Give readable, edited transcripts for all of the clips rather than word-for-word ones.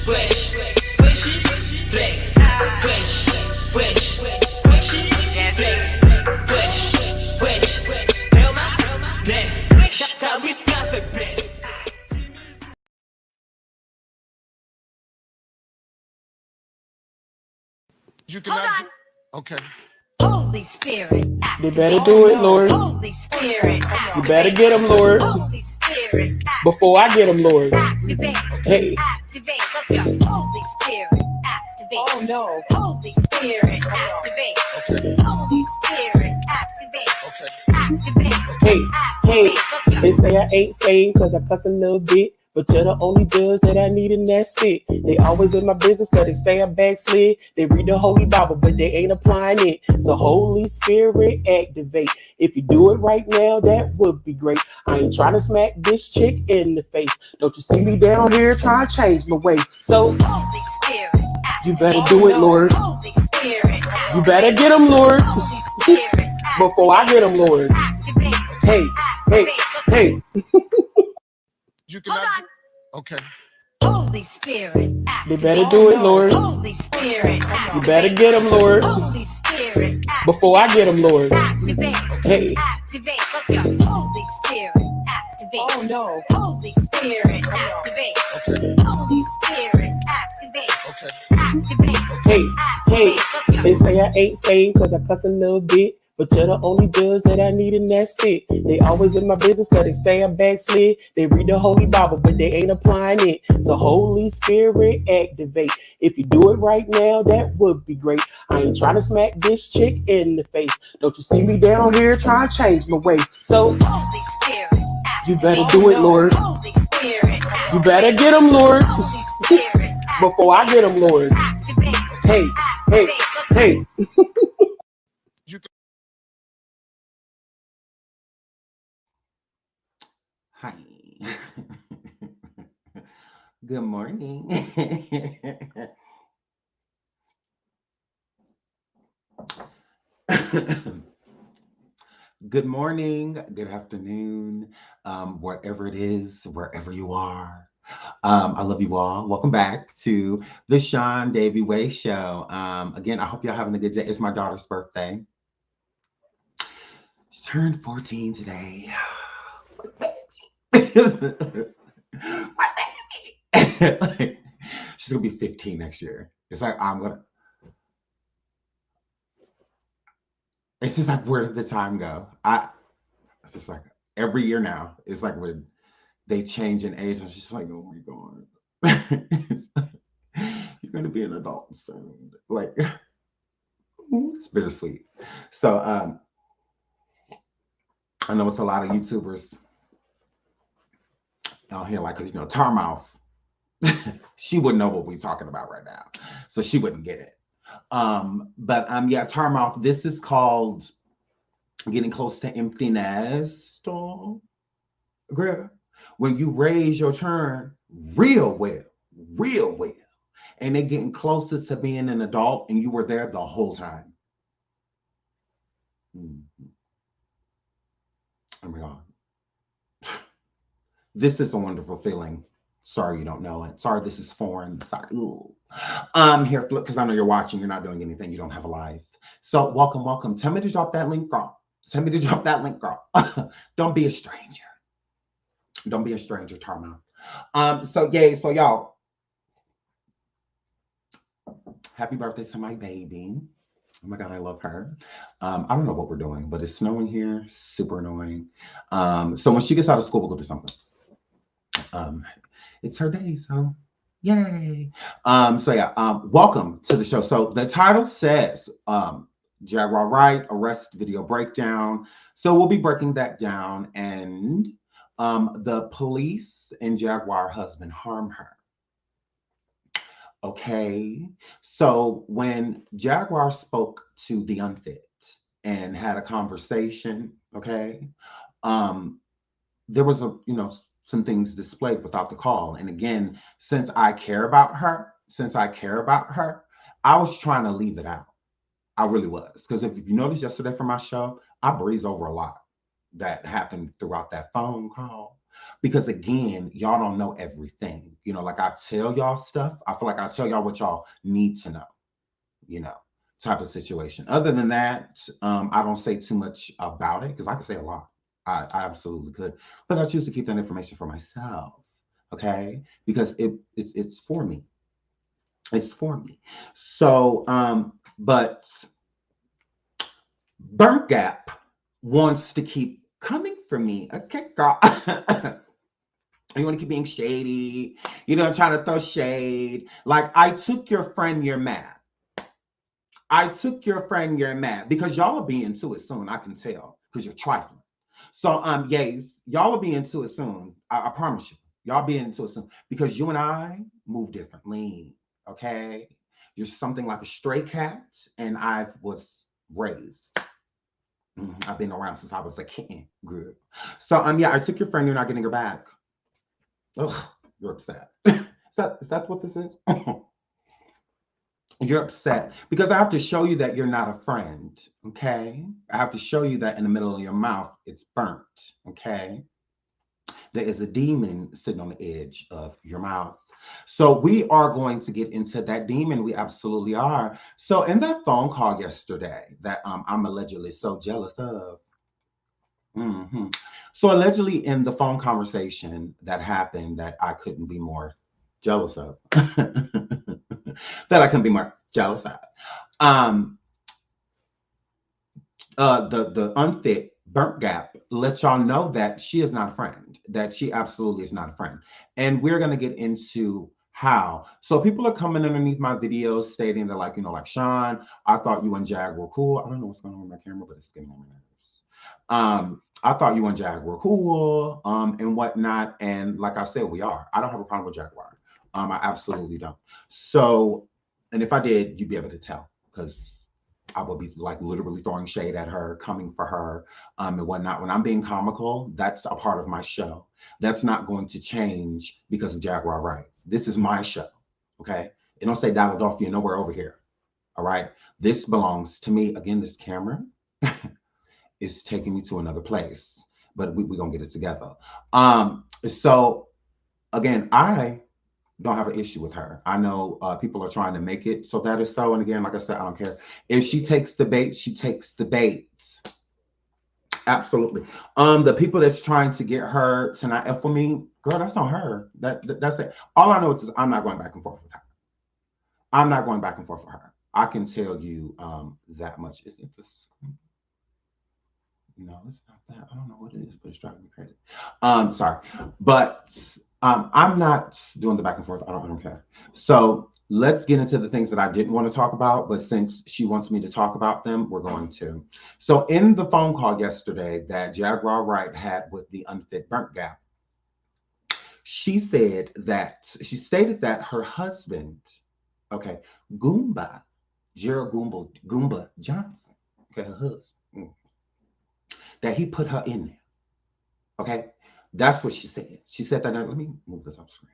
fresh, freshy, flex, fresh, fresh, freshy, flex, fresh, Helmets, left, got with cafe breath. You cannot. Okay. Holy Spirit, They better do it, Lord. Holy Spirit, You better get them, Lord. Holy Spirit, Before I get them, Lord. activate, Hey, activate. Let's go. Holy Spirit, activate. Oh no. Holy Spirit, activate. Okay. Holy Spirit, activate. Okay. Activate. hey, hey. Let's go. They say I ain't saved cause I cuss a little bit. But you're the only judge that I need, and that's it. They always in my business cause they say I backslid. They read the Holy Bible, but they ain't applying it. So Holy Spirit, activate. If you do it right now, that would be great. I ain't trying to smack this chick in the face. Don't you see me down here trying to change my way? So Holy Spirit, you better do it, Lord. Holy Spirit, You better get them, Lord. Holy Spirit, Before I get them, Lord. activate. Hey, hey, hey. You cannot. Okay. Holy Spirit, They activate. better do it, Lord. Holy Spirit, You better get them, Lord. Holy Spirit, Before I get them, Lord. activate. Hey, Activate. Let's go. Holy Spirit, activate. Oh no. Holy Spirit, activate. Okay. Holy Spirit, activate. Okay. Activate. hey, hey. Let's go. They say I ain't saved cause I cuss a little bit. But you're the only judge that I need, and that's it. They always in my business cause they say I backslid. They read the Holy Bible, but they ain't applying it. So Holy Spirit, activate. If you do it right now, that would be great. I ain't trying to smack this chick in the face. Don't you see me down here trying to change my way? So Holy Spirit, you better do it, Lord. Holy Spirit, You better get them, Lord. Holy Spirit, Before I get them, Lord. activate. Hey, hey, hey. You can. Hi. Good morning. Good morning, good afternoon, wherever it is, wherever you are. I love you all. Welcome back to the Sean Davy Way Show. Again, I hope y'all having a good day. It's my daughter's birthday. She turned 14 today. My baby. Like, she's gonna be 15 next year. It's like it's just like, where did the time go? It's just like every year now. It's like when they change in age, I'm just like, oh my god. You're gonna be an adult soon. Like, it's bittersweet. So I know it's a lot of YouTubers out here, like, 'cause Tarmouth, she wouldn't know what we're talking about right now, so she wouldn't get it. But yeah, Tarmouth. This is called getting close to empty nest. Oh, girl, when you raise your churn real well, and they're getting closer to being an adult, and you were there the whole time. Oh my God. This is a wonderful feeling. Sorry you don't know it. Sorry this is foreign. Sorry. Here, because I know you're watching. You're not doing anything. You don't have a life. So welcome. Tell me to drop that link, girl. Don't be a stranger. Don't be a stranger, Tarma. So yay. So y'all, happy birthday to my baby. Oh my God, I love her. I don't know what we're doing, but it's snowing here. Super annoying. So when she gets out of school, we'll go do something. It's her day, so yay. So yeah, welcome to the show. So the title says Jaguar Wright arrest video breakdown. So we'll be breaking that down, and the police and Jaguar husband harm her. Okay, so when Jaguar spoke to the unfit and had a conversation, okay, there was some things displayed without the call. And again, since I care about her, I was trying to leave it out. I really was. Because if you noticed yesterday from my show, I breeze over a lot that happened throughout that phone call. Because again, y'all don't know everything. You know, like I tell y'all stuff. I feel like I tell y'all what y'all need to know, you know, type of situation. Other than that, I don't say too much about it because I could say a lot. I absolutely could. But I choose to keep that information for myself. Okay. Because it's for me. It's for me. So, but Burnt Gap wants to keep coming for me. Okay, girl. You want to keep being shady. You know, trying to throw shade. Like, I took your friend, you're mad. I took your friend, you're mad. Because y'all will be into it soon, I can tell. Because you're trifling. So, yes, y'all will be into it soon. I promise you. Y'all be into it soon. Because you and I move differently. Okay? You're something like a stray cat, and I was raised. I've been around since I was a kitten. Good. So, yeah, I took your friend, you're not getting her back. Ugh, you're upset. Is that what this is? You're upset because I have to show you that you're not a friend. Okay. I have to show you that in the middle of your mouth, it's burnt. Okay. There is a demon sitting on the edge of your mouth. So we are going to get into that demon. We absolutely are. So in that phone call yesterday that I'm allegedly so jealous of. So allegedly in the phone conversation that happened that I couldn't be more jealous of, that I couldn't be more jealous of. The unfit Burnt Gap lets y'all know that she is not a friend, that she absolutely is not a friend. And we're going to get into how. So people are coming underneath my videos stating that, like, you know, like, Sean, I thought you and Jag were cool. I don't know what's going on with my camera, but it's getting on my nerves. I thought you and Jag were cool, and whatnot. And like I said, we are. I don't have a problem with Jaguar. I absolutely don't. So, and if I did, you'd be able to tell because I would be like literally throwing shade at her, coming for her, and whatnot. When I'm being comical, that's a part of my show. That's not going to change because of Jaguar Wright. This is my show. Okay. It don't say Philadelphia nowhere over here. All right. This belongs to me. Again, this camera is taking me to another place, but we're gonna get it together. So again, I don't have an issue with her. I know people are trying to make it so that is so. And again, like I said, I don't care. If she takes the bait, she takes the bait. Absolutely. The people that's trying to get her to not F with me, girl, that's on her. That's it. All I know is I'm not going back and forth with her. I'm not going back and forth with her. I can tell you that much. Is it this? No, it's not that. I don't know what it is, but it's driving me crazy. Sorry. But I'm not doing the back and forth. I don't care. So let's get into the things that I didn't want to talk about, but since she wants me to talk about them, we're going to. So in the phone call yesterday that Jaguar Wright had with the unfit Burnt Gap, she stated that her husband, okay, Goomba, Gerald Goomba Johnson, okay, her husband, that he put her in there. Okay, that's what she said. She said that. Let me move this up screen.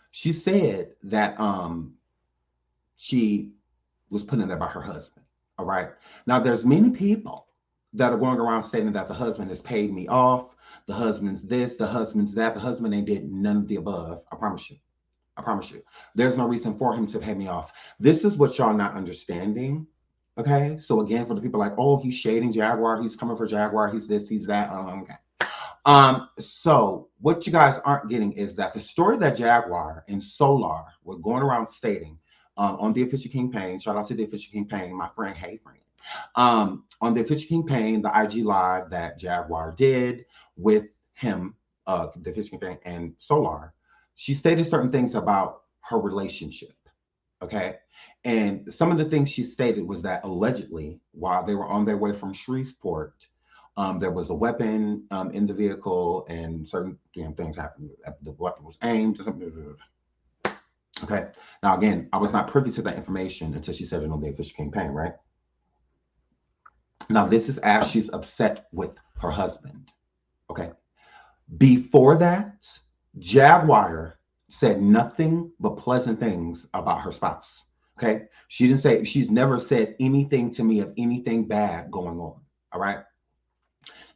She said that she was put in there by her husband. All right. Now there's many people that are going around stating that the husband has paid me off. The husband's this. The husband's that. The husband ain't did none of the above. I promise you. I promise you. There's no reason for him to pay me off. This is what y'all not understanding. Okay, so again, for the people like, oh, he's shading Jaguar, he's coming for Jaguar, he's this, he's that. Okay. So what you guys aren't getting is that the story that Jaguar and Solar were going around stating on the Official Campaign, shout out to the Official Campaign, my friend, hey friend. On the Official Campaign, the IG live that Jaguar did with him, the Official Campaign and Solar, she stated certain things about her relationship. Okay. And some of the things she stated was that allegedly, while they were on their way from Shreveport, there was a weapon in the vehicle and certain things happened. The weapon was aimed. Okay. Now, again, I was not privy to that information until she said it on the Official Campaign, right? Now, this is as she's upset with her husband. Okay. Before that, Jaguar said nothing but pleasant things about her spouse. Okay. She's never said anything to me of anything bad going on. All right.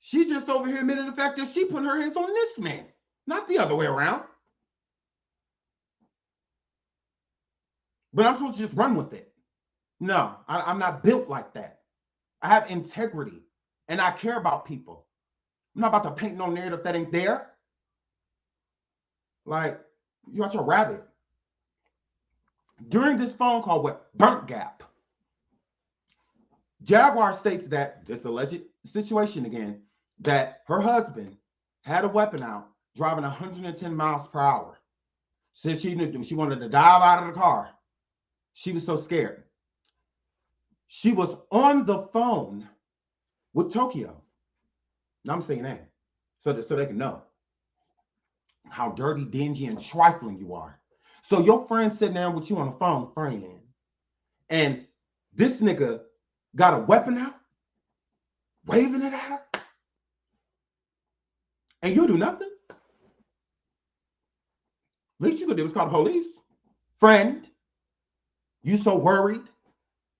She just over here admitted the fact that she put her hands on this man, not the other way around. But I'm supposed to just run with it. No, I'm not built like that. I have integrity and I care about people. I'm not about to paint no narrative that ain't there. Like, you got your rabbit. During this phone call with Burnt Gap, Jaguar states that this alleged situation again, that her husband had a weapon out driving 110 miles per hour. Said she wanted to dive out of the car. She was so scared. She was on the phone with Tokyo. Now I'm saying that so they can know how dirty, dingy, and trifling you are. So your friend sitting down with you on the phone, friend, and this nigga got a weapon out, waving it at her, and you do nothing? Least you could do was call the police. Friend, you so worried,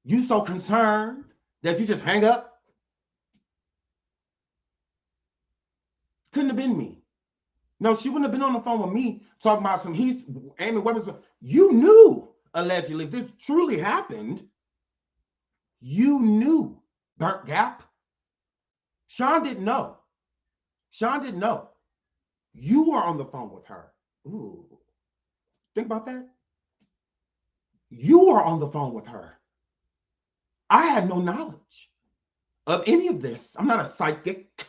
you so concerned that you just hang up? Couldn't have been me. No, she wouldn't have been on the phone with me talking about some he's aiming weapons. You knew, allegedly, if this truly happened, you knew, Burnt Gap. Sean didn't know. Sean didn't know. You were on the phone with her. Ooh. Think about that. You were on the phone with her. I had no knowledge of any of this. I'm not a psychic.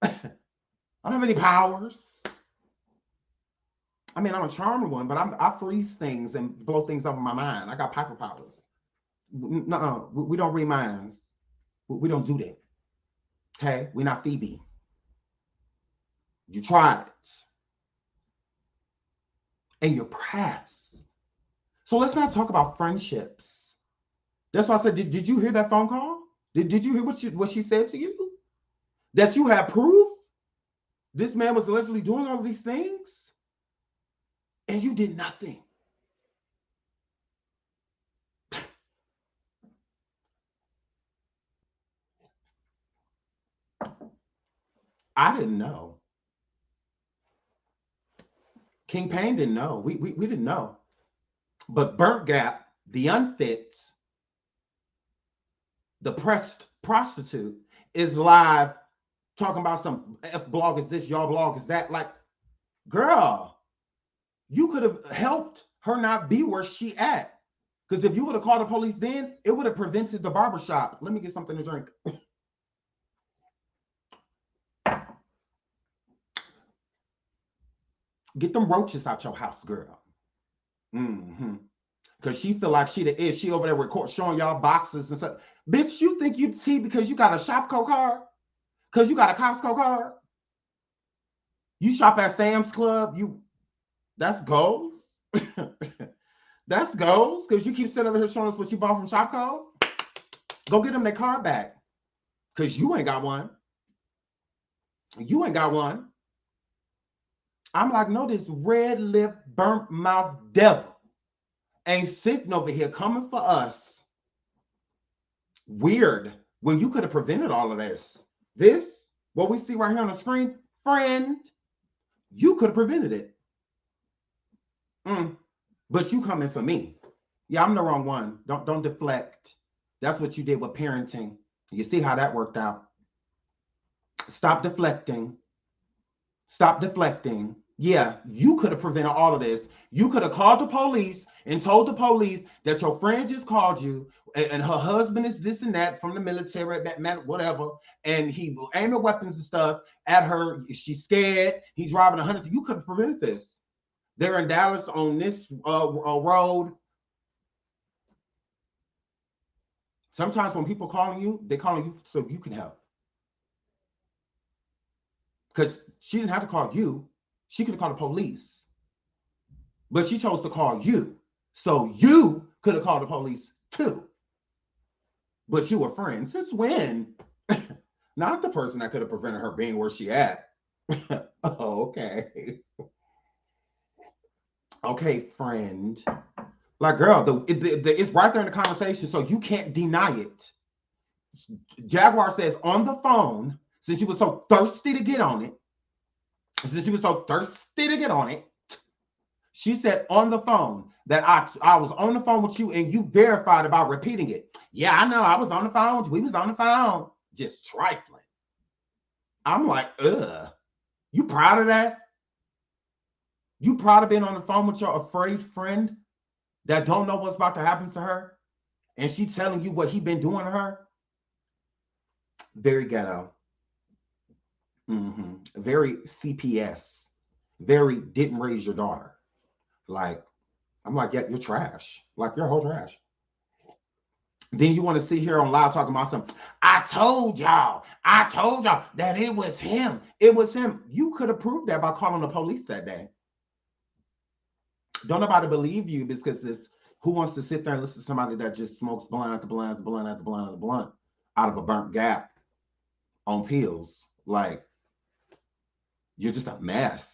I don't have any powers. I mean, I'm a charming one, but I freeze things and blow things up in my mind. I got Piper powers. No, we don't read minds. We don't do that. Okay? We're not Phoebe. You tried it. And you're past. So let's not talk about friendships. That's why I said, did you hear that phone call? Did you hear what she said to you? That you had proof this man was allegedly doing all of these things? And you did nothing. I didn't know. King Payne didn't know. We didn't know. But Burnt Gap, the unfit, the pressed prostitute, is live talking about some F blog is this, y'all blog is that. Like, girl, you could have helped her not be where she at. Because if you would have called the police then, it would have prevented the barbershop. Let me get something to drink. Get them roaches out your house, girl. Because she feel like she the is. She over there record, showing y'all boxes and stuff. Bitch, you think you T because you got a Shopco card? Because you got a Costco card? You shop at Sam's Club? That's goals? That's goals? Because you keep sitting over here showing us what you bought from Shopco? Go get them their card back. Because you ain't got one. You ain't got one. I'm like, no, this red lip, burnt mouth devil ain't sitting over here coming for us. Weird. When you could have prevented all of this. This, what we see right here on the screen, friend, you could have prevented it. But you coming for me. Yeah, I'm the wrong one. Don't deflect. That's what you did with parenting. You see how that worked out. Stop deflecting. Stop deflecting. Yeah, you could have prevented all of this. You could have called the police and told the police that your friend just called you and her husband is this and that from the military, whatever, and he aiming weapons and stuff at her. She's scared. He's driving 100. You could have prevented this. They're in Dallas on this road. Sometimes when people calling you, they're calling you so you can help. Because she didn't have to call you. She could have called the police. But she chose to call you. So you could have called the police too. But you were friends. Since when? Not the person that could have prevented her being where she at. Oh, okay. Okay, friend. Like, girl, it's right there in the conversation, so you can't deny it. Jaguar says on the phone, since you were so thirsty to get on it, she said on the phone that I was on the phone with you and you verified about repeating it. Yeah, I know. I was on the phone. We was on the phone. Just trifling. I'm like, ugh. You proud of that? You proud of being on the phone with your afraid friend that don't know what's about to happen to her? And she telling you what he been doing to her? Very ghetto. Very CPS. Very didn't raise your daughter. Like, I'm like, yeah, you're trash. Like, you're whole trash. Then you want to sit here on live talking about something. I told y'all that it was him. It was him. You could have proved that by calling the police that day. Don't nobody believe you because it's who wants to sit there and listen to somebody that just smokes blunt after blunt after blunt after blunt after blunt out of a burnt gap on pills. Like, you're just a mess.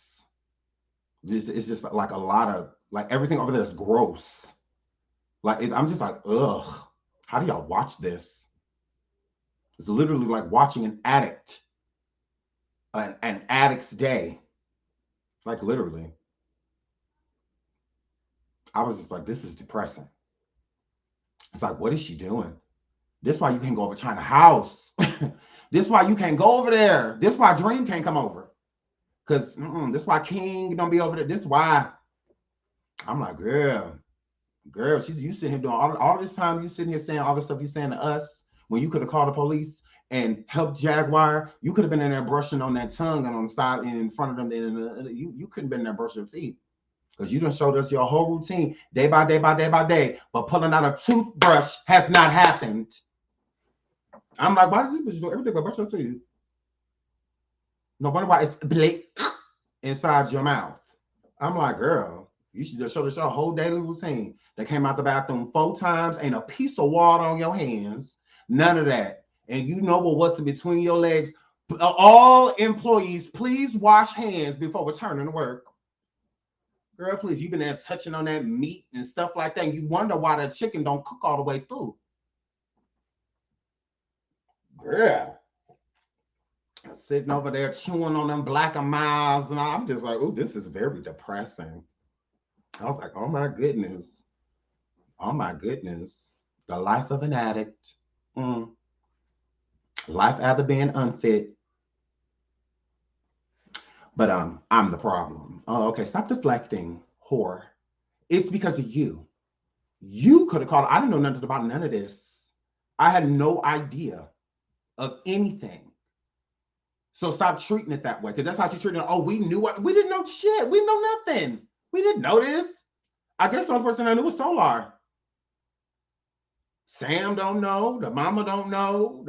It's just like a lot of, like, everything over there is gross. Like, I'm just like, ugh. How do y'all watch this? It's literally like watching an addict, an addict's day. Like, literally. I was just like, this is depressing. It's like, what is she doing? This is why you can't go over China House. This is why you can't go over there. This is why Dream can't come over. Because this is why King don't be over there. This is why. I'm like, girl, you sitting here doing all this time. You sitting here saying all the stuff you saying to us when you could have called the police and helped Jaguar. You could have been in there brushing on that tongue and on the side and in front of them. You couldn't have been in there brushing your teeth because you done showed us your whole routine day by day by day by day. But pulling out a toothbrush has not happened. I'm like, why does this bitch do everything but brush your teeth? No wonder why it's bleak inside your mouth. I'm like, girl, you should just show us your whole daily routine. That came out the bathroom 4 times, ain't a piece of water on your hands, none of that. And you know what's in between your legs. All employees, please wash hands before returning to work. Girl, please, you've been there touching on that meat and stuff like that. And you wonder why the chicken don't cook all the way through. Girl. Sitting over there chewing on them Black and Miles, and I'm just like, oh, this is very depressing. I was like, oh my goodness. Oh my goodness. The life of an addict. Life after being unfit. But I'm the problem. Oh, okay, stop deflecting, whore. It's because of you. You could have called. I didn't know nothing about none of this. I had no idea of anything. So stop treating it that way, because that's how she's treating it. Oh, we knew what? We didn't know shit. We know nothing. We didn't know this. I guess the only person I knew was Solar. Sam don't know. The mama don't know.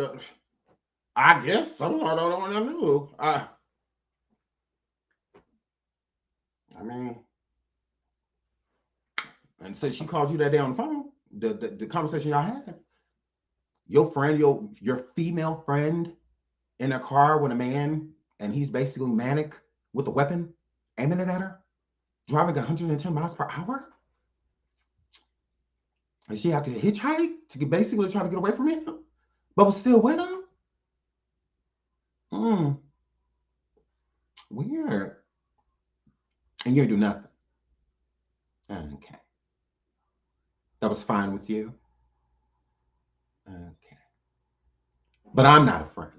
I guess Solar don't know what I knew. I mean, and so she called you that day on the phone. The conversation y'all had. Your friend, your female friend, in a car with a man, and he's basically manic with a weapon, aiming it at her, driving 110 miles per hour. And she had to hitchhike to basically try to get away from him, but was still with him. Weird. And you didn't do nothing. Okay. That was fine with you? Okay. But I'm not a friend.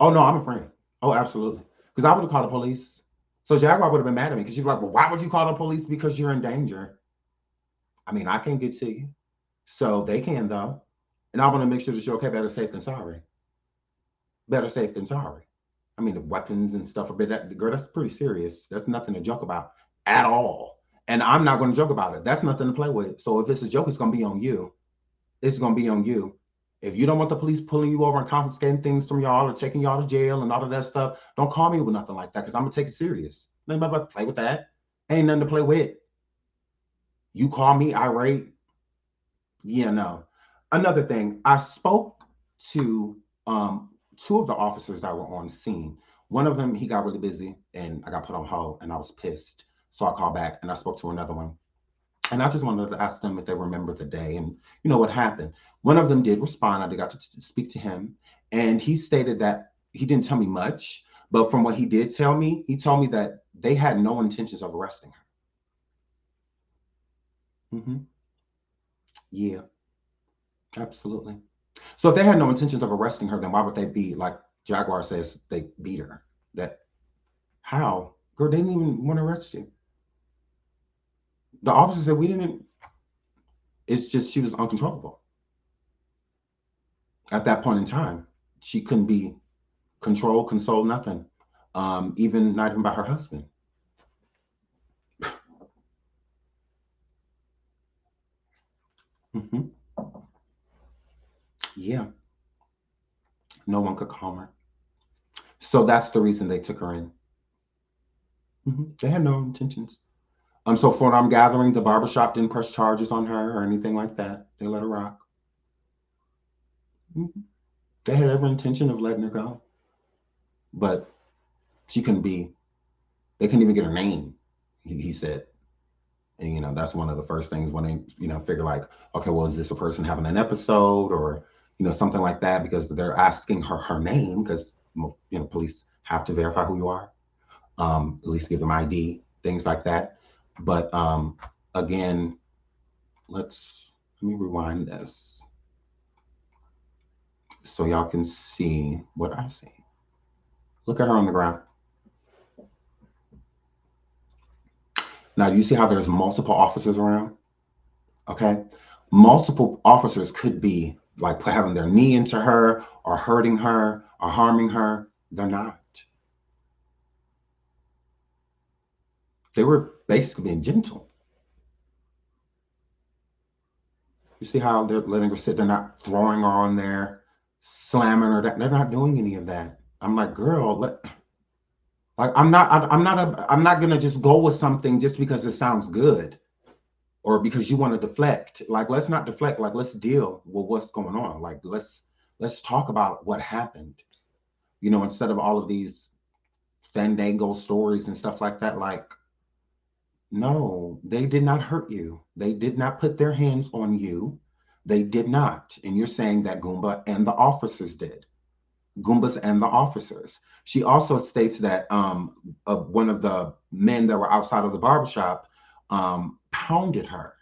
Oh, no, I'm a friend. Oh, absolutely. Because I would have called the police. So Jaguar would have been mad at me because she'd be like, well, why would you call the police? Because you're in danger. I mean, I can't get to you. So they can, though. And I want to make sure that you're okay. Better safe than sorry. Better safe than sorry. I mean, the weapons and stuff, girl, that's pretty serious. That's nothing to joke about at all. And I'm not going to joke about it. That's nothing to play with. So if it's a joke, it's going to be on you. It's going to be on you. If you don't want the police pulling you over and confiscating things from y'all or taking y'all to jail and all of that stuff, don't call me with nothing like that because I'm going to take it serious. Ain't nobody about to play with that. Ain't nothing to play with. You call me irate. Yeah, no. Another thing, I spoke to 2 of the officers that were on scene. One of them, he got really busy and I got put on hold and I was pissed. So I called back and I spoke to another one. And I just wanted to ask them if they remember the day and you know what happened. One of them did respond. I got to speak to him and he stated that he didn't tell me much, but from what he did tell me, he told me that they had no intentions of arresting her. Yeah, absolutely. So if they had no intentions of arresting her, then why would they be like Jaguar says they beat her? That how? Girl, they didn't even want to arrest you. The officer said we didn't. It's just she was uncontrollable. At that point in time, she couldn't be controlled, consoled, nothing. Even not even by her husband. Yeah. No one could calm her. So that's the reason they took her in. They had no intentions. So for what I'm gathering, the barbershop didn't press charges on her or anything like that. They let her rock. They had every intention of letting her go. But she couldn't be, they couldn't even get her name, he said. And, that's one of the first things when they, figure like, okay, well, is this a person having an episode or, something like that? Because they're asking her name because, police have to verify who you are, at least give them ID, things like that. But again, let me rewind this so y'all can see what I see. Look at her on the ground. Now, you see how there's multiple officers around? Okay. Multiple officers could be like having their knee into her or hurting her or harming her. They're not. They were basically being gentle. You see how they're letting her sit? They're not throwing her on there, slamming her. They're not doing any of that. I'm like, girl, I'm not gonna just go with something just because it sounds good or because you want to deflect. Like, let's not deflect. Like, let's deal with what's going on. Like, let's talk about what happened. Instead of all of these fandango stories and stuff like that. Like, no, they did not hurt you. They did not put their hands on you. They did not. And you're saying that Goomba and the officers did. Goombas and the officers. She also states that one of the men that were outside of the barbershop pounded her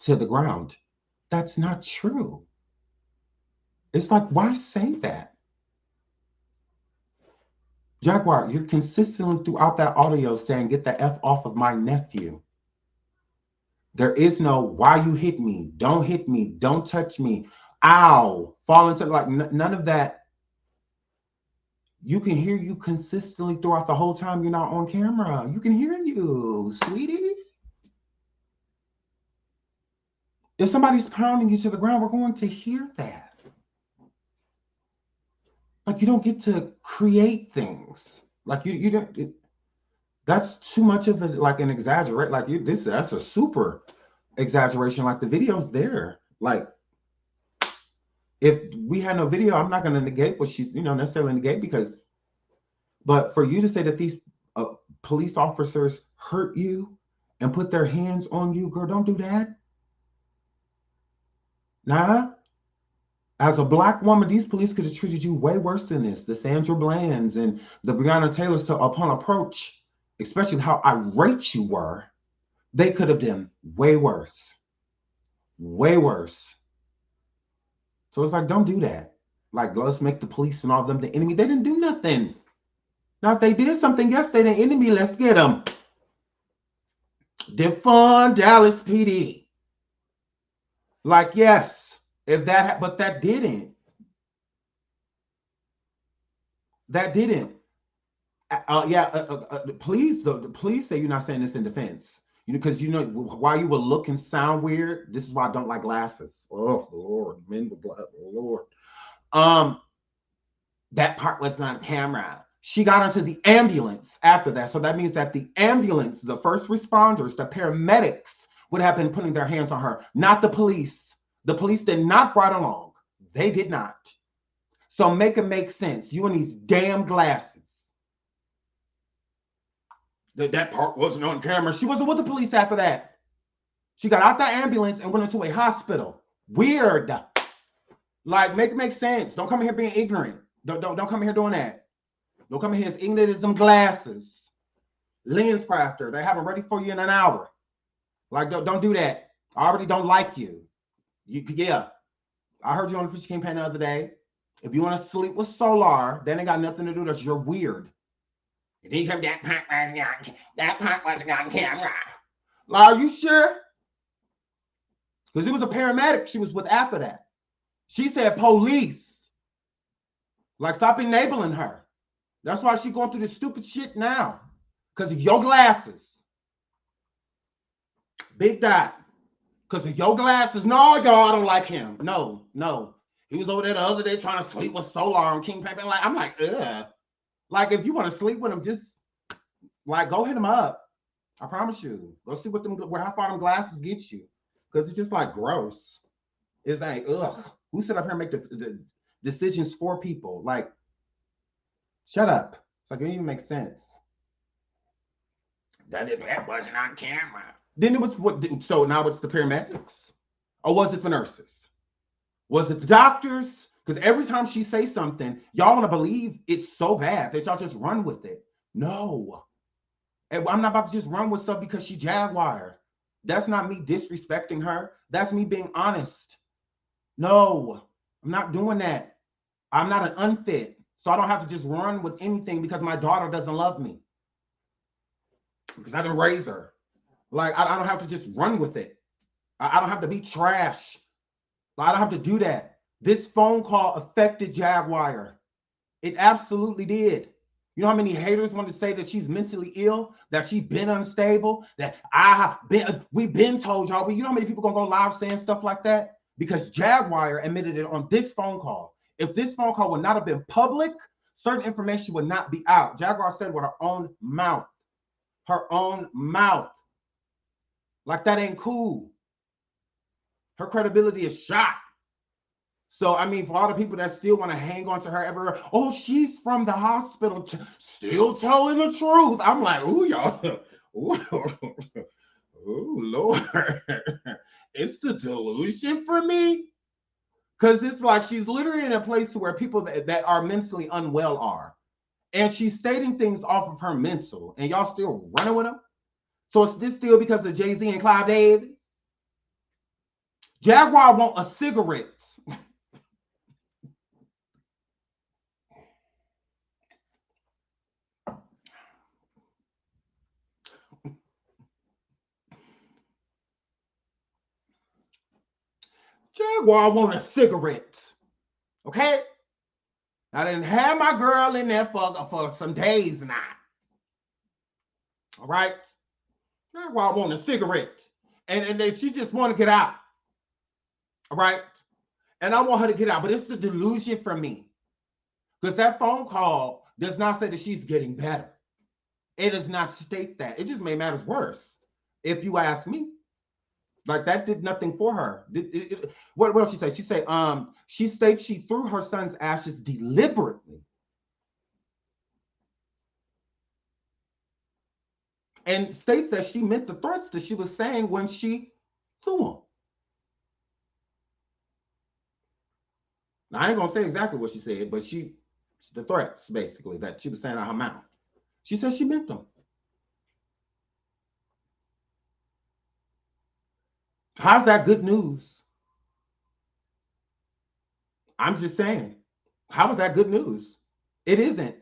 to the ground. That's not true. It's like, why say that? Jaguar, you're consistently throughout that audio saying, get the F off of my nephew. There is no, why you hit me? Don't hit me. Don't touch me. Ow. Fall into, like, none of that. You can hear you consistently throughout the whole time you're not on camera. You can hear you, sweetie. If somebody's pounding you to the ground, we're going to hear that. Like, you don't get to create things. Like, you don't, that's too much of like an exaggerate. Like, that's a super exaggeration. Like, the video's there. Like, if we had no video, I'm not going to negate what she, necessarily negate but for you to say that these police officers hurt you and put their hands on you, girl, don't do that. Nah. As a Black woman, these police could have treated you way worse than this. The Sandra Blands and the Breonna Taylors, so upon approach, especially how irate you were, they could have done way worse. Way worse. So it's like, don't do that. Like, let's make the police and all of them the enemy. They didn't do nothing. Now, if they did something yesterday, the enemy, let's get them. Defund Dallas PD. Like, yes. But that didn't. That didn't. Please, the police say you're not saying this in defense. Because while you will look and sound weird, this is why I don't like glasses. Oh Lord, men with glasses, Lord. That part was not on camera. She got into the ambulance after that. So that means that the ambulance, the first responders, the paramedics would have been putting their hands on her, not the police. The police did not ride along. They did not. So make it make sense. You and these damn glasses. That part wasn't on camera. She wasn't with the police after that. She got out the ambulance and went into a hospital. Weird. Like, make it make sense. Don't come here being ignorant. Don't come here doing that. Don't come in here as ignorant as them glasses. Lens crafter, they have it ready for you in an hour. Like, don't do that. I already don't like you. Yeah. I heard you on the Fish campaign the other day. If you want to sleep with Solar, that ain't got nothing to do with us. You're weird. And then you come, that part wasn't on camera. Like, are you sure? Because it was a paramedic she was with after that. She said police. Like, stop enabling her. That's why she's going through this stupid shit now. Because of your glasses. Big Dot. Because of your glasses. No, y'all, I don't like him. No. He was over there the other day trying to sleep with Solar on King Paper. Like, I'm like, ugh. Like, if you want to sleep with him, just, like, go hit him up. I promise you. Go see how far them glasses get you. Because it's just, like, gross. It's like, ugh. Who sit up here and make the decisions for people? Like, shut up. It's like, it didn't even make sense. That wasn't on camera. Then it was what? So now it's the paramedics, or was it the nurses? Was it the doctors? Because every time she says something, y'all want to believe it's so bad that y'all just run with it. No, and I'm not about to just run with stuff because she Jaguar. That's not me disrespecting her. That's me being honest. No, I'm not doing that. I'm not an unfit, so I don't have to just run with anything because my daughter doesn't love me. Because I didn't raise her. Like, I don't have to just run with it. I don't have to be trash. I don't have to do that. This phone call affected Jaguar. It absolutely did. You know how many haters want to say that she's mentally ill, that she's been unstable, that we've been told y'all. You know how many people gonna go live saying stuff like that? Because Jaguar admitted it on this phone call. If this phone call would not have been public, certain information would not be out. Jaguar said with her own mouth. Her own mouth. Like, that ain't cool. Her credibility is shot. So, I mean, for all the people that still want to hang on to her everywhere, oh, she's from the hospital, still telling the truth. I'm like, ooh, y'all. Ooh, Lord. It's the delusion for me. Because it's like she's literally in a place where people that are mentally unwell are. And she's stating things off of her mental. And y'all still running with them? So is this still because of Jay-Z and Clive Davis? Jaguar want a cigarette. Jaguar want a cigarette. Okay? I didn't have my girl in there for some days now. All right? Jaguar want a cigarette. And she just want to get out. All right? And I want her to get out. But it's the delusion for me. Because that phone call does not say that she's getting better. It does not state that. It just made matters worse, if you ask me. Like, that did nothing for her. What else she say? She say, she states she threw her son's ashes deliberately. And states that she meant the threats that she was saying when she threw them. Now, I ain't gonna say exactly what she said, but the threats, basically, that she was saying out of her mouth. She said she meant them. How's that good news? I'm just saying. How is that good news? It isn't.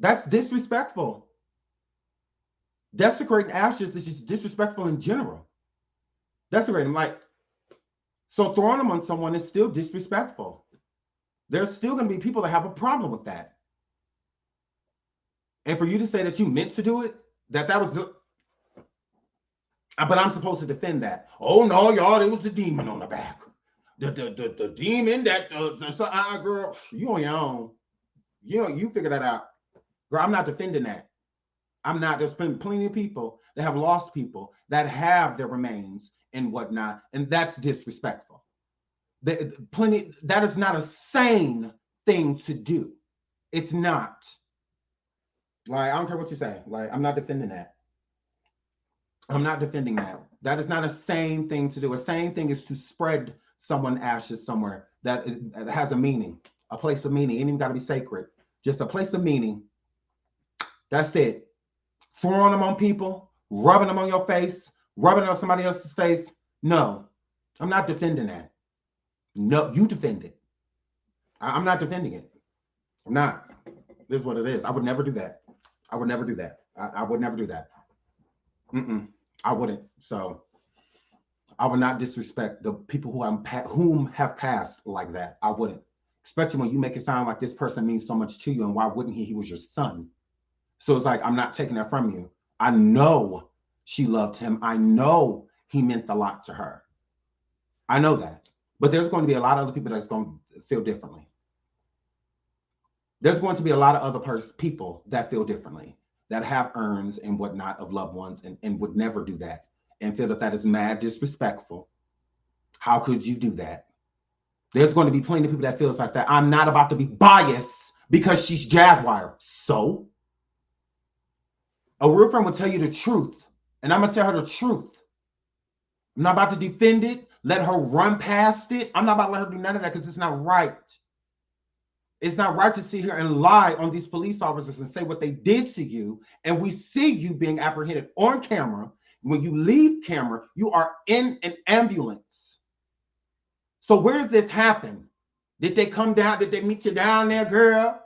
That's disrespectful. Desecrating ashes is just disrespectful in general. Desecrating, like, so throwing them on someone is still disrespectful. There's still going to be people that have a problem with that. And for you to say that you meant to do it, that was... But I'm supposed to defend that. Oh, no, y'all, it was the demon on the back. The demon that... girl, you on your own. You figure that out. Girl, I'm not defending that. I'm not. There's been plenty of people that have lost people that have their remains and whatnot, and that's disrespectful. That is not a sane thing to do. It's not. Like, I don't care what you say. Like, I'm not defending that. I'm not defending that. That is not a sane thing to do. A sane thing is to spread someone's ashes somewhere that has a meaning, a place of meaning. It ain't even got to be sacred. just a place of meaning. That's it. Throwing them on people, rubbing them on your face, rubbing it on somebody else's face. No, I'm not defending that. No, you defend it. I'm not defending it. I'm not. This is what it is. I would never do that. I would never do that. I would never do that. I wouldn't. So I would not disrespect the people whom have passed like that. I wouldn't. Especially when you make it sound like this person means so much to you, and why wouldn't he? He was your son. So it's like, I'm not taking that from you. I know she loved him. I know he meant a lot to her. I know that. But there's going to be a lot of other people that's going to feel differently. There's going to be a lot of other people that feel differently, that have urns and whatnot of loved ones and would never do that and feel that that is mad disrespectful. How could you do that? There's going to be plenty of people that feels like that. I'm not about to be biased because she's Jaguar. So a real friend will tell you the truth, and I'm going to tell her the truth. I'm not about to defend it, let her run past it. I'm not about to let her do none of that because it's not right. It's not right to sit here and lie on these police officers and say what they did to you, and we see you being apprehended on camera. When you leave camera, you are in an ambulance. So where did this happen? Did they come down? Did they meet you down there, girl?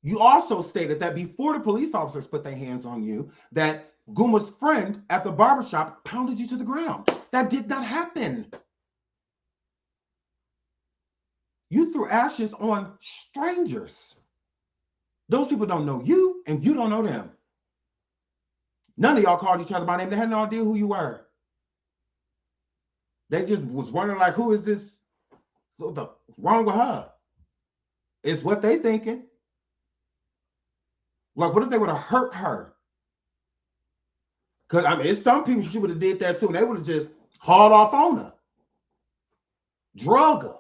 You also stated that before the police officers put their hands on you, that Guma's friend at the barbershop pounded you to the ground. That did not happen. You threw ashes on strangers. Those people don't know you, and you don't know them. None of y'all called each other by name. They had no idea who you were. They just was wondering, like, who is this? What's wrong with her? It's what they thinking. Like, what if they would have hurt her? Because, I mean, it's some people she would have did that too, and they would have just hauled off on her. Drug her.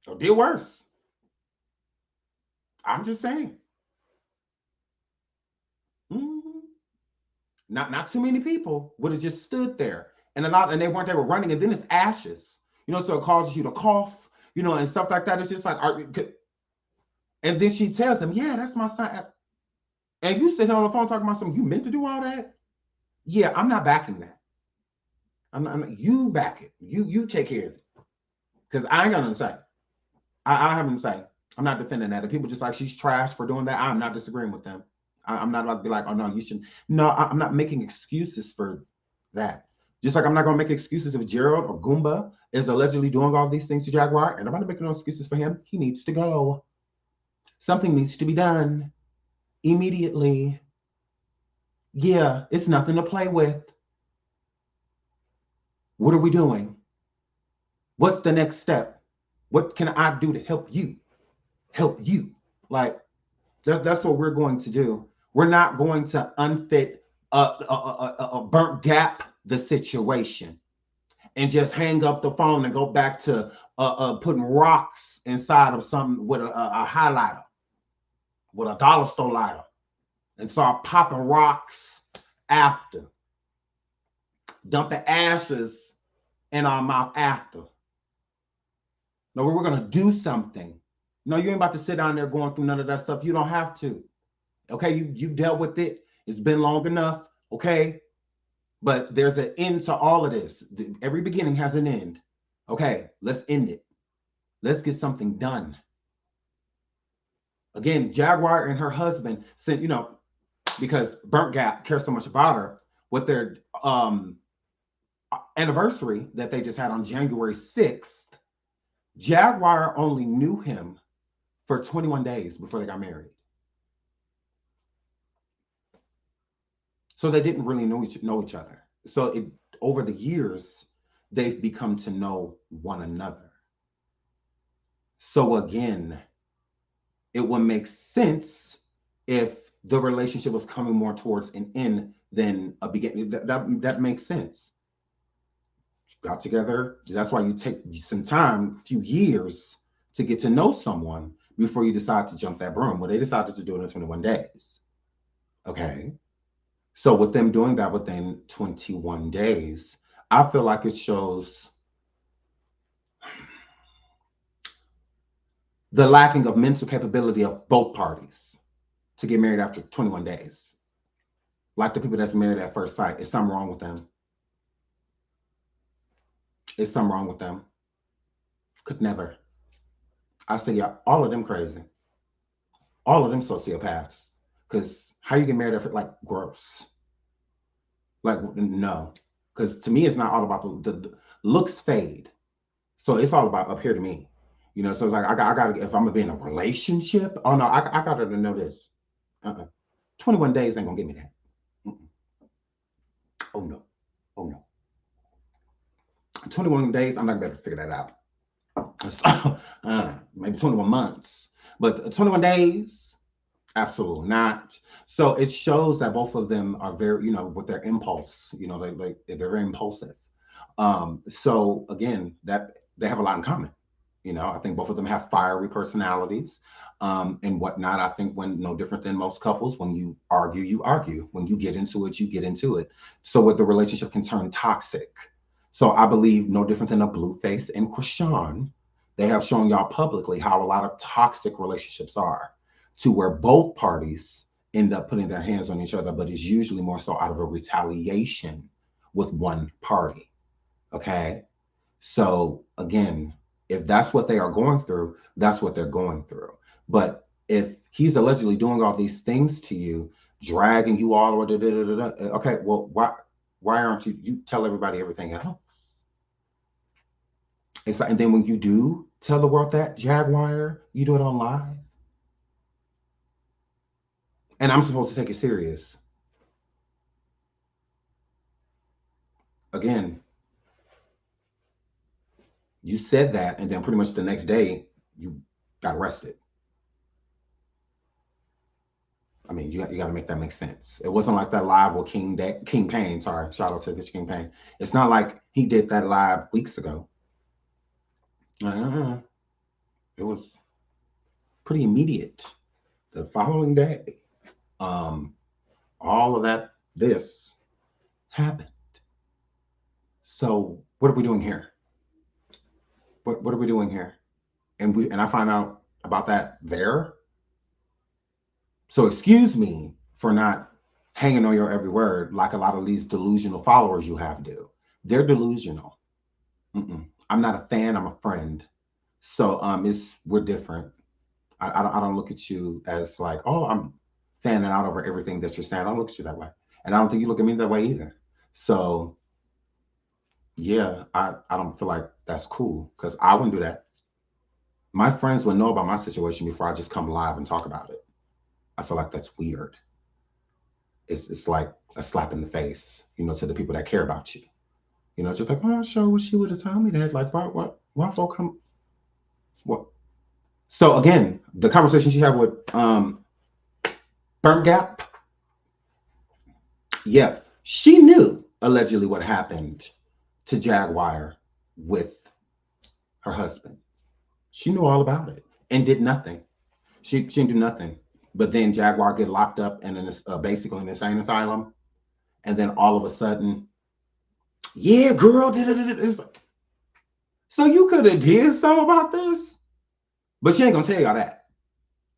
Or did worse. I'm just saying. Not too many people would have just stood there. And they were running, and then it's ashes. You know, so it causes you to cough, you know, and stuff like that. It's just like, and then she tells him, yeah, that's my son. And you sit on the phone talking about something, you meant to do all that? Yeah, I'm not backing that. I'm not, you back it. You take care of it. Because I ain't got nothing to say. I have nothing to say. I'm not defending that. If people just like, she's trash for doing that, I'm not disagreeing with them. I'm not about to be like, oh no, you shouldn't. No, I'm not making excuses for that. Just like I'm not going to make excuses if Gerald or Goomba is allegedly doing all these things to Jaguar, and I'm not making no excuses for him. He needs to go. Something needs to be done immediately. Yeah, it's nothing to play with. What are we doing? What's the next step? What can I do to help you? Help you. Like, that's what we're going to do. We're not going to unfit burnt gap the situation and just hang up the phone and go back to putting rocks inside of something with a highlighter, with a dollar store lighter, and start popping rocks after. Dumping ashes in our mouth after. No, we're going to do something. No, you ain't about to sit down there going through none of that stuff. You don't have to. Okay, you dealt with it. It's been long enough. Okay, but there's an end to all of this. Every beginning has an end. Okay, let's end it. Let's get something done. Again, Jaguar and her husband sent, you know, because Burnt Gap cares so much about her, with their anniversary that they just had on January 6th, Jaguar only knew him for 21 days before they got married. So they didn't really know each other. So over the years, they've become to know one another. So again, it would make sense if the relationship was coming more towards an end than a beginning. That makes sense. Got together. That's why you take some time, a few years, to get to know someone before you decide to jump that broom. Well, they decided to do it in 21 days. Okay. So with them doing that within 21 days, I feel like it shows the lacking of mental capability of both parties to get married after 21 days. Like the people that's married at first sight, is something wrong with them. Is something wrong with them. Could never. I say, yeah, all of them crazy. All of them sociopaths. Because how you get married after, like, gross. Like, no. Because to me, it's not all about the looks fade. So it's all about up here to me. You know, so it's like, I got to, if I'm going to be in a relationship, oh no, I got her to know this. 21 days ain't going to give me that. Oh no. Oh no. 21 days, I'm not going to be able to figure that out. Maybe 21 months. But 21 days, absolutely not. So it shows that both of them are very, you know, with their impulse, you know, they're very impulsive. So again, that they have a lot in common. You know, I think both of them have fiery personalities and whatnot. I think when no different than most couples, when you argue, you argue. When you get into it, you get into it. So what the relationship can turn toxic. So I believe no different than a Blueface and Krishan, they have shown y'all publicly how a lot of toxic relationships are, to where both parties end up putting their hands on each other, but it's usually more so out of a retaliation with one party. Okay. So again, if that's what they are going through, that's what they're going through. But if he's allegedly doing all these things to you, dragging you all over, okay, well, why aren't you tell everybody everything else? It's like, and then when you do tell the world that, Jaguar, you do it on live. And I'm supposed to take it serious. Again, you said that, and then pretty much the next day, you got arrested. I mean, you got to make that make sense. It wasn't like that live with King Payne. Sorry, shout out to this King Payne. It's not like he did that live weeks ago. It was pretty immediate. The following day, all of that, this happened. So what are we doing here? What are we doing here? And I find out about that there. So excuse me for not hanging on your every word like a lot of these delusional followers you have do. They're delusional. I'm not a fan, I'm a friend. So we're different. I don't look at you as like, oh, I'm fanning out over everything that you're saying. I don't look at you that way. And I don't think you look at me that way either. So yeah, I don't feel like that's cool, because I wouldn't do that. My friends would know about my situation before I just come live and talk about it. I feel like that's weird. It's like a slap in the face, you know, to the people that care about you. You know, just like, oh, I sure wish you would have told me that. Like, why folk come? What? So again, the conversation she had with Burnt Gap, yeah, she knew allegedly what happened to Jaguar with her husband. She knew all about it and did nothing. She didn't do nothing. But then Jaguar get locked up and in basically an insane asylum, and then all of a sudden, yeah, girl, so you could have did something about this, but she ain't gonna tell y'all that.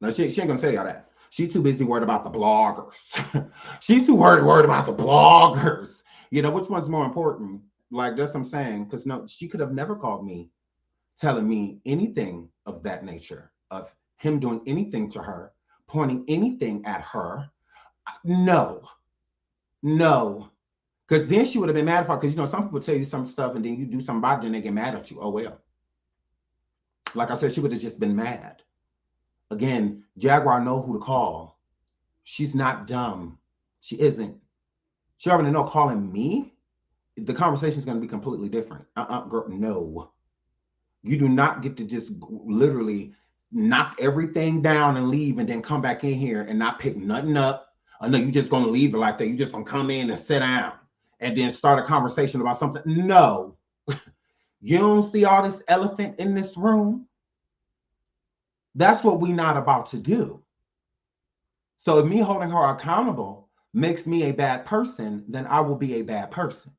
No, she ain't gonna tell y'all that. She too busy worried about the bloggers. She's too worried about the bloggers. You know, which one's more important? Like, that's what I'm saying. Because no, she could have never called me telling me anything of that nature, of him doing anything to her, pointing anything at her. No. Because then she would have been mad at her. Because, you know, some people tell you some stuff and then you do something about it and they get mad at you. Oh, well. Like I said, she would have just been mad. Again, Jaguar know who to call. She's not dumb. She isn't. She already know calling me, the conversation is going to be completely different. Girl, no. You do not get to just literally knock everything down and leave and then come back in here and not pick nothing up. I know you just going to leave it like that. You just going to come in and sit down and then start a conversation about something. No. You don't see all this elephant in this room? That's what we're not about to do. So if me holding her accountable makes me a bad person, then I will be a bad person.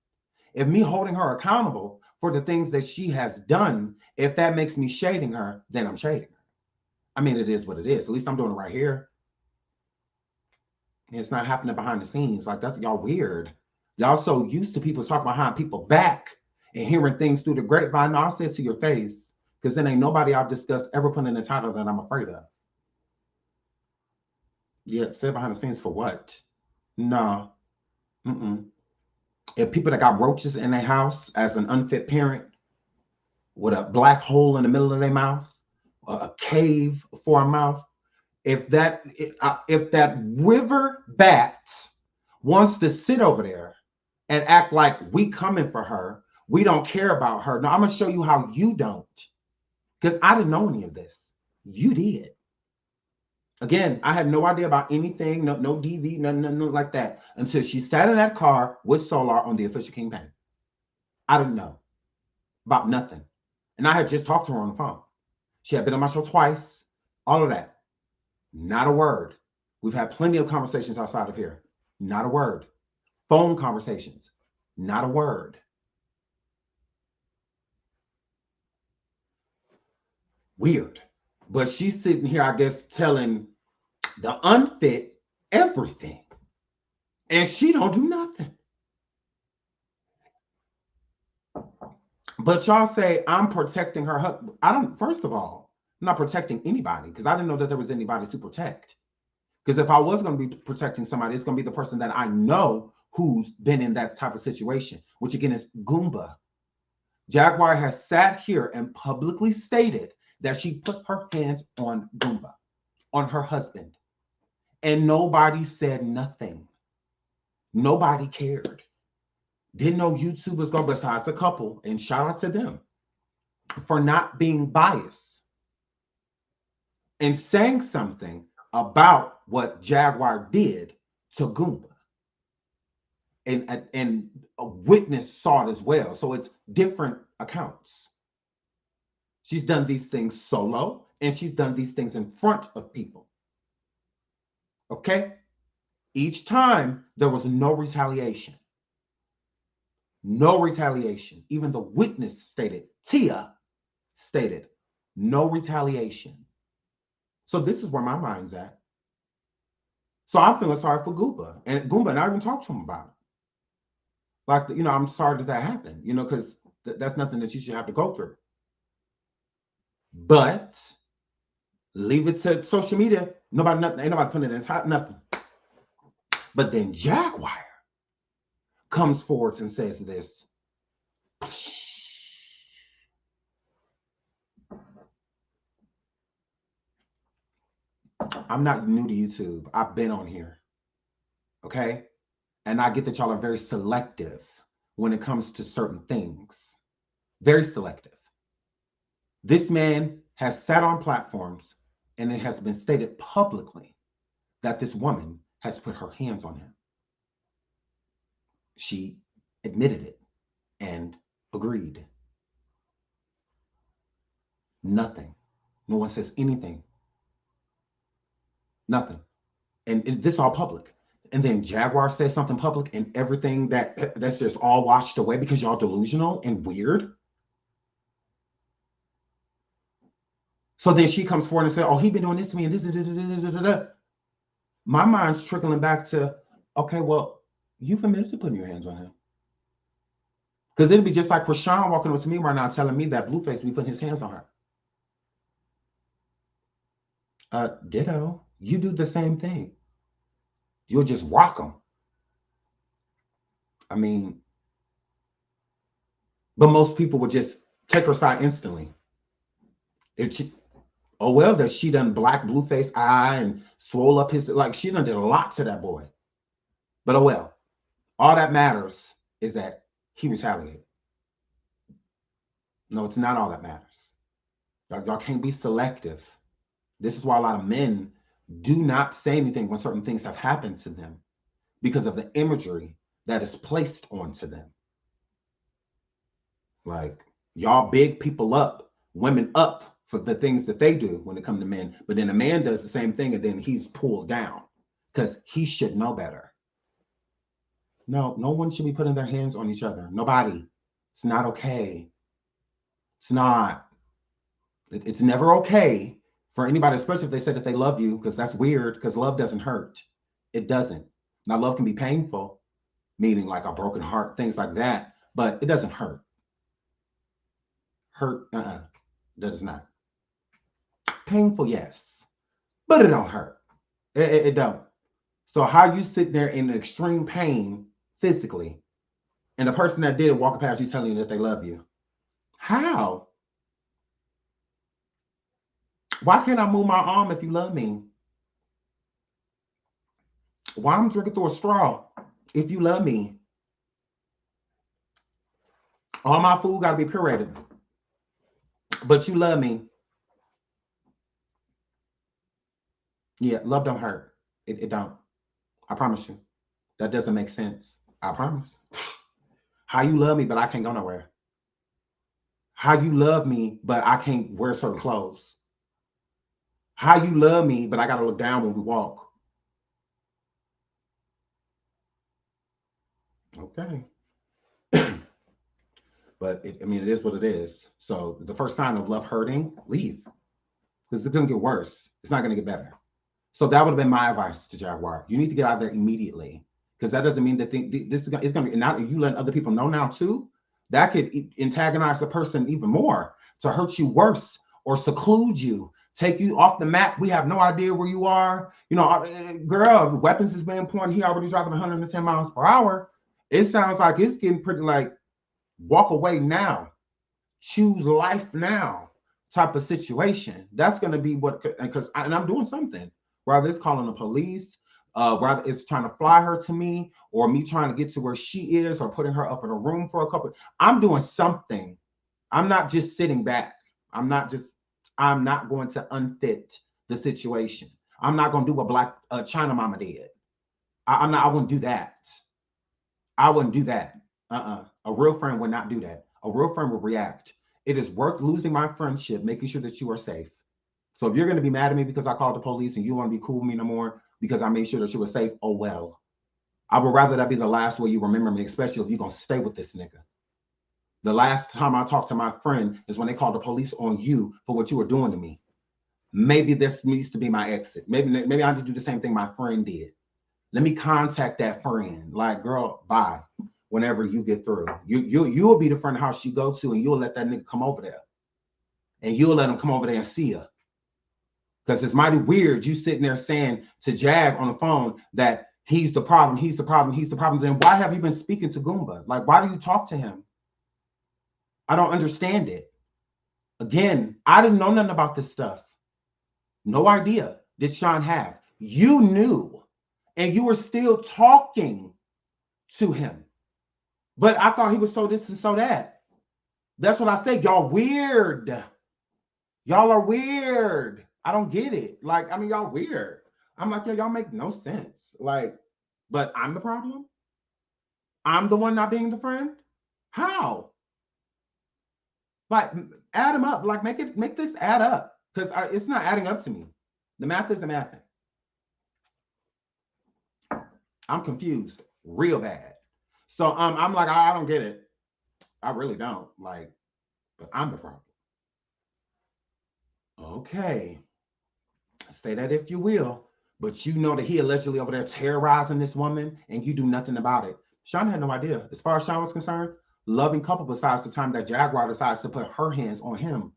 If me holding her accountable for the things that she has done, if that makes me shading her, then I'm shading her. I mean, it is what it is. At least I'm doing it right here. It's not happening behind the scenes. Like, that's y'all weird. Y'all so used to people talking behind people's back and hearing things through the grapevine. No, I'll say it to your face, because then ain't nobody I've discussed ever put in the title that I'm afraid of. Yeah, say behind the scenes for what? No. If people that got roaches in their house as an unfit parent with a black hole in the middle of their mouth, a cave for a mouth, if that river bat wants to sit over there and act like we coming for her, we don't care about her. Now I'm gonna show you how you don't, because I didn't know any of this. You did. Again, I had no idea about anything, no DV, nothing like that, until she sat in that car with Solar on the official campaign. I didn't know about nothing. And I had just talked to her on the phone. She had been on my show twice, all of that. Not a word. We've had plenty of conversations outside of here. Not a word. Phone conversations. Not a word. Weird. But she's sitting here, I guess, telling the unfit everything. And she don't do nothing. But y'all say I'm protecting her. I don't, first of all, I'm not protecting anybody, because I didn't know that there was anybody to protect. Because if I was going to be protecting somebody, it's going to be the person that I know who's been in that type of situation, which again is Goomba. Jaguar has sat here and publicly stated that she put her hands on Goomba, on her husband. And nobody said nothing. Nobody cared. Didn't know YouTube was going, besides a couple, and shout out to them for not being biased and saying something about what Jaguar did to Goomba. And a witness saw it as well. So it's different accounts. She's done these things solo, and she's done these things in front of people. Okay? Each time there was no retaliation. No retaliation. Even the witness stated, Tia stated, no retaliation. So this is where my mind's at. So I'm feeling sorry for Goomba. And Goomba, and I even talked to him about it. Like, you know, I'm sorry that happened, you know, because that's nothing that you should have to go through. But leave it to social media. Ain't nobody putting it in top, nothing. But then Jaguar comes forward and says this. I'm not new to YouTube. I've been on here. Okay? And I get that y'all are very selective when it comes to certain things. Very selective. This man has sat on platforms, and it has been stated publicly that this woman has put her hands on him. She admitted it and agreed. Nothing. No one says anything. Nothing. And this all public. And then Jaguar says something public, and everything that's just all washed away because y'all delusional and weird. So then she comes forward and says, oh, he been doing this to me and this. My mind's trickling back to, okay, well, you've admitted to putting your hands on him. Because it'd be just like Krishan walking up to me right now telling me that Blueface be putting his hands on her. Ditto. You do the same thing. You'll just rock them. I mean, but most people would just take her side instantly. Oh, well, that she done black Blueface eye and swole up his, like she done did a lot to that boy. But oh well, all that matters is that he retaliated. No, it's not all that matters. Y'all can't be selective. This is why a lot of men do not say anything when certain things have happened to them, because of the imagery that is placed onto them. Like, y'all big people up, women up for the things that they do when it comes to men, but then a man does the same thing and then he's pulled down because he should know better. No one should be putting their hands on each other. Nobody. It's not okay. It's not. It's never okay For anybody, especially if they say that they love you, because that's weird, because love doesn't hurt. It doesn't. Now, love can be painful, meaning like a broken heart, things like that, but it doesn't hurt. Hurt, does not. Painful, yes, but it don't hurt. It don't. So how you sit there in extreme pain physically, and the person that did it walking past you telling you that they love you? How? Why can't I move my arm if you love me? Why I'm drinking through a straw if you love me? All my food got to be pureed, but you love me. Yeah, love don't hurt. It don't. I promise you. That doesn't make sense. I promise. How you love me, but I can't go nowhere? How you love me, but I can't wear certain clothes? How you love me, but I got to look down when we walk? Okay. But I mean, it is what it is. So the first sign of love hurting, leave. Because it's going to get worse. It's not going to get better. So that would have been my advice to Jaguar. You need to get out of there immediately. Because that doesn't mean that this is going to be, now you letting other people know now too, that could antagonize the person even more, to hurt you worse or seclude you, take you off the map. We have no idea where you are. You know, girl, weapons is being pointed. He already driving 110 miles per hour. It sounds like it's getting pretty like walk away now, choose life now type of situation. That's going to be what, because I'm doing something, whether it's calling the police, whether it's trying to fly her to me, or me trying to get to where she is, or putting her up in a room for a couple. I'm doing something. I'm not just sitting back. I'm not going to unfit the situation. I'm not going to do what Black China Mama did. I wouldn't do that. I wouldn't do that. A real friend would not do that. A real friend would react. It is worth losing my friendship, making sure that you are safe. So if you're going to be mad at me because I called the police and you want to be cool with me no more because I made sure that you were safe, oh well. I would rather that be the last way you remember me, especially if you're going to stay with this nigga. The last time I talked to my friend is when they called the police on you for what you were doing to me. Maybe this needs to be my exit. Maybe I need to do the same thing my friend did. Let me contact that friend. Like, girl, bye. Whenever you get through, you'll be the friend house you go to, and you'll let that nigga come over there, and you'll let him come over there and see her. Because it's mighty weird you sitting there saying to Jag on the phone that he's the problem, he's the problem, he's the problem. Then why have you been speaking to Goomba? Like, why do you talk to him? I don't understand it. Again, I didn't know nothing about this stuff. No idea did Sean have. You knew, and you were still talking to him. But I thought he was so this and so that. That's what I say. Y'all weird. Y'all are weird. I don't get it. Like, I mean, y'all weird. I'm like, yeah, y'all make no sense. Like, but I'm the problem? I'm the one not being the friend? How? Like, add them up. Like, make this add up. Because it's not adding up to me. The math isn't mathing. I'm confused real bad. So I'm like, I don't get it. I really don't. Like, but I'm the problem. Okay. Say that if you will. But you know that he allegedly over there terrorizing this woman and you do nothing about it. Sean had no idea. As far as Sean was concerned, loving couple besides the time that Jaguar decides to put her hands on him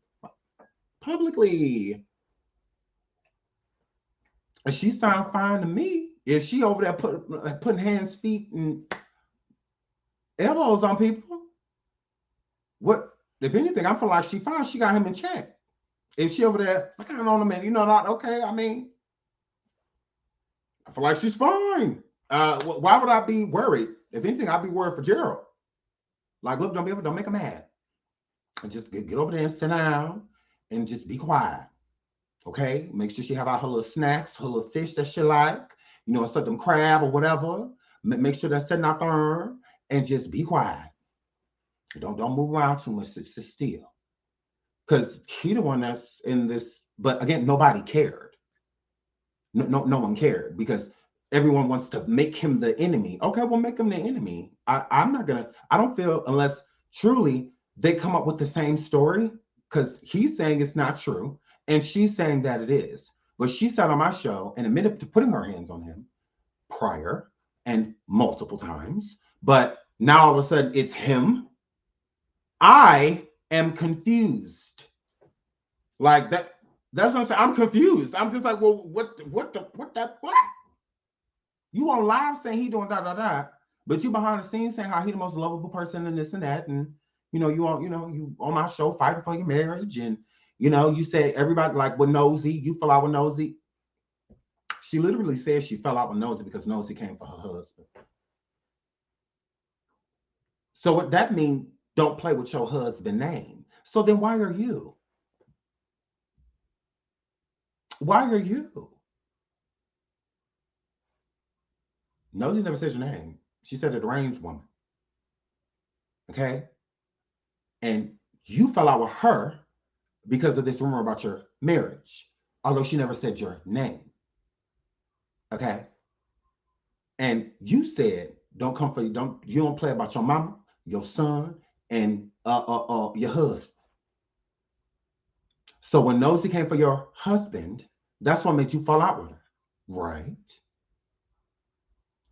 publicly. And she sound fine to me. If she over there putting hands, feet, and elbows on people, what if anything? I feel like she fine. She got him in check. If she over there fucking on him, and you know, not okay. I mean, I feel like she's fine. Why would I be worried? If anything, I'd be worried for Gerald. Like, look, don't make her mad, and just get over there and sit down and just be quiet. Okay, make sure she have out her little snacks, her little fish that she like, you know, instead of them crab or whatever. Make sure that's sitting out there and just be quiet. Don't move around too much. Sit still. Because he the one that's in this, but again, nobody cared. No one cared because everyone wants to make him the enemy. Okay, well, make him the enemy. I don't feel unless truly they come up with the same story, because he's saying it's not true. And she's saying that it is. But she sat on my show and admitted to putting her hands on him prior and multiple times. But now all of a sudden it's him. I am confused. Like that. That's what I'm saying. I'm confused. I'm just like, well, what that? You on live saying he doing da da da, but you behind the scenes saying how he the most lovable person and this and that, and you on my show fighting for your marriage, and you say everybody like with Nosy, you fell out with Nosy. She literally says she fell out with Nosy because Nosy came for her husband. So what that means? Don't play with your husband name. So then why are you? Why are you? Nosy never said your name. She said a deranged woman. Okay? And you fell out with her because of this rumor about your marriage, although she never said your name. Okay? And you said, don't come for you, don't play about your mama, your son, and your husband. So when Nosy came for your husband, that's what made you fall out with her. Right?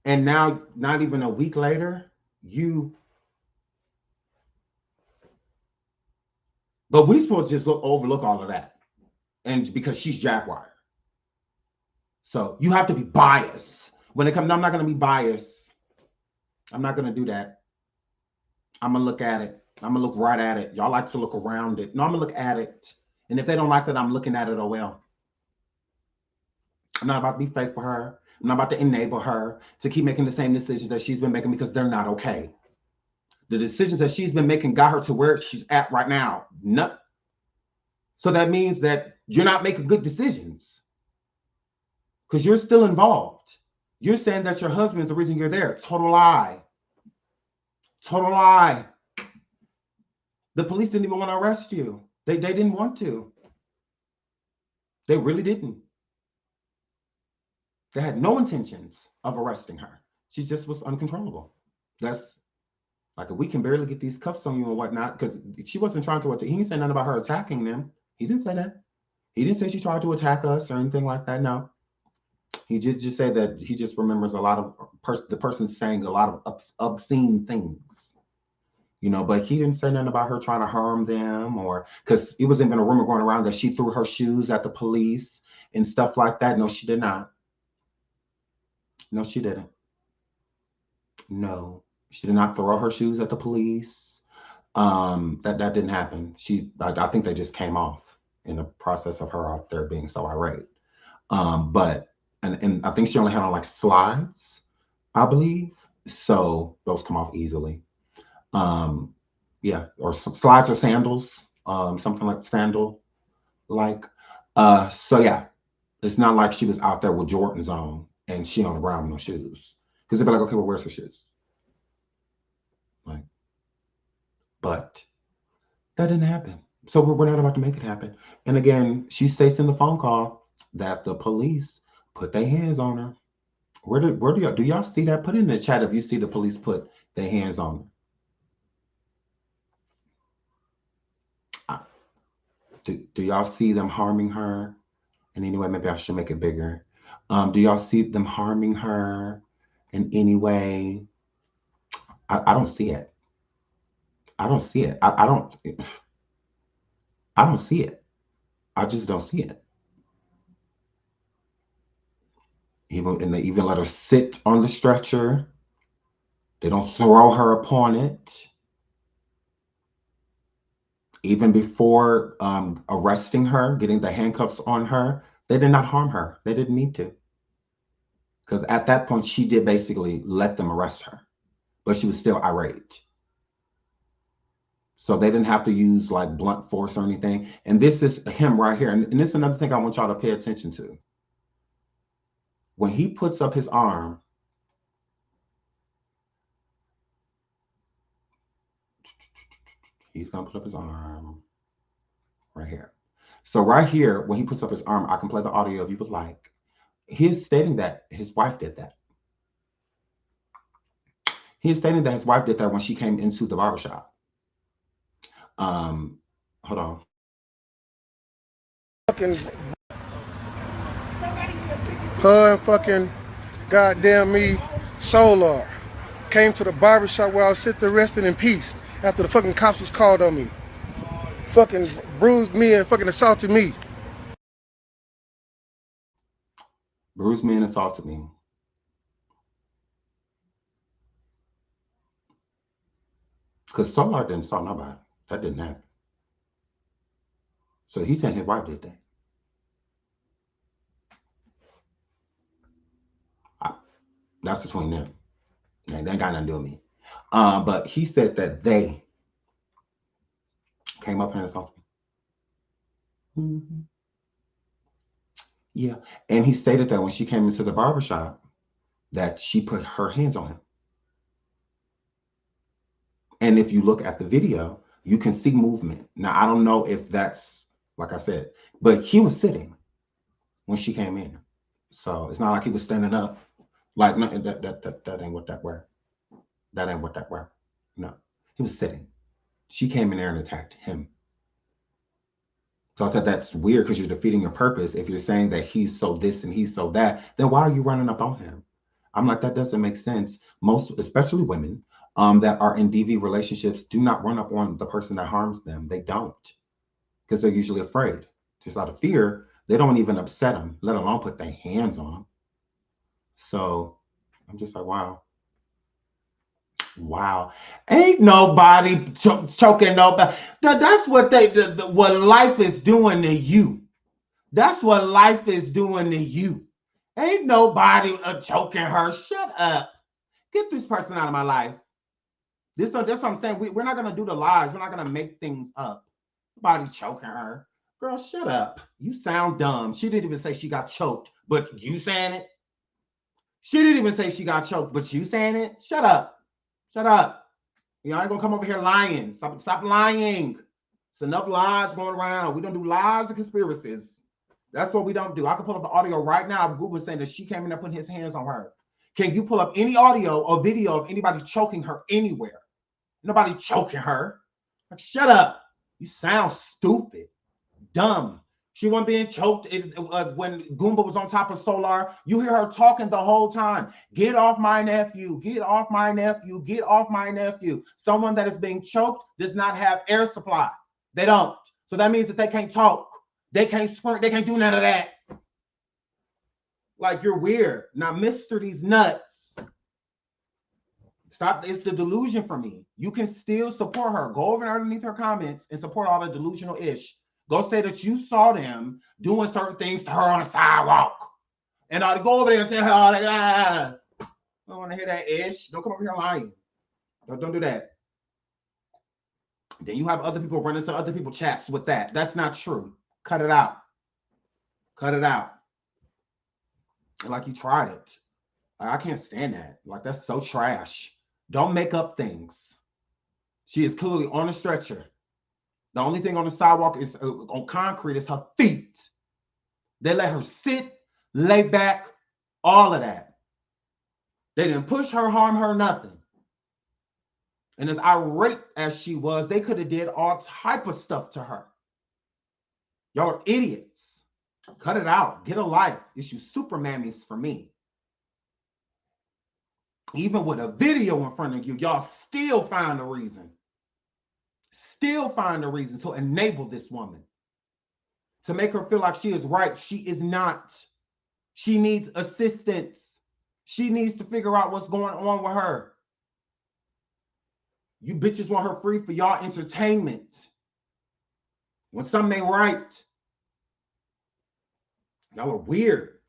And now, not even a week later, but we supposed to just overlook all of that. And because she's Jaguar. So you have to be biased. When it comes, I'm not going to be biased. I'm not going to do that. I'm going to look at it. I'm going to look right at it. Y'all like to look around it. No, I'm going to look at it. And if they don't like that, I'm looking at it, oh well. I'm not about to be fake for her. I'm not about to enable her to keep making the same decisions that she's been making because they're not okay. The decisions that she's been making got her to where she's at right now. No. So that means that you're not making good decisions because you're still involved. You're saying that your husband's the reason you're there. Total lie. Total lie. The police didn't even want to arrest you. They didn't want to. They really didn't. They had no intentions of arresting her. She just was uncontrollable. That's like, we can barely get these cuffs on you and whatnot, because she wasn't trying to attack. He didn't say nothing about her attacking them. He didn't say that. He didn't say she tried to attack us or anything like that. No. He just said that he just remembers a lot of the person saying a lot of obscene things. But he didn't say nothing about her trying to harm them, or because it was even a rumor going around that she threw her shoes at the police and stuff like that. No, she did not. No, she didn't. No, she did not throw her shoes at the police. That didn't happen. I think they just came off in the process of her out there being so irate. But I think she only had on like slides, I believe. So those come off easily. Yeah, or slides or sandals, something like sandal, like. So yeah, it's not like she was out there with Jordans on and she on the ground with no shoes, because they'd be like, okay, well, where's the shoes? Like, but that didn't happen. So we're not about to make it happen. And again, she states in the phone call that the police put their hands on her. Where do y'all see that? Put it in the chat if you see the police put their hands on her. Do y'all see them harming her in any way? Maybe I should make it bigger. Do y'all see them harming her in any way? I don't see it. I don't see it. I don't see it. I just don't see it. And they even let her sit on the stretcher. They don't throw her upon it. Even before arresting her, getting the handcuffs on her, they did not harm her. They didn't need to. Because at that point, she did basically let them arrest her. But she was still irate. So they didn't have to use like blunt force or anything. And this is him right here. And this is another thing I want y'all to pay attention to. When he puts up his arm, he's going to put up his arm right here. So right here, when he puts up his arm, I can play the audio if you would like. He's stating that his wife did that. He's stating that his wife did that when she came into the barbershop. Hold on. fucking her and fucking goddamn me Solar came to the barbershop where I was sitting there resting in peace after the fucking cops was called on me. Fucking bruised me and fucking assaulted me. Bruised me and assaulted me. Because Solar didn't assault nobody. That didn't happen. So he's saying his wife did that. That's between them. They ain't got nothing to do with me. But he said that they came up here and assaulted me. Mm-hmm. Yeah. And he stated that when she came into the barbershop, that she put her hands on him. And if you look at the video, you can see movement. Now, I don't know if that's, like I said, but he was sitting when she came in. So it's not like he was standing up. Like, no, that ain't what that were. That ain't what that were. No, he was sitting. She came in there and attacked him. So I said, that's weird because you're defeating your purpose. If you're saying that he's so this and he's so that, then why are you running up on him? I'm like, that doesn't make sense. Most, especially women that are in DV relationships, do not run up on the person that harms them. They don't, because they're usually afraid. Just out of fear, they don't even upset them, let alone put their hands on them. So I'm just like, wow. Wow, ain't nobody choking nobody. That's what what life is doing to you. That's what life is doing to you. Ain't nobody choking her. Shut up. Get this person out of my life. That's what I'm saying. We're not gonna do the lies. We're not gonna make things up. Nobody choking her. Girl, shut up. You sound dumb. She didn't even say she got choked, but you saying it. She didn't even say she got choked, but you saying it. Shut up. Shut up. Y'all ain't gonna come over here lying. Stop lying. It's enough lies going around. We don't do lies and conspiracies. That's what we don't do. I can pull up the audio right now of Google saying that she came in there putting his hands on her. Can you pull up any audio or video of anybody choking her anywhere? Nobody choking her. Like, shut up. You sound stupid. Dumb. She wasn't being choked when Goomba was on top of Solar. You hear her talking the whole time. Get off my nephew. Get off my nephew. Get off my nephew. Someone that is being choked does not have air supply. They don't. So that means that they can't talk. They can't sprint. They can't do none of that. Like, you're weird. Now, Mr. These nuts. Stop. It's the delusion for me. You can still support her. Go over underneath her comments and support all the delusional ish. Go say that you saw them doing certain things to her on the sidewalk. And I'll go over there and tell her all that. I don't want to hear that ish. Don't come over here lying. Don't do that. Then you have other people running to other people's chats with that. That's not true. Cut it out. Cut it out. Like, you tried it. I can't stand that. Like, that's so trash. Don't make up things. She is clearly on a stretcher. The only thing on the sidewalk is on concrete is her feet. They let her sit, lay back, all of that. They didn't push her, harm her, nothing. And as irate as she was, they could have did all type of stuff to her. Y'all are idiots. Cut it out. Get a life. It's you super mammies for me. Even with a video in front of you, y'all still find a reason. Still find a reason to enable this woman. To make her feel like she is right. She is not. She needs assistance. She needs to figure out what's going on with her. You bitches want her free for y'all entertainment. When something ain't right. Y'all are weird.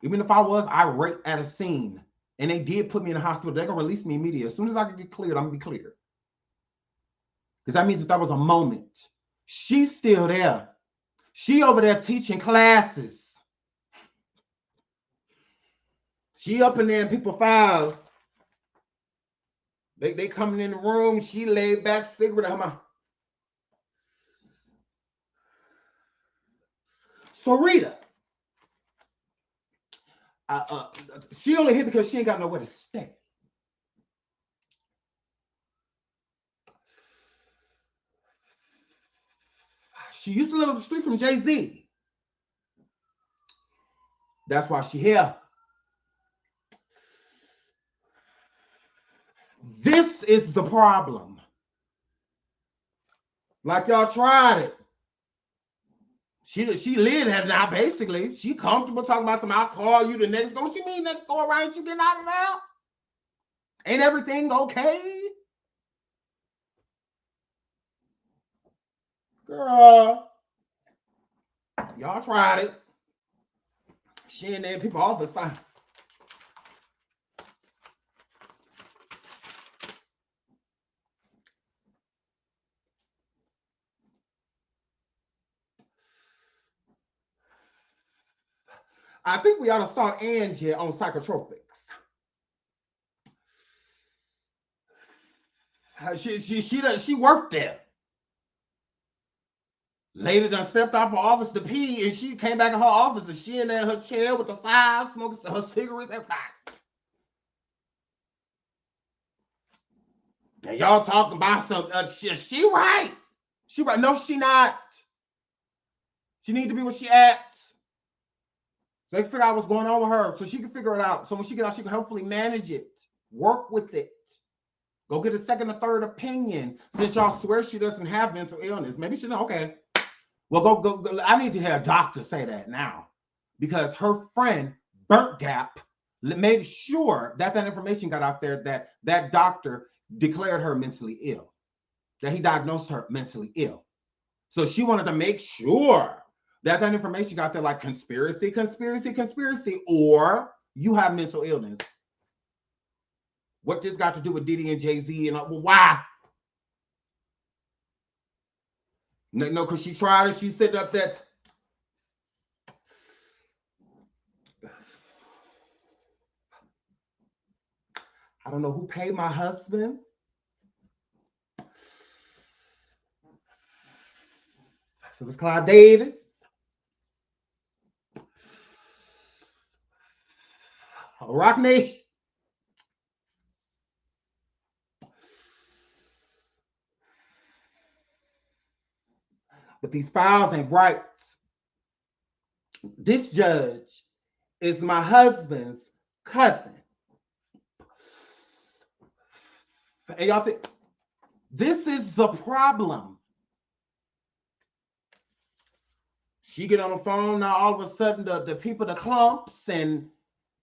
Even if I was irate at a scene and they did put me in the hospital, they're going to release me immediately. As soon as I can get cleared, I'm going to be cleared. Because that means that was a moment. She's still there. She over there teaching classes. She up in there in people files. They coming in the room. She laid back, cigarette in her mouth. So Rita, she only here because she ain't got nowhere to stay. She used to live up the street from Jay-Z. That's why she here. This is the problem. Like y'all tried it. She lived it now, basically. She comfortable talking about some, I'll call you the next go. What you mean next go around? Ain't you getting out of there? Ain't everything okay? Girl, y'all tried it. She in there, people office fine. I think we ought to start Angie on psychotropics. She worked there. Lady done stepped out of her office to pee, and she came back in her office, and she in there in her chair with the five, smoking her cigarettes, everything. And y'all talking about some, she right. She right. No, she not. She need to be where she at. They can figure out what's going on with her so she can figure it out. So when she get out, she can hopefully manage it, work with it. Go get a second or third opinion since y'all swear she doesn't have mental illness. Maybe she know, okay. Well, go. I need to hear a doctor say that now because her friend, Burnt Gap, made sure that information got out there that that doctor declared her mentally ill, that he diagnosed her mentally ill. So she wanted to make sure that information got there like conspiracy, or you have mental illness. What this got to do with Diddy and Jay-Z and well, why? No, because she tried it. She set up that. I don't know who paid my husband. It was Clyde Davis. Rock Nation. But these files ain't right. This judge is my husband's cousin. And y'all think this is the problem. She get on the phone now, all of a sudden the people, the clumps and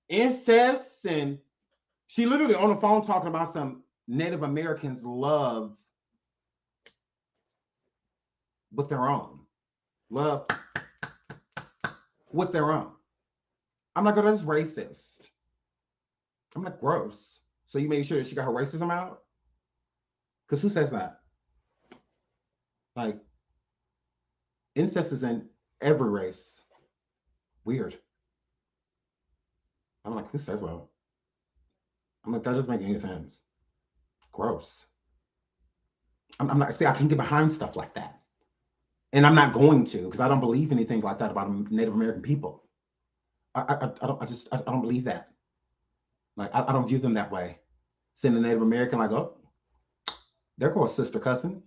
incest, and she literally on the phone talking about some Native Americans love with their own. Love with their own. I'm like, oh, that's racist. I'm like, gross. So you made sure that she got her racism out? Because who says that? Like, incest is in every race. Weird. I'm like, who says that? I'm like, that doesn't make any sense. Gross. I'm not, see, I can't get behind stuff like that. And I'm not going to, because I don't believe anything like that about Native American people. I don't believe that. Like, I don't view them that way. Seeing a Native American, like, oh, they're called sister cousin.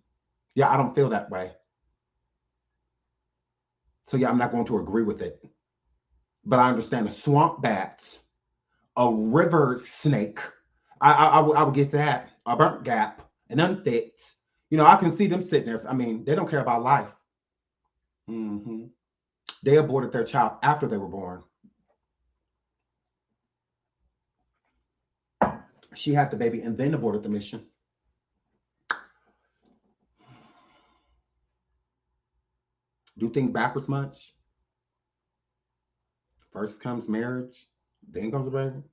Yeah, I don't feel that way. So yeah, I'm not going to agree with it. But I understand a swamp bat, a river snake. I would get that. A burnt gap, an unfit. You know, I can see them sitting there. I mean, they don't care about life. Mm-hmm. They aborted their child after they were born. She had the baby and then aborted the mission. Do you think backwards much? First comes marriage, then comes the baby.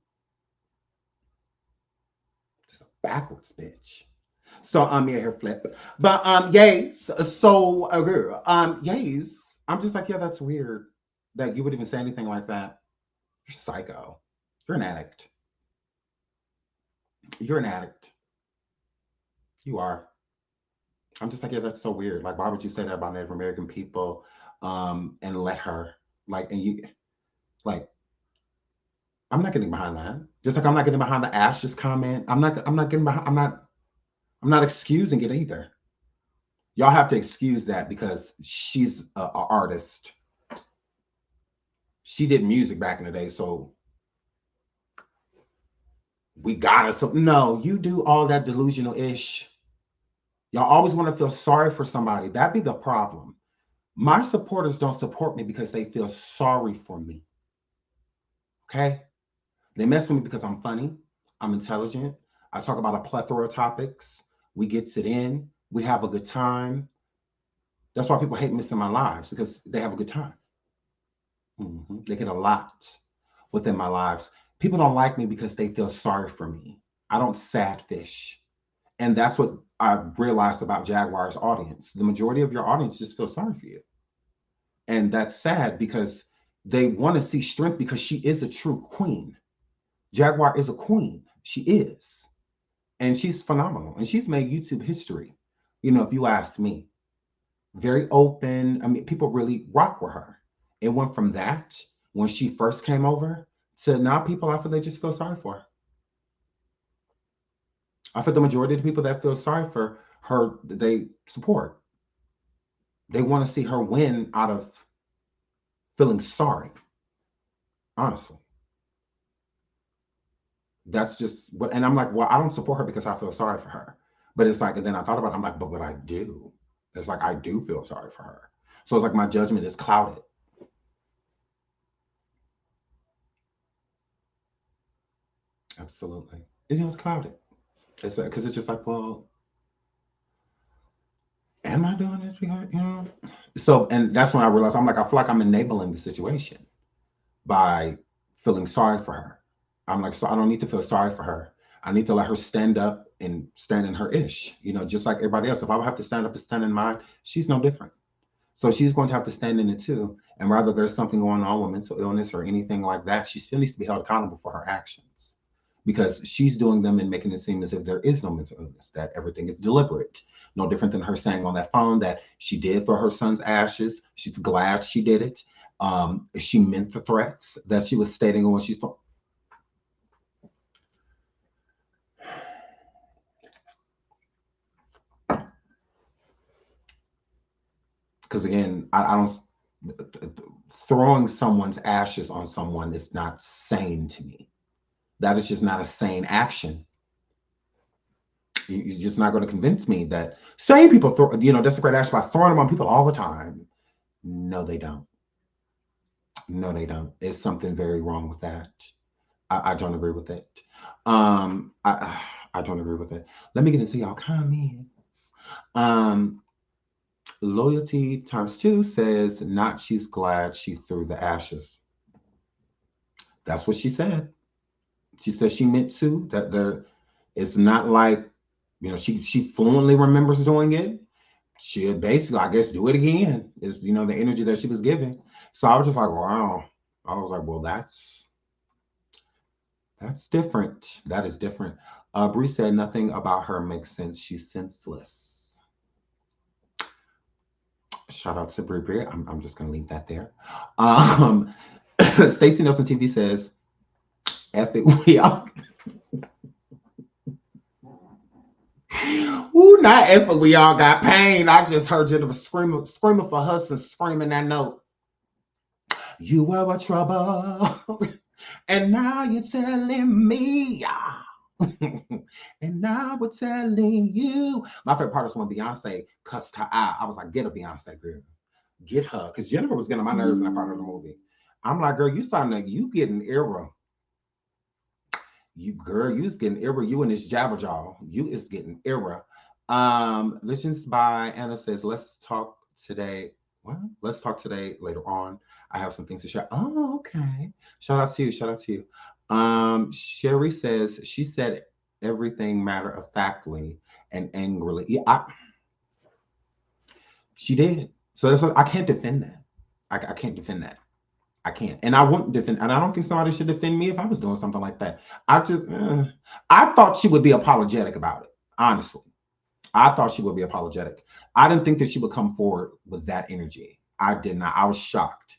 Just a backwards bitch. So yeah, hair flip. But yes, so yes. I'm just like, yeah, that's weird that you would even say anything like that. You're psycho. You're an addict. You're an addict. You are. I'm just like, yeah, that's so weird. Like, why would you say that about Native American people? And let her, like, and you, like, I'm not getting behind that. Just like I'm not getting behind the Ashes comment. I'm not getting behind, I'm not excusing it either. Y'all have to excuse that because she's an artist. She did music back in the day, so we got her. So no, you do all that delusional ish. Y'all always want to feel sorry for somebody. That be the problem. My supporters don't support me because they feel sorry for me. Okay? They mess with me because I'm funny, I'm intelligent, I talk about a plethora of topics, we get it in, we have a good time. That's why people hate missing my lives, because they have a good time. They get a lot within my lives. People don't like me because they feel sorry for me. I don't sad fish. And that's what I realized about Jaguar's audience. The majority of your audience just feels sorry for you. And that's sad because they want to see strength because she is a true queen. Jaguar is a queen. She is. And she's phenomenal. And she's made YouTube history, if you ask me. Very open. I mean, people really rock with her. It went from that, when she first came over, to now people, I feel they just feel sorry for her. I feel the majority of the people that feel sorry for her, they support. They want to see her win out of feeling sorry. Honestly. That's just what, and I'm like, well, I don't support her because I feel sorry for her. But it's like, and then I thought about it, I'm like, but what I do, it's like, I do feel sorry for her. So it's like my judgment is clouded. Absolutely. It's clouded. It's because it's just like, well, am I doing this because, So, and that's when I realized, I'm like, I feel like I'm enabling the situation by feeling sorry for her. I'm like, so I don't need to feel sorry for her. I need to let her stand up and stand in her ish, just like everybody else. If I would have to stand up and stand in mine, she's no different. So she's going to have to stand in it too. And rather there's something going on with mental illness or anything like that, she still needs to be held accountable for her actions, because she's doing them and making it seem as if there is no mental illness, that everything is deliberate. No different than her saying on that phone that she did for her son's ashes. She's glad she did it. She meant the threats that she was stating when she's because again, I don't, throwing someone's ashes on someone is not sane to me. That is just not a sane action. You're just not going to convince me that sane people throw, that's a great action by throwing them on people all the time. No, they don't. No, they don't. There's something very wrong with that. I don't agree with it. I don't agree with it. Let me get into y'all comments. Loyalty times 2 says, not she's glad she threw the ashes. That's what she said. She said she meant to, that it's not like, she fluently remembers doing it. She'll basically, I guess, do it again. Is the energy that she was giving. So I was just like, wow. I was like, well, that's different. That is different. Bree said nothing about her makes sense. She's senseless. Shout out to Bree. I'm just gonna leave that there. Stacey Nelson TV says, F it, we all. Ooh, not F it, we all got pain. I just heard Jennifer screaming for Hudson, screaming that note. You were a trouble, and now you're telling me. And now we're telling you. My favorite part is when Beyonce cussed her out. I was like, get a Beyonce, girl. Get her. Because Jennifer was getting on my nerves in that part of the movie. I'm like, girl, you sound like you getting era. You is getting era. You and this Jabberjaw. You is getting era. Legends by Anna says, let's talk today. Well, let's talk today later on. I have some things to share. Oh, okay. Shout out to you. Sherry says, she said everything matter-of-factly and angrily. Yeah, she did. So that's what, I can't defend that. I can't defend that. I can't. And I wouldn't defend, and I don't think somebody should defend me if I was doing something like that. I thought she would be apologetic about it, honestly. I thought she would be apologetic. I didn't think that she would come forward with that energy. I did not. I was shocked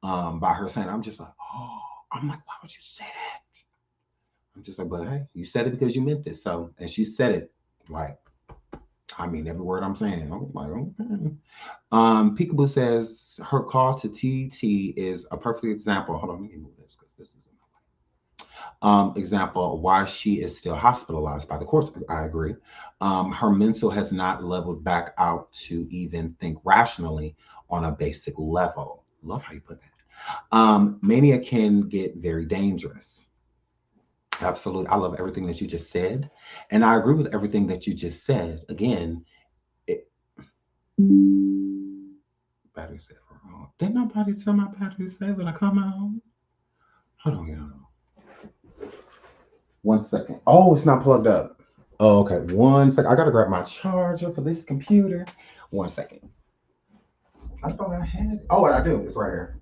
by her saying, I'm just like, oh, I'm like, why would you say that? I'm just like, but hey, you said it because you meant this. So, and she said it like I mean every word I'm saying. I'm like, okay. Peekaboo says her call to TT is a perfect example. Hold on, let me move this because this is example of why she is still hospitalized by the courts. I agree. Her mental has not leveled back out to even think rationally on a basic level. Love how you put that. Mania can get very dangerous. Absolutely. I love everything that you just said. And I agree with everything that you just said. Again, it, battery said wrong. Did nobody tell my battery to say when I come out? Hold on, y'all. 1 second. Oh, it's not plugged up. Oh, okay. 1 second. I gotta grab my charger for this computer. 1 second. I thought I had it. Oh, I do. It's right here.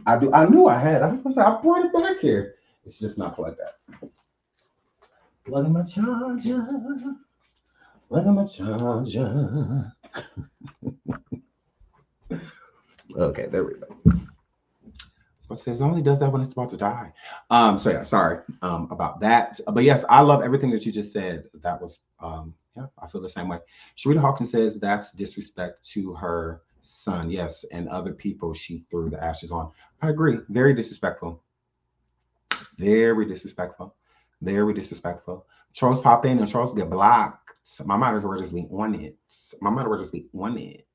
I do. I knew I had it. I was like, I brought it back here. It's just not plugged up. Plugging my charger. Plugging my charger. Okay, there we go. It says it only does that when it's about to die. So yeah, sorry about that. But yes, I love everything that you just said. That was yeah, I feel the same way. Sharita Hawkins says that's disrespect to her son. Yes, and other people she threw the ashes on. I agree. Very disrespectful. Very disrespectful. Very disrespectful. Charles pop in and Charles get blocked. My mother's word just be on it. My mother word just be on it.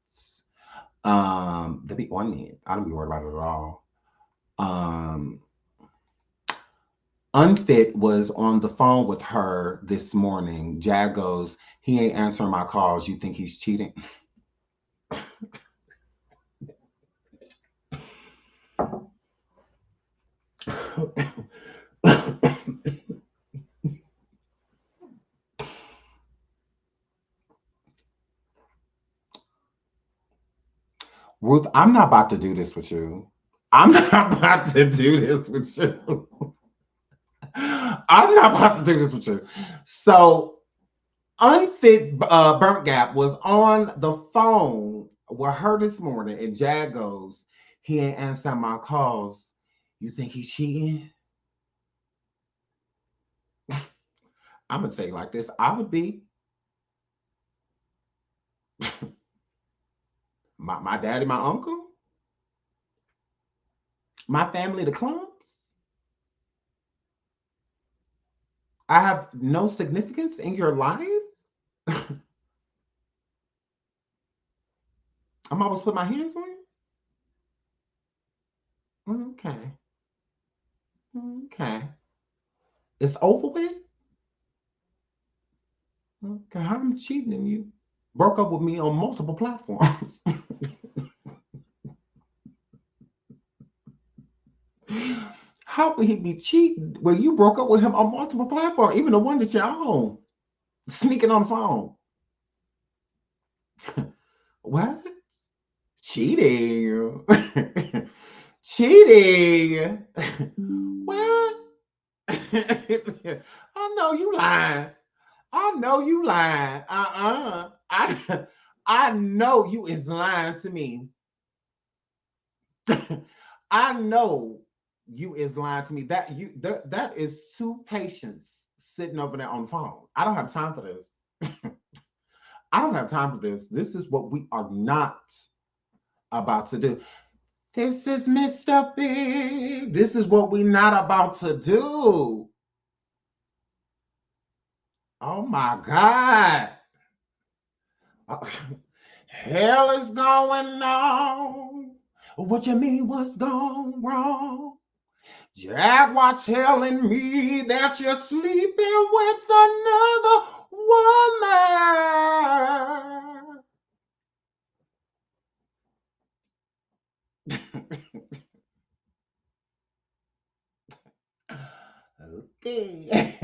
They be on it. I don't be worried about it at all. Unfit was on the phone with her this morning. Jag goes, he ain't answering my calls. You think he's cheating? Ruth, I'm not about to do this with you. I'm not about to do this with you. I'm not about to do this with you. So, Unfit Burnt Gap was on the phone with her this morning, and Jag goes, he ain't answering my calls. You think he's cheating? I'm gonna say it like this. I would be. My daddy, my uncle, my family, the clumps. I have no significance in your life. I'm always put my hands on you. Okay. Okay. It's over with. Okay, I'm cheating on you. Broke up with me on multiple platforms. How would he be cheating? Well, you broke up with him on multiple platforms, even the one that you're on, sneaking on the phone. What? Cheating. Cheating. What? I know you lying. I know you lying. I know you is lying to me. I know you is lying to me. That is two patients sitting over there on the phone. I don't have time for this. I don't have time for this. This is what we are not about to do. This is Mr. Big. This is what we're not about to do. Oh my God. Hell is going on. What you mean what's gone wrong? Jaguar telling me that you're sleeping with another woman. Okay.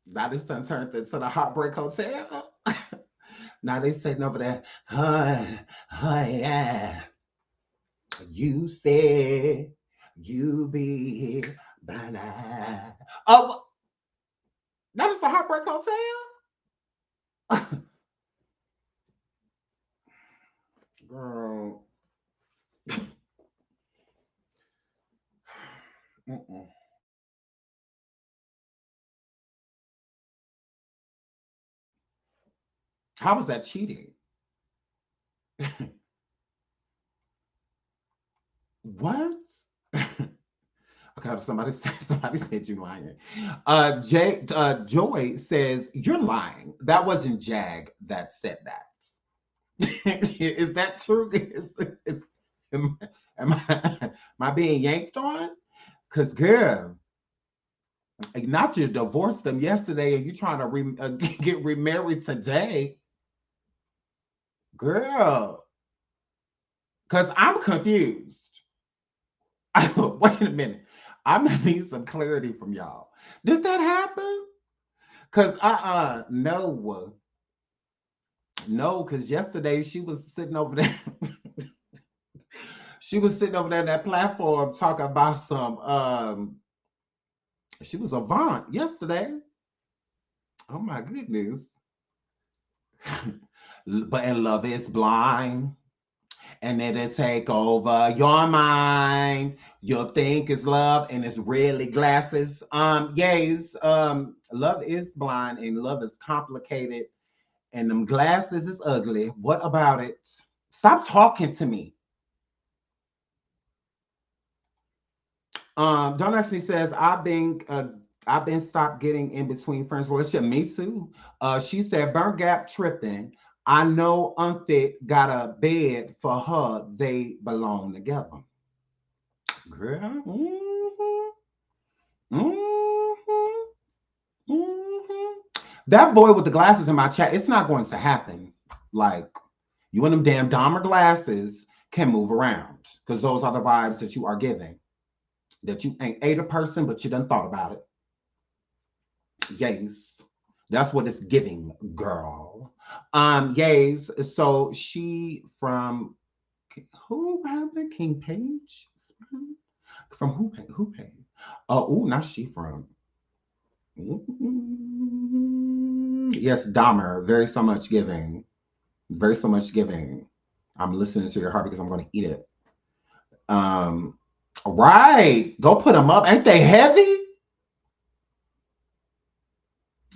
Now this done turned into the Heartbreak Hotel. Now they sitting over there, yeah. You said you be banana. Oh, that is the Heartbreak Hotel? Girl. Mm-mm. How was that cheating? What? Okay, somebody said you lying. Joy says you're lying. That wasn't Jag that said that. Is that true? Am I being yanked on? Cause girl, not you divorced them yesterday and you trying to get remarried today, girl. Cause I'm confused. Wait a minute. I'm gonna need some clarity from y'all. Did that happen? Cause no, because yesterday she was sitting over there. She was sitting over there on that platform talking about some she was avant yesterday. Oh my goodness. But and love is blind. And it'll take over your mind. You'll think it's love and it's really glasses. Yes, love is blind and love is complicated. And them glasses is ugly. What about it? Stop talking to me. Don't actually says I've been stopped getting in between friends relationship. Me too. She said burn gap tripping. I know unfit got a bed for her. They belong together. Girl. That boy with the glasses in my chat, it's not going to happen. Like you and them damn Dahmer glasses can move around because those are the vibes that you are giving. That you ain't ate a person, but you done thought about it. Yes. That's what it's giving, girl. Yes. So she from who happened? King Page? From who page? Oh, not she from. Yes, Dahmer. Very so much giving. Very so much giving. I'm listening to your heart because I'm going to eat it. Right. Go put them up. Ain't they heavy?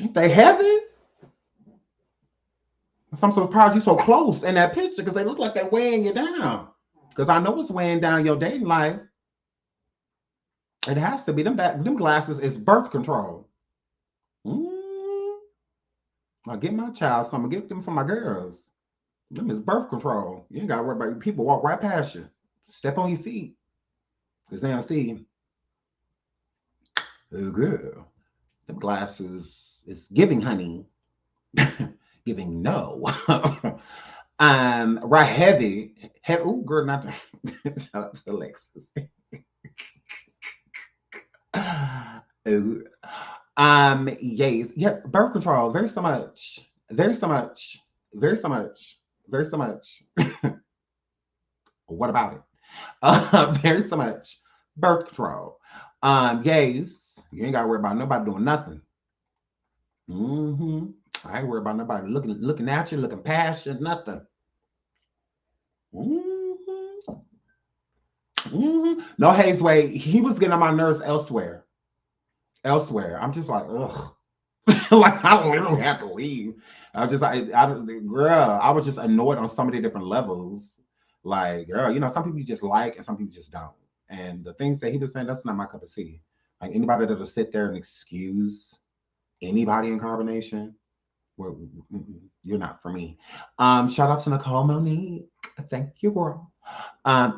Ain't they heavy? So I'm surprised you're so close in that picture because they look like they're weighing you down. Because I know it's weighing down your dating life. It has to be. Them glasses is birth control. I'll get my child some. I'll get them for my girls. Them is birth control. You ain't got to worry about your people walk right past you. Step on your feet. Because they don't see you. Oh, girl. Them glasses is giving, honey. Giving no. Right, heavy. Oh, girl, not to shout out to Alexis. Yes, yeah, birth control, very so much, very so much, very so much, very so much. What about it? Very so much, birth control. Yes, you ain't gotta worry about nobody doing nothing. I ain't worried about nobody looking at you, looking past you, nothing. No, Hayes, wait, he was getting on my nerves elsewhere. I'm just like, ugh. Like I literally had to leave. I was just girl, I was just annoyed on so many different levels. Like, girl, some people you just like and some people just don't. And the things that he was saying, that's not my cup of tea. Like anybody that'll sit there and excuse anybody in carbonation, well, you're not for me. Shout out to Nicole Monique. Thank you, girl.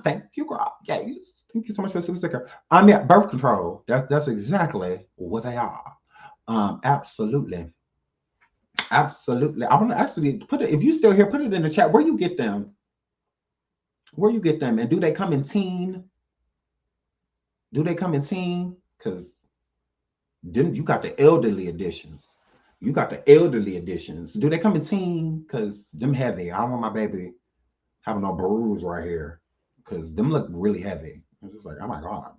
Thank you, girl. Yes. Thank you so much for the super sticker. Yeah, birth control. That's exactly what they are. Absolutely. Absolutely. I want to actually put it, if you still here, put it in the chat. Where you get them? Where you get them? And do they come in teen? Do they come in teen? Because then you got the elderly editions. You got the elderly editions. Do they come in teen? Because them heavy. I don't want my baby having no bruise right here. Because them look really heavy. It's just like, oh my God.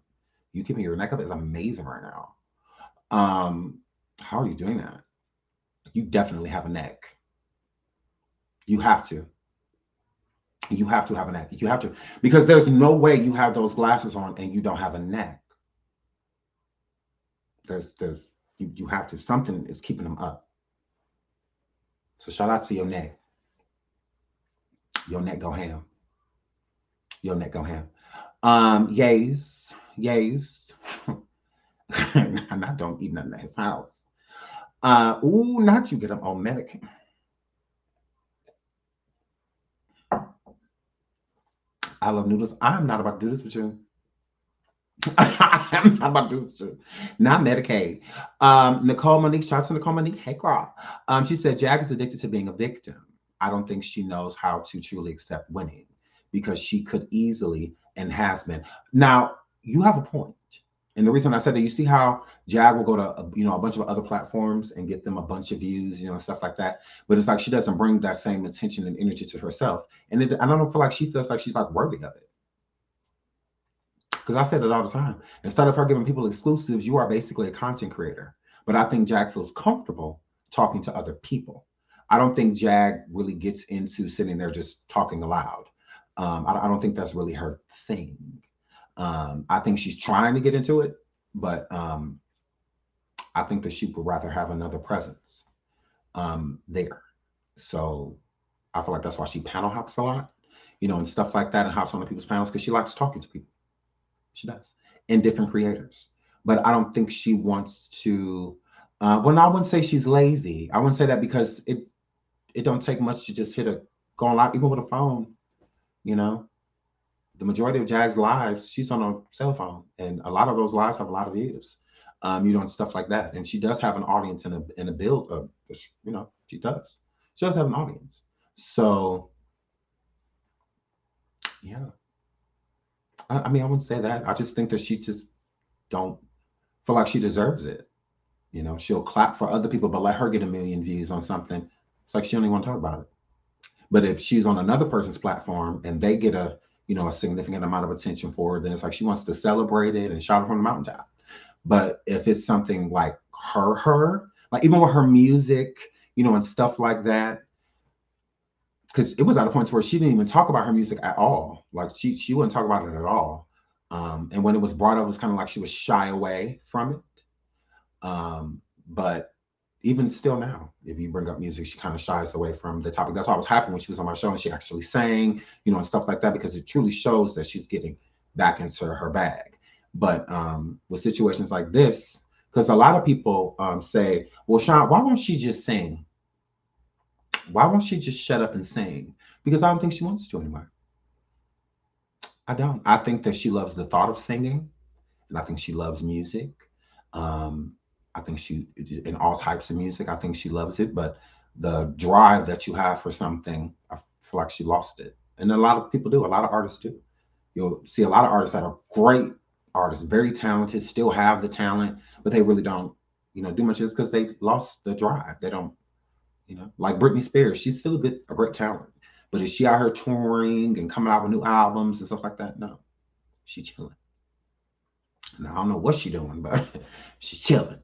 You keeping your neck up is amazing right now. How are you doing that? You definitely have a neck. You have to. You have to have a neck. You have to. Because there's no way you have those glasses on and you don't have a neck. You have to, something is keeping them up. So shout out to your neck. Your neck go ham. Your neck go ham. Yays. And I don't eat nothing at his house. Ooh, not you get him on Medicaid. I love noodles. I'm not about to do this with you. I'm not about to do this with you. Not Medicaid. Nicole Monique, shout out to Nicole Monique. Hey, girl. She said, Jag is addicted to being a victim. I don't think she knows how to truly accept winning because she could easily and has been. Now, you have a point. And the reason I said that, you see how Jag will go to a bunch of other platforms and get them a bunch of views, and stuff like that. But it's like she doesn't bring that same attention and energy to herself, and I don't feel like she feels like she's like worthy of it. Because I said it all the time. Instead of her giving people exclusives, you are basically a content creator. But I think Jag feels comfortable talking to other people. I don't think Jag really gets into sitting there just talking aloud. I don't think that's really her thing. I think she's trying to get into it, but I think that she would rather have another presence there. So I feel like that's why she panel hops a lot, and stuff like that, and hops on the people's panels because she likes talking to people. She does, and different creators. But I don't think she wants to. Well, no, I wouldn't say she's lazy. I wouldn't say that because it don't take much to just go on live, even with a phone, The majority of Jag's lives, she's on a cell phone, and a lot of those lives have a lot of views, and stuff like that. And she does have an audience and a build of, she does. She does have an audience. So, yeah. I mean, I wouldn't say that. I just think that she just don't feel like she deserves it. She'll clap for other people, but let her get 1 million views on something. It's like she don't even want to talk about it. But if she's on another person's platform and they get a significant amount of attention for her, then it's like she wants to celebrate it and shout it from the mountaintop. But if it's something like her, like even with her music, and stuff like that, because it was at a point where she didn't even talk about her music at all. Like she wouldn't talk about it at all. And when it was brought up, it was kind of like she was shy away from it. But even still now, if you bring up music, she kind of shies away from the topic. That's what was happening when she was on my show and she actually sang, and stuff like that, because it truly shows that she's getting back into her bag. But with situations like this, because a lot of people say, well, Sean, why won't she just sing? Why won't she just shut up and sing? Because I don't think she wants to anymore. I don't. I think that she loves the thought of singing, and I think she loves music. I think she, in all types of music, I think she loves it. But the drive that you have for something, I feel like she lost it. And a lot of people do. A lot of artists do. You'll see a lot of artists that are great artists, very talented, still have the talent, but they really don't, do much just because they lost the drive. They don't, like Britney Spears. She's still a great talent. But is she out here touring and coming out with new albums and stuff like that? No. She's chilling. Now, I don't know what she's doing, but she's chilling.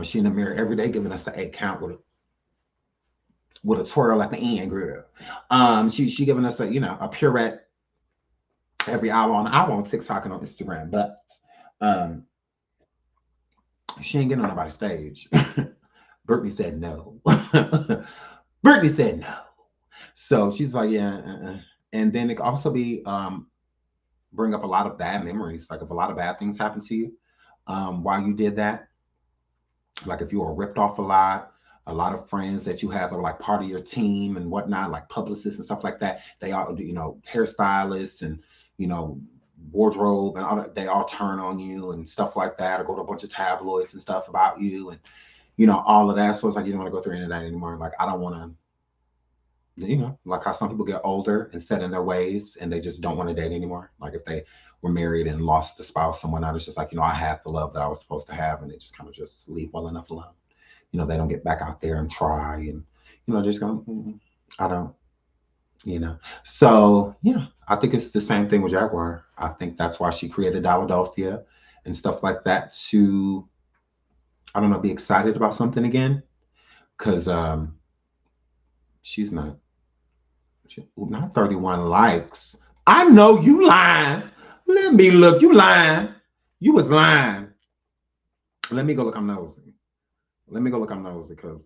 She in the mirror every day giving us an 8 count with a twirl at the end, girl. She giving us a pirouette every hour on TikTok and on Instagram, but she ain't getting on nobody's stage. Britney said no. Britney said no. So she's like, yeah. And then it could also be bring up a lot of bad memories. Like if a lot of bad things happened to you while you did that, like if you were ripped off a lot of friends that you have are like part of your team and whatnot, like publicists and stuff like that, they all, hairstylists and, wardrobe and all that, they all turn on you and stuff like that, or go to a bunch of tabloids and stuff about you and, all of that. So it's like, you don't want to go through any of that anymore. Like, I don't want to, like how some people get older and set in their ways and they just don't want to date anymore. Like if they were married and lost the spouse, someone out, it's just like, I have the love that I was supposed to have, and they just kind of just leave well enough alone. They don't get back out there and try and, just go, I don't, So yeah, I think it's the same thing with Jaguar. I think that's why she created Philadelphia and stuff like that to, I don't know, be excited about something again. Cause she's not 31 likes. I know you lying. Let me look. You lying. You was lying. Let me go look. I'm nosy. Let me go look. I'm nosy because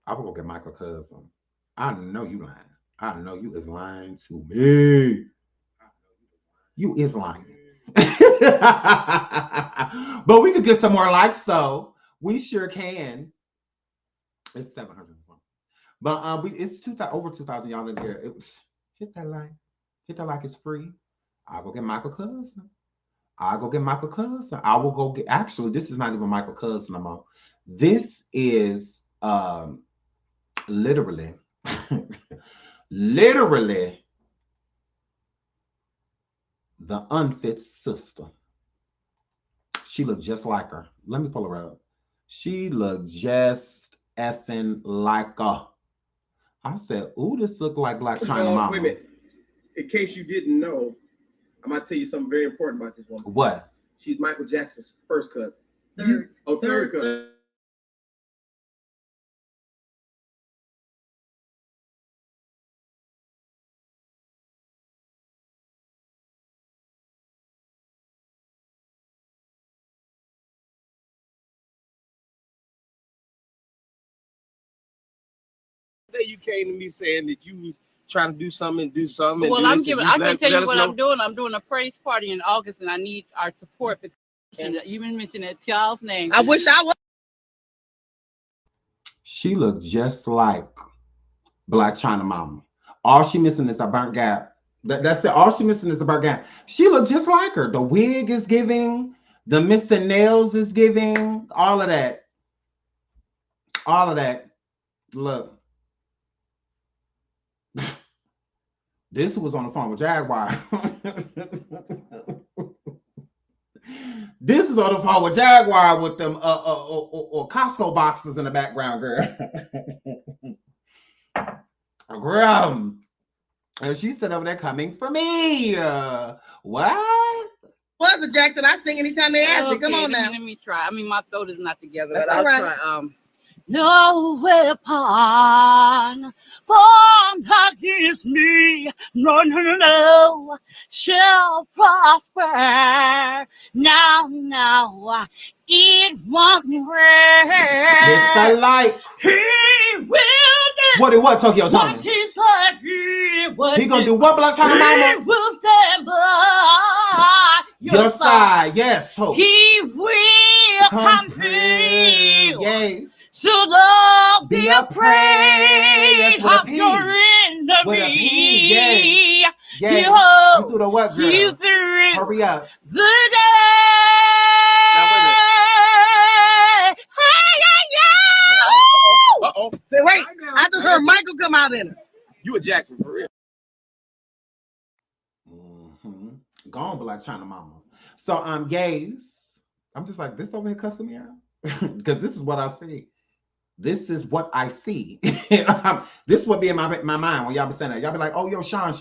I will go get Michael Cousin. I know you lying. I know you is lying to me. You is lying. But we could get some more likes though. We sure can. It's 700. But it's 2,000 over 2,000 y'all in here. It was hit that like. Hit that like it's free. I'll go get Michael Cousin. I'll go get Michael Cousin. I will go get actually this is not even Michael Cousin no more. This is literally literally the unfit sister. She looked just like her. Let me pull her up. She looked just effing like her. I said, ooh, this look like Black China Mama. Wait a minute. In case you didn't know, I'm going to tell you something very important about this woman. What? She's Michael Jackson's first cousin. Third. Third cousin. You came to me saying that you was trying to do something. Well, I can tell you what I'm doing. I'm doing a praise party in August, and I need our support. And you been mentioning that child's name. I wish I was. She looked just like Black China Mama. All she missing is a burnt gap. That's it. All she missing is a burnt gap. She looked just like her. The wig is giving. The missing nails is giving. All of that. All of that. Look. This was on the phone with Jaguar. This is on the phone with Jaguar with them or Costco boxes in the background, girl. Girl. And she said over there coming for me. What? Was it Jackson? I sing anytime they ask me. Come on now. Let me try. I mean, my throat is not together. That's all right. Try, no weapon formed against me, no, shall prosper. Now, it won't work. It's the light. He will do What, Tokyo Tony? what he said he would. He gonna do what, Black China Mama? He will stand by your side. Yes, Toke. He will come through. Yes. So don't be afraid Yes, of your enemy. With a P, yes. Yes. You threw the what, girl? You threw Hurry up. the day. Uh-oh. Wait, I just heard Michael come out in it. You a Jackson for real. Gone, Black China Mama. So gays. I'm just like, this over here cussing me out. Because this is what I see. This is what I see. This would be in my mind when y'all be saying that. Y'all be like, oh, yo, Sean,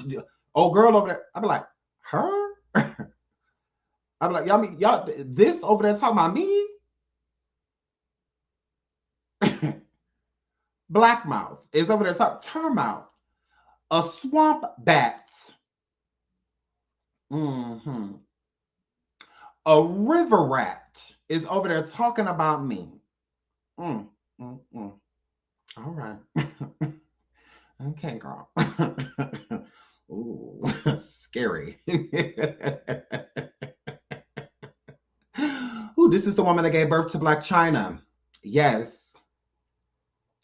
old girl over there. I'll be like, her? I'll be like, y'all, this over there talking about me? Black mouth is over there talking, term out. A swamp bat. A river rat is over there talking about me. All right. Okay, girl. Ooh, scary. Ooh, this is the woman that gave birth to Black China. Yes,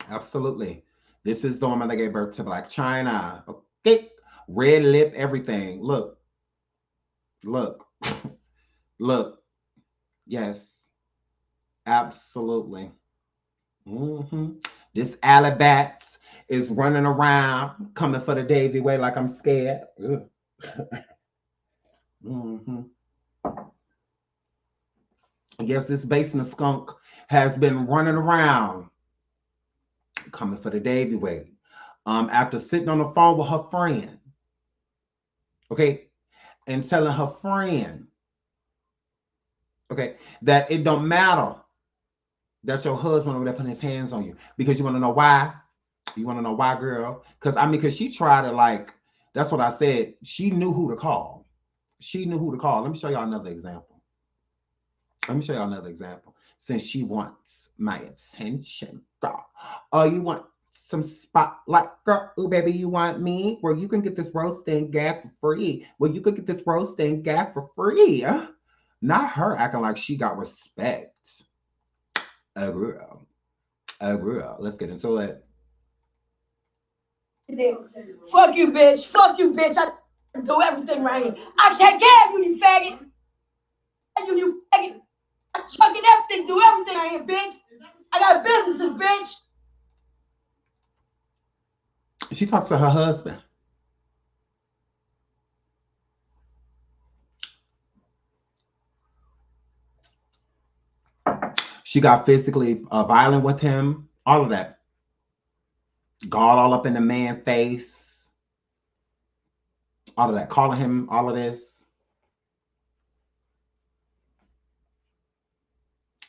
absolutely. This is the woman that gave birth to Black China. Okay, red lip, everything. Look. Look. Yes, absolutely. This alley bat is running around, coming for the Davy way like I'm scared. Yes, this basement skunk has been running around, coming for the Davy way. After sitting on the phone with her friend, okay, and telling her friend, okay, that it don't matter that your husband over there putting his hands on you. Because you want to know why? You want to know why, girl? Because she tried to, like, that's what I said. She knew who to call. She knew who to call. Let me show y'all another example. since she wants my attention, girl. Oh, you want some spotlight, girl? Oh, baby, you want me? Well, you can get this roasting gag for free. Well, you could get this roasting gag for free. Not her acting like she got respect. A girl. A girl. Let's get into it. Fuck you, bitch. Fuck you, bitch. I do everything right here. I take care of you, you faggot. You faggot. I chucking everything, do everything right here, bitch. I got businesses, bitch. She talks to her husband. She got physically violent with him. All of that. God all up in the man's face. All of that. Calling him all of this.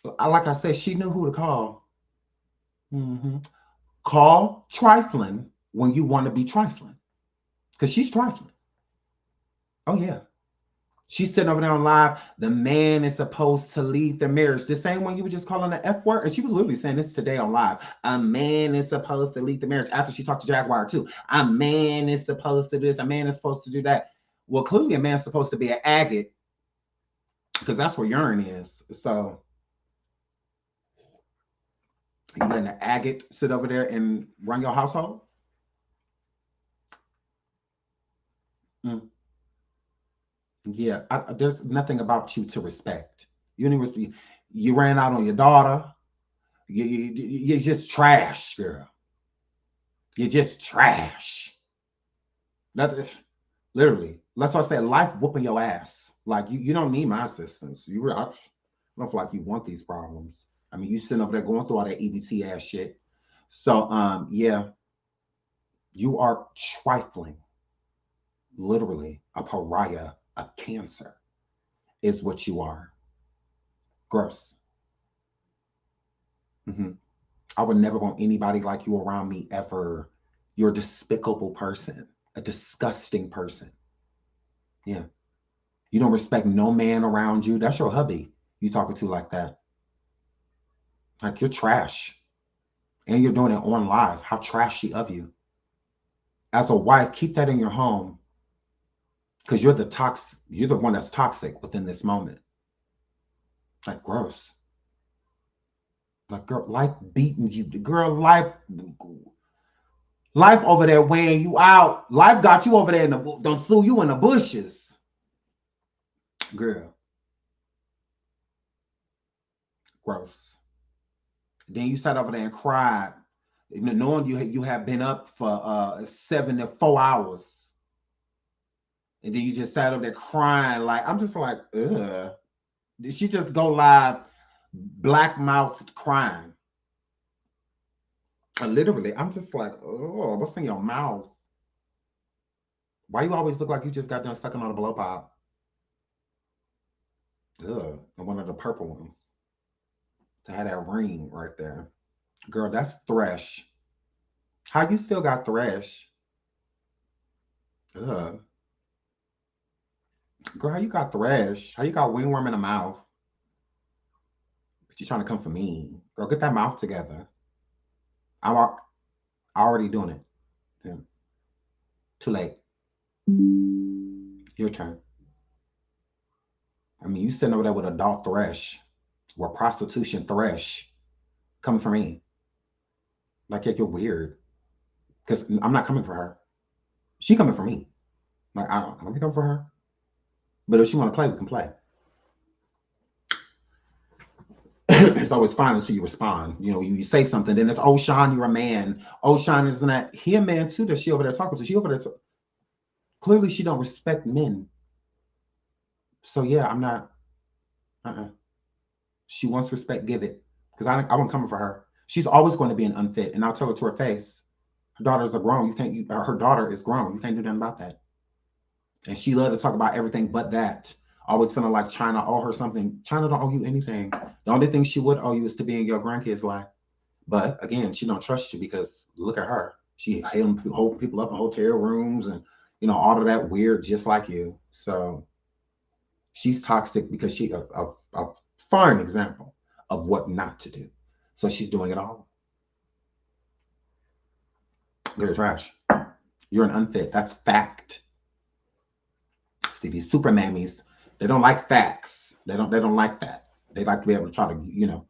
Like I said, she knew who to call. Call trifling when you want to be trifling. Because she's trifling. Oh, yeah. She's sitting over there on live. The man is supposed to leave the marriage. The same one you were just calling the F word. And she was literally saying this today on live. A man is supposed to leave the marriage. After she talked to Jaguar too. A man is supposed to do this. A man is supposed to do that. Well, clearly a man's supposed to be an agate. Because that's where urine is. So you letting the agate sit over there and run your household? Yeah, there's nothing about you to respect. You ran out on your daughter. You're just trash, girl. You're just trash. That is literally. That's why I said life whooping your ass. Like you don't need my assistance. I don't feel like you want these problems. I mean, you sitting over there going through all that EBT ass shit. So yeah, you are trifling. Literally a pariah. A cancer is what you are. Gross. I would never want anybody like you around me ever. You're a despicable person, a disgusting person. Yeah. You don't respect no man around you. That's your hubby you talking to like that. Like you're trash. And you're doing it on live. How trashy of you. As a wife, keep that in your home. Because you're the one that's toxic within this moment. Like gross. Like girl, life beating you. Girl, life over there weighing you out. Life got you over there don't threw you in the bushes. Girl. Gross. Then you sat over there and cried, knowing you have been up for 7 to 4 hours. And then you just sat up there crying. Like, I'm just like, ugh. Did she just go live black-mouthed crying? And literally, I'm just like, oh, what's in your mouth? Why you always look like you just got done sucking on a blow pop? Ugh, and one of the purple ones. To have that ring right there. Girl, that's Thresh. How you still got Thresh? Ugh. Girl, how you got Thresh? How you got wingworm in the mouth? She's trying to come for me. Girl, get that mouth together. I'm already doing it. Yeah. Too late. Your turn. I mean, you sitting over there with adult Thresh. Or prostitution Thresh. Coming for me. Like, yeah, you're weird. Because I'm not coming for her. She coming for me. Like, I don't come for her. But if she want to play, we can play. It's always fine until you respond. You know, you say something, then it's, oh, Sean, you're a man. Oh, Sean, isn't that? He a man too that she over there talking to. She over there. Clearly, she don't respect men. So, yeah, I'm not. She wants respect, give it. Because I wasn't coming for her. She's always going to be an unfit. And I'll tell her to her face. Her daughters are grown. Her daughter is grown. You can't do nothing about that. And she loved to talk about everything but that. Always feeling like China owe her something. China don't owe you anything. The only thing she would owe you is to be in your grandkids' life. But again, she don't trust you because look at her. She hold people up in hotel rooms and, you know, all of that weird, just like you. So she's toxic because she, a fine example of what not to do. So she's doing it all. You're trash. You're an unfit. That's fact. See, these super mammies, they don't like facts. They don't like that. They like to be able to try to,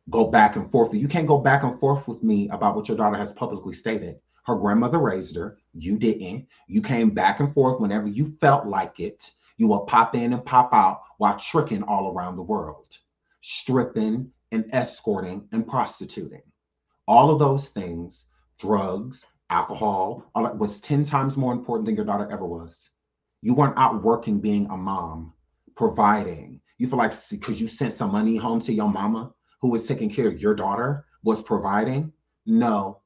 go back and forth. You can't go back and forth with me about what your daughter has publicly stated. Her grandmother raised her. You didn't. You came back and forth whenever you felt like it. You will pop in and pop out while tricking all around the world, stripping and escorting and prostituting. All of those things, drugs, alcohol, all that was 10 times more important than your daughter ever was. You weren't out working, being a mom, providing. You feel like because you sent some money home to your mama who was taking care of your daughter was providing? No.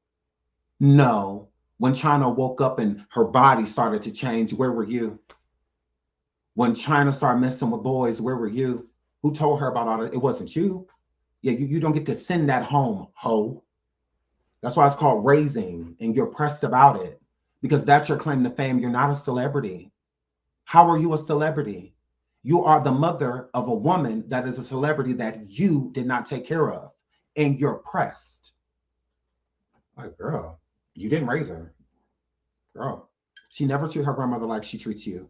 When China woke up and her body started to change, where were you? When China started messing with boys, where were you? Who told her about all that? It wasn't you. Yeah, you don't get to send that home, ho. That's why it's called raising, and you're pressed about it because that's your claim to fame. You're not a celebrity. How are you a celebrity? You are the mother of a woman that is a celebrity that you did not take care of, and you're pressed. Like, girl, you didn't raise her. Girl, she never treated her grandmother like she treats you.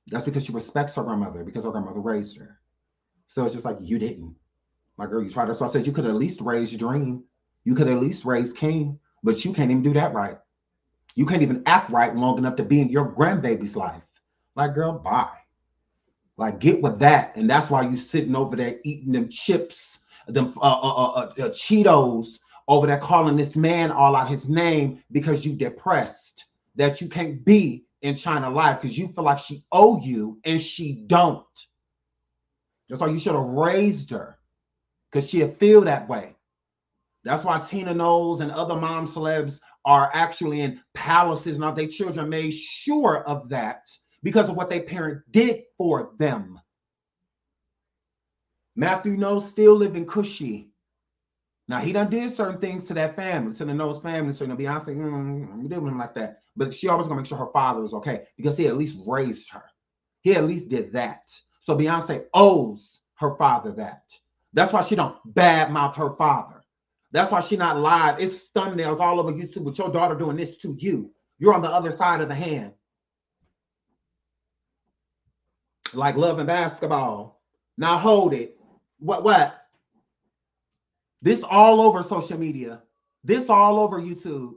That's because she respects her grandmother, because her grandmother raised her. So it's just like, you didn't. Like, girl, you tried. That's why I said you could at least raise Dream. You could at least raise King, but you can't even do that right. You can't even act right long enough to be in your grandbaby's life. Like, girl, bye. Like, get with that. And that's why you sitting over there eating them chips, them Cheetos, over there calling this man all out his name because you depressed that you can't be in China life because you feel like she owe you and she don't. That's why you should have raised her because she'll feel that way. That's why Tina Knowles and other mom celebs are actually in palaces and all their children made sure of that because of what their parent did for them. Matthew Knowles still living cushy. Now, he done did certain things to that family, to the Knowles family. So, Beyonce, we did with him like that. But she always gonna make sure her father is okay because he at least raised her. He at least did that. So Beyonce owes her father that. That's why she don't badmouth her father. That's why she not live. It's thumbnails all over YouTube with your daughter doing this to you. You're on the other side of the hand. Like Love and Basketball. Now hold it. What? This all over social media. This all over YouTube.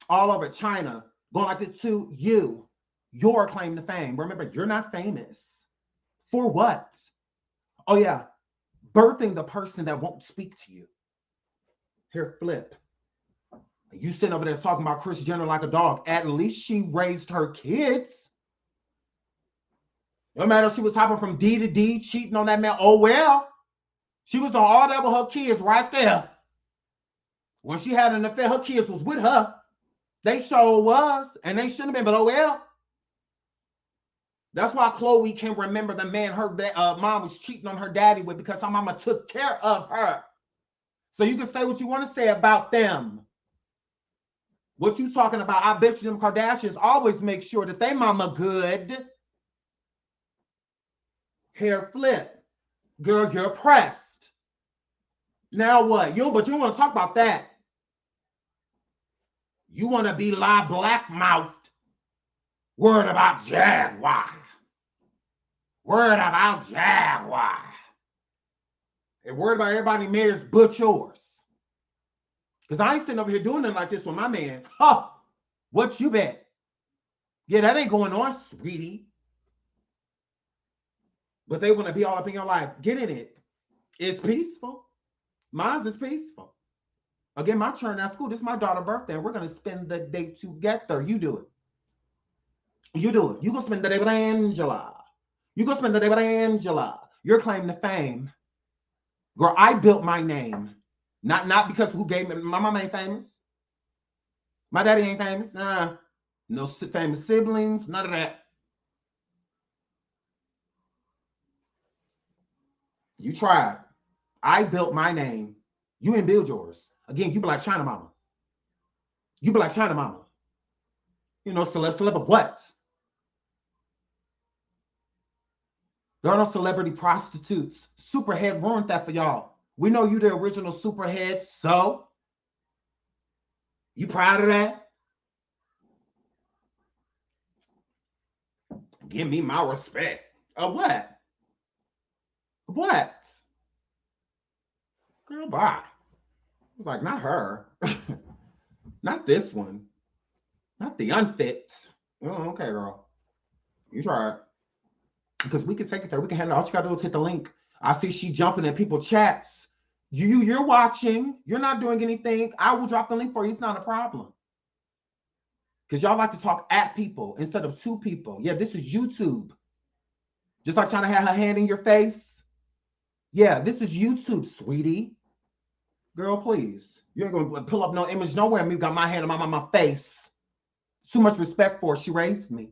All over China. Going like this to you. Your claim to fame. Remember, you're not famous. For what? Oh yeah. Birthing the person that won't speak to you. Here, flip. You sitting over there talking about Kris Jenner like a dog. At least she raised her kids. No matter if she was hopping from D to D, cheating on that man. Oh, well. She was doing all that with her kids right there. When she had an affair, her kids was with her. They sure was. And they shouldn't have been, but oh, well. That's why Chloe can remember the man her mom was cheating on her daddy with because her mama took care of her. So you can say what you want to say about them. What you talking about? I bet you them Kardashians always make sure that they mama good. Hair flip. Girl, you're pressed. Now what? But you want to talk about that. You want to be black-mouthed. Word about Jaguar. Word about Jaguar. And word about everybody marries but yours. Because I ain't sitting over here doing nothing like this with my man. Huh. What you bet? Yeah, that ain't going on, sweetie. But they want to be all up in your life. Get in it. It's peaceful. Mine's is peaceful. Again, my turn at school. This is my daughter's birthday, and we're going to spend the day together. You do it. You do it. You going to spend the day with Angela. You going to spend the day with Angela. Your claim to fame. Girl, I built my name. Not because who gave me. My mama ain't famous. My daddy ain't famous. No famous siblings. None of that. You tried. I built my name. You didn't build yours. Again, you be like China Mama. You be like China Mama. Celeb of what? Girl, no celebrity prostitutes. Superhead ruined that for y'all. We know you the original Superhead, so you proud of that? Give me my respect. What? What? Girl, bye. I was like, not her. Not this one. Not the unfit. Oh, okay, girl. You try it. Because we can take it there. We can handle it. All you gotta do is hit the link. I see she jumping in people's chats. You're watching. You're not doing anything. I will drop the link for you. It's not a problem. Because y'all like to talk at people instead of to people. Yeah, this is YouTube. Just like trying to have her hand in your face. Yeah, this is YouTube, sweetie. Girl, please. You ain't going to pull up no image nowhere. Me got my hand on my face. Too much respect for her. She raised me.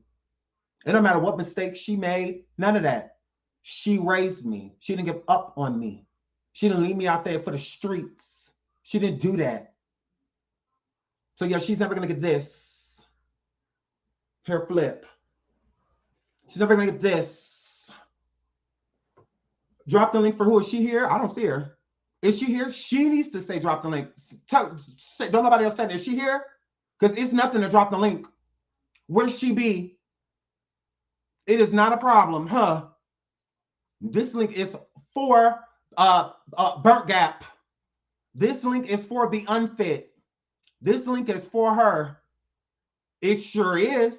It don't matter what mistakes she made. None of that. She raised me. She didn't give up on me. She didn't leave me out there for the streets. She didn't do that. So yeah, she's never going to get this. Hair flip. She's never going to get this. Drop the link for who? Is she here? I don't see her. Is she here? She needs to say drop the link. Don't nobody else say it. Is she here? Because it's nothing to drop the link. Where she be? It is not a problem, huh? This link is for Burnt Gap. This link is for the unfit. This link is for her. It sure is.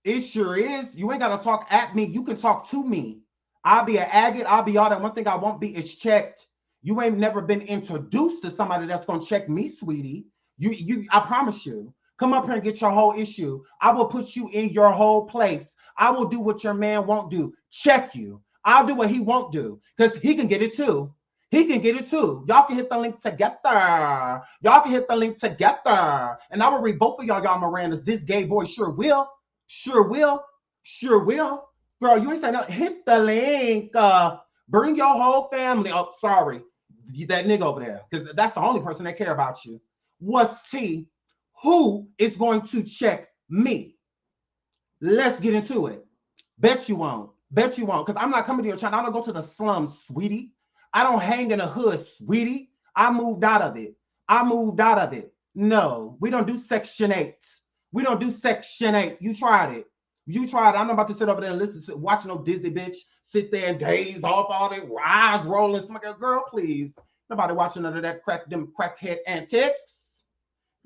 It sure is. You ain't got to talk at me. You can talk to me. I'll be an agate. I'll be all that. One thing I won't be is checked. You ain't never been introduced to somebody that's going to check me, sweetie. I promise you. Come up here and get your whole issue. I will put you in your whole place. I will do what your man won't do. Check you. I'll do what he won't do because he can get it too. He can get it too. Y'all can hit the link together. Y'all can hit the link together. And I will read both of y'all Mirandas. This gay boy sure will. Sure will. Sure will. Girl, you ain't saying nothing. Hit the link. Bring your whole family. Oh, sorry. That nigga over there. Because that's the only person that care about you. What's T? Who is going to check me? Let's get into it. Bet you won't. Bet you won't. Because I'm not coming to your channel. I don't go to the slums, sweetie. I don't hang in the hood, sweetie. I moved out of it. I moved out of it. No, we don't do Section 8. We don't do Section 8. You tried it. You tried it. I'm not about to sit over there and listen to watch no Disney bitch sit there and daze off all their eyes rolling. Girl, please. Nobody watching none of that crackhead antics.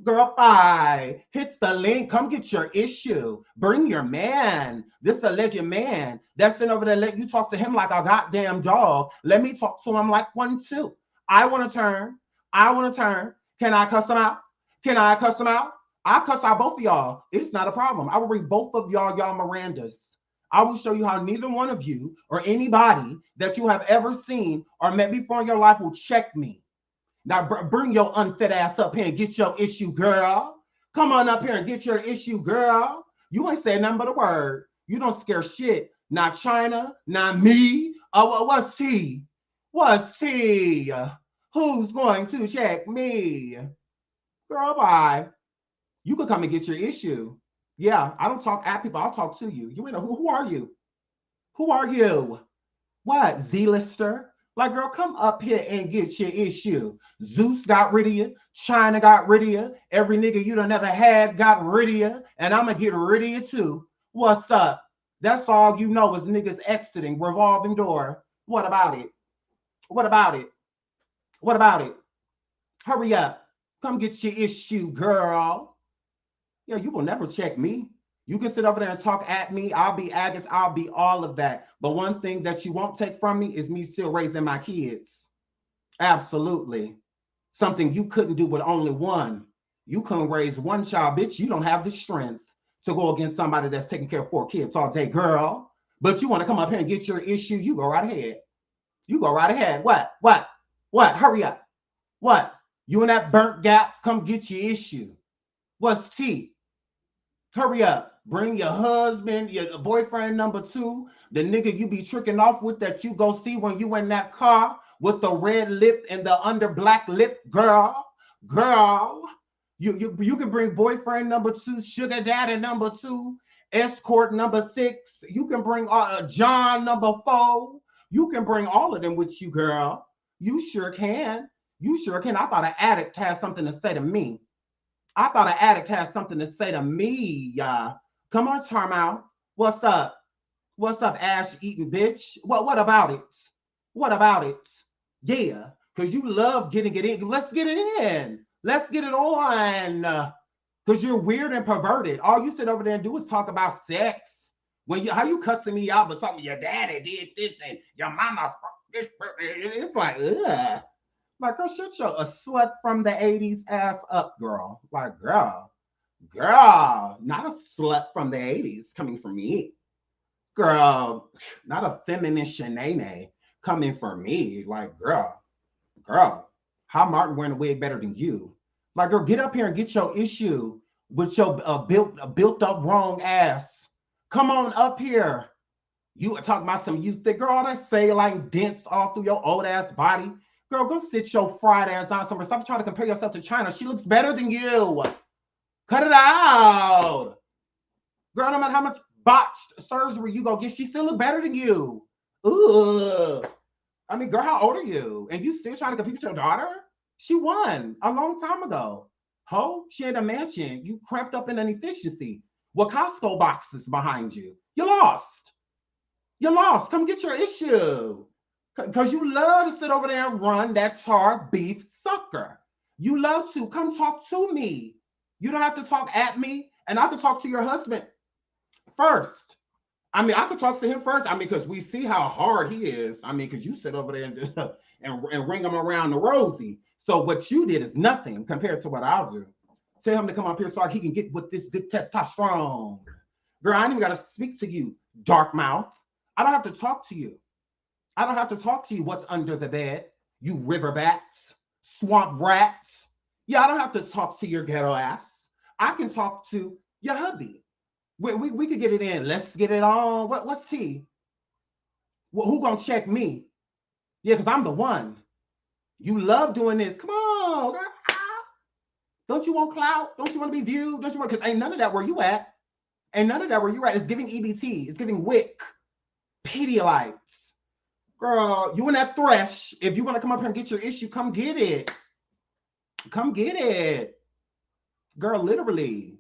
Girl, bye. Hit the link. Come get your issue. Bring your man. This alleged man that's sitting over there. Let you talk to him like a goddamn dog. Let me talk to him like one too. I want to turn. I want to turn. Can I cuss him out? Can I cuss him out? I cuss out both of y'all. It's not a problem. I will read both of y'all Mirandas. I will show you how neither one of you or anybody that you have ever seen or met before in your life will check me. Now bring your unfit ass up here and get your issue, girl. Come on up here and get your issue, girl. You ain't saying nothing but a word. You don't scare shit. Not China, not me. What's T? What's T? Who's going to check me? Girl, bye. You can come and get your issue. Yeah, I don't talk at people. I'll talk to you. You ain't know who are you? Who are you? What? Z-lister? Like, girl, come up here and get your issue. Zeus got rid of you. China got rid of you. Every nigga you done never had got rid of you. And I'm going to get rid of you too. What's up? That's all you know is niggas exiting. Revolving door. What about it? What about it? What about it? Hurry up. Come get your issue, girl. Yeah, you will never check me. You can sit over there and talk at me. I'll be agates. I'll be all of that. But one thing that you won't take from me is me still raising my kids. Absolutely. Something you couldn't do with only one. You couldn't raise one child, bitch. You don't have the strength to go against somebody that's taking care of 4 kids all day, girl. But you want to come up here and get your issue, you go right ahead. You go right ahead. What? Hurry up. What? You in that burnt gap, come get your issue. What's T? Hurry up. Bring your husband, your boyfriend number 2, the nigga you be tricking off with that you go see when you in that car with the red lip and the under black lip, girl. You can bring boyfriend number 2, sugar daddy number 2, escort number 6. You can bring John number 4. You can bring all of them with you, girl. You sure can. You sure can. I thought an addict had something to say to me. I thought an addict had something to say to me. Come on, Tarmouth. What's up? What's up, ash-eating bitch? What about it? What about it? Yeah, because you love getting it in. Let's get it in. Let's get it on. Because you're weird and perverted. All you sit over there and do is talk about sex. How you cussing me out, but something your daddy did this and your mama this. It's like, ugh. Like, girl, shut your a slut from the 80s ass up, girl. Like, girl, not a slut from the 80s coming from me. Girl, not a feminine shenane coming from me. Like, girl, how Martin wearing a wig better than you? Like, girl, get up here and get your issue with your built up wrong ass. Come on up here. You talking about some you thick girl that say like dents all through your old ass body. Girl, go sit your fried ass down somewhere. Stop trying to compare yourself to China. She looks better than you. Cut it out. Girl, no matter how much botched surgery you go get, she still look better than you. Ugh. I mean, girl, how old are you? And you still trying to compete with your daughter? She won a long time ago. Ho, she had a mansion. You crept up in an efficiency with Costco boxes behind you. You lost. You lost. Come get your issue. Because you love to sit over there and run that tar beef sucker. You love to. Come talk to me. You don't have to talk at me. And I can talk to your husband first. I mean, I could talk to him first. I mean, because we see how hard he is. I mean, because you sit over there and just and ring him around the rosy. So what you did is nothing compared to what I'll do. Tell him to come up here so he can get with this good testosterone. Girl, I ain't even got to speak to you, dark mouth. I don't have to talk to you. I don't have to talk to you what's under the bed, you river bats, swamp rats. Yeah, I don't have to talk to your ghetto ass. I can talk to your hubby. We could get it in. Let's get it on. What's tea? Who gonna check me? Yeah, because I'm the one. You love doing this. Come on, girl. Don't you want clout? Don't you want to be viewed? Don't you want? Because ain't none of that where you at. Ain't none of that where you at. It's giving EBT. It's giving WIC. Pedialytes. Girl, you in that thresh. If you want to come up here and get your issue, come get it. Come get it. Girl, literally.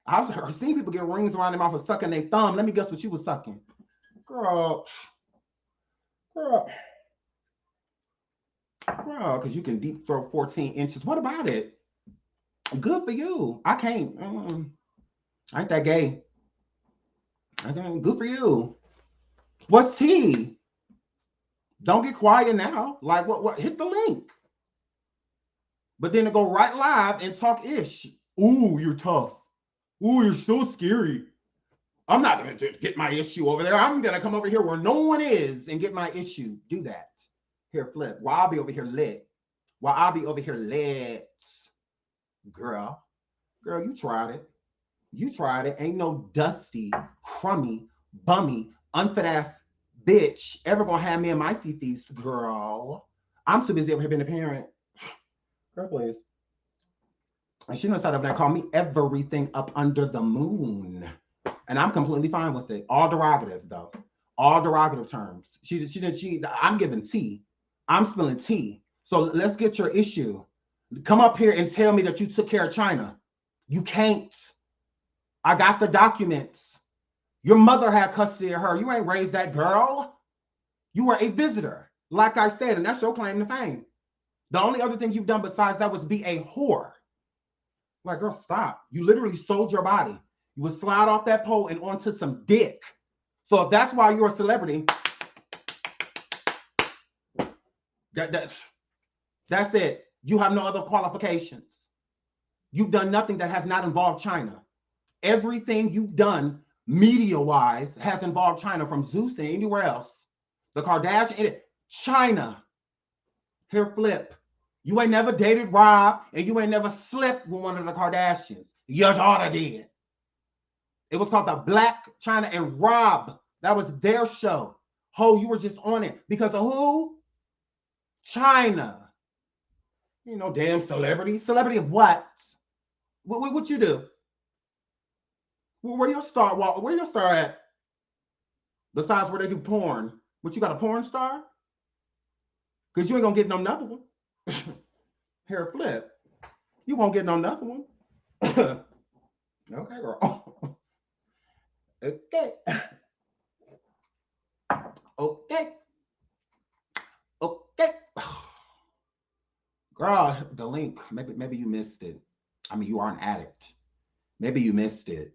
I've seen people get rings around their mouth for sucking their thumb. Let me guess what you was sucking. Girl, because you can deep throw 14 inches. What about it? Good for you. I can't. I ain't that gay. Good for you. What's tea? Don't get quiet now. Like, what? Hit the link. But then to go right live and talk ish. Ooh, you're tough. Ooh, you're so scary. I'm not going to get my issue over there. I'm going to come over here where no one is and get my issue. Do that. Here, flip. While I'll be over here lit. While I'll be over here lit. Girl, you tried it. You tried it. Ain't no dusty, crummy, bummy, unfit ass bitch ever gonna have me in my fifties, girl. I'm too busy over here being a parent. Girl, please. And she knows how to call me everything up under the moon. And I'm completely fine with it. All derogative, though. All derogative terms. I'm giving tea. I'm spilling tea. So let's get your issue. Come up here and tell me that you took care of China. You can't. I got the documents. Your mother had custody of her. You ain't raised that girl. You were a visitor, like I said, and that's your claim to fame. The only other thing you've done besides that was be a whore. Like, girl, stop. You literally sold your body. You would slide off that pole and onto some dick. So if that's why you're a celebrity, that's it. You have no other qualifications. You've done nothing that has not involved China. Everything you've done media-wise has involved China, from Zeus and anywhere else. The Kardashian, China. Here, flip. You ain't never dated Rob, and you ain't never slept with one of the Kardashians. Your daughter did. It was called the Black China, and Rob, that was their show. Ho, you were just on it. Because of who? China. You know, damn celebrity. Celebrity of what? What you do? Where your star? Well, where your star at? Besides where they do porn, what you got a porn star? Cause you ain't gonna get no another one. Hair flip. You won't get no another one. Okay, girl. Okay. Okay. Okay. Girl, the link. Maybe you missed it. I mean, you are an addict. Maybe you missed it.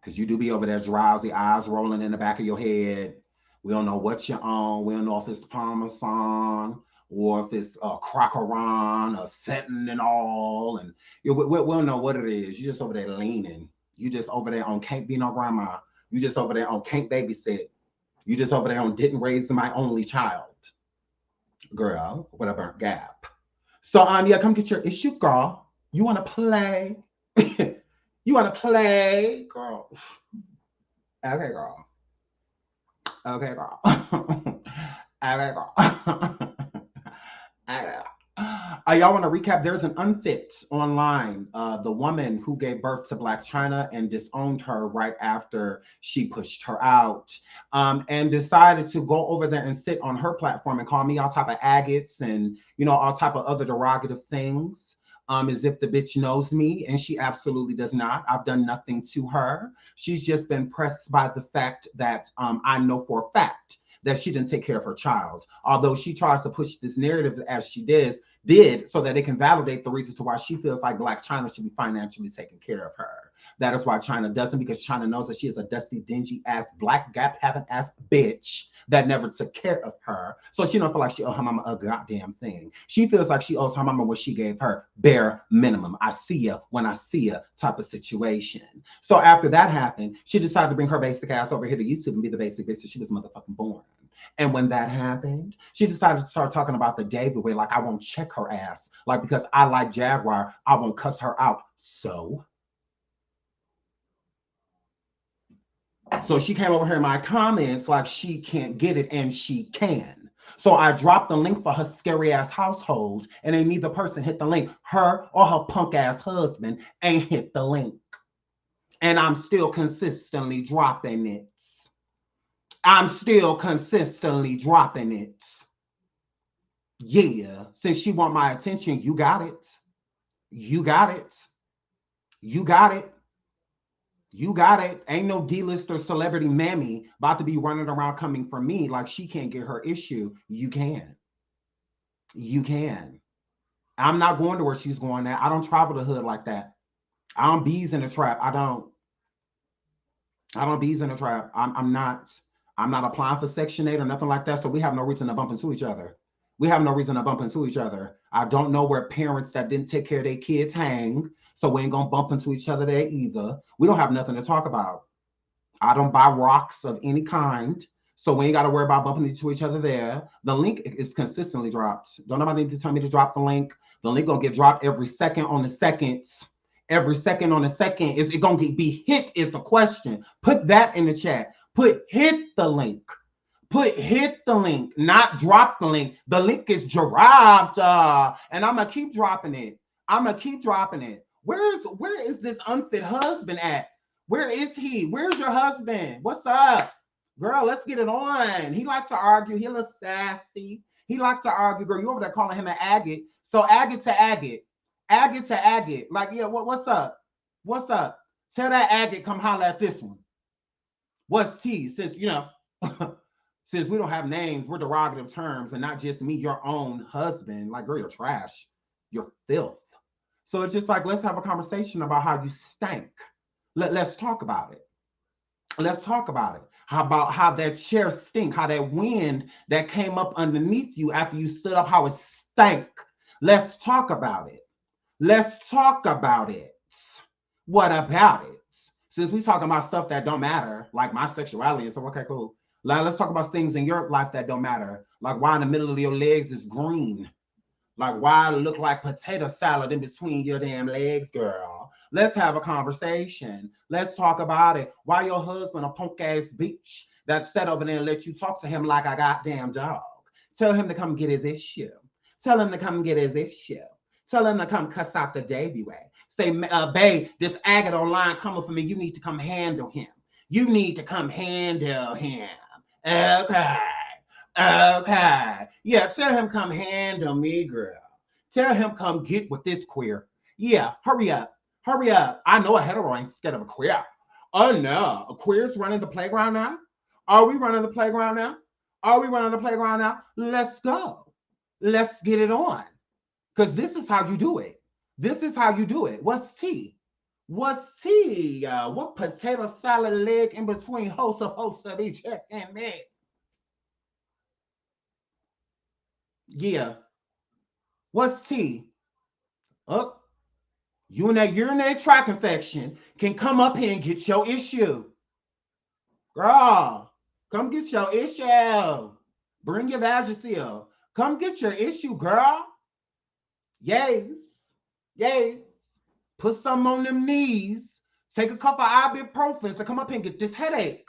Because you do be over there drowsy, eyes rolling in the back of your head. We don't know what you're on. We don't know if it's Parmesan or if it's Crocaron or fentanyl. And we don't know what it is. You just over there leaning. You just over there on can't be no grandma. You just over there on can't babysit. You just over there on didn't raise my only child. Girl, what a burnt gap. So yeah, come get your issue, girl. You want to play? You want to play, girl? Okay, girl. Okay, girl. Okay, girl. Okay. Y'all want to recap? There's an unfit online. The woman who gave birth to Black China and disowned her right after she pushed her out, and decided to go over there and sit on her platform and call me all type of agates and all type of other derogative things. As if the bitch knows me, and she absolutely does not. I've done nothing to her. She's just been pressed by the fact that I know for a fact that she didn't take care of her child. Although she tries to push this narrative as she did so that it can validate the reasons to why she feels like Black China should be financially taking care of her. That is why China doesn't, because China knows that she is a dusty, dingy ass, black gap having ass bitch that never took care of her. So she don't feel like she owes her mama a goddamn thing. She feels like she owes her mama what she gave her, bare minimum. I see ya when I see ya type of situation. So after that happened, she decided to bring her basic ass over here to YouTube and be the basic bitch that she was motherfucking born. And when that happened, she decided to start talking about the David way, like I won't check her ass. Like because I like Jaguar, I won't cuss her out. So she came over here in my comments like she can't get it, and she can. So I dropped the link for her scary ass household, and ain't neither person hit the link. Her or her punk ass husband ain't hit the link. And I'm still consistently dropping it. I'm still consistently dropping it. Yeah, since she want my attention, you got it. You got it. You got it. You got it. Ain't no D-lister celebrity mammy about to be running around coming for me like she can't get her issue. You can. You can. I'm not going to where she's going at. I don't travel the hood like that. I don't bees in the trap. I don't bees in the trap. I'm not applying for Section 8 or nothing like that. So we have no reason to bump into each other. We have no reason to bump into each other. I don't know where parents that didn't take care of their kids hang. So we ain't gonna bump into each other there either. We don't have nothing to talk about. I don't buy rocks of any kind. So we ain't gotta worry about bumping into each other there. The link is consistently dropped. Don't nobody need to tell me to drop the link. The link gonna get dropped every second on the seconds. Every second on the second. Is it gonna be hit is the question. Put that in the chat. Put hit the link. Put hit the link, not drop the link. The link is dropped, and I'm gonna keep dropping it. I'm gonna keep dropping it. Where is this unfit husband at? Where is he? Where's your husband? What's up? Girl, let's get it on. He likes to argue. He a little sassy. He likes to argue. Girl, you over there calling him an agate. So agate to agate. Agate to agate. Like, yeah, what's up? What's up? Tell that agate come holler at this one. What's tea? Since, since we don't have names, we're derogative terms, and not just me, your own husband. Like, girl, you're trash. You're filth. So it's just like, let's have a conversation about how you stank. Let's talk about it. Let's talk about it. How about how that chair stink, how that wind that came up underneath you after you stood up, how it stank. Let's talk about it. Let's talk about it. What about it? Since we're talking about stuff that don't matter, like my sexuality, so okay, cool. Let's talk about things in your life that don't matter. Like why in the middle of your legs is green. Like why it look like potato salad in between your damn legs, girl. Let's have a conversation. Let's talk about it. Why your husband a punk ass bitch that sat over there and let you talk to him like a goddamn dog. Tell him to come get his issue. Tell him to come get his issue. Tell him to come cuss out the Davy way. say, babe, this agate online coming for me. You need to come handle him. You need to come handle him. Okay. Okay. Yeah, tell him come handle me, girl. Tell him come get with this queer. Yeah, hurry up. Hurry up. I know a hetero ain't scared of a queer. Oh no, a queer's running the playground now? Are we running the playground now? Are we running the playground now? Let's go. Let's get it on. Because this is how you do it. This is how you do it. What's tea? What's tea? What potato salad leg in between host of each and me? Yeah. What's tea? Oh, you and that urinary tract infection can come up here and get your issue. Girl, come get your issue. Bring your Vagisil. Come get your issue, girl. Yes. Yay. Put some on them knees. Take a couple ibuprofen to come up here and get this headache.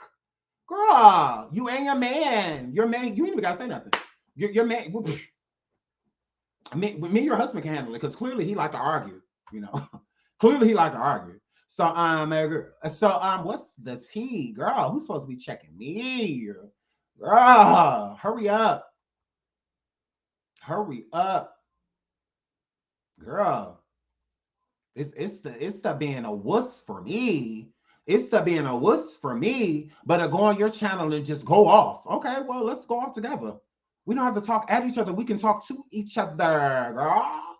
Girl, you and your man. Your man, you ain't even gotta say nothing. Your man, me and your husband can handle it because clearly he like to argue, you know. Clearly he like to argue. So what's the tea, girl? Who's supposed to be checking me? Girl, hurry up. Hurry up. Girl. It's the being a wuss for me. It's the being a wuss for me, but to go on your channel and just go off. Okay, well, let's go off together. We don't have to talk at each other. We can talk to each other, girl.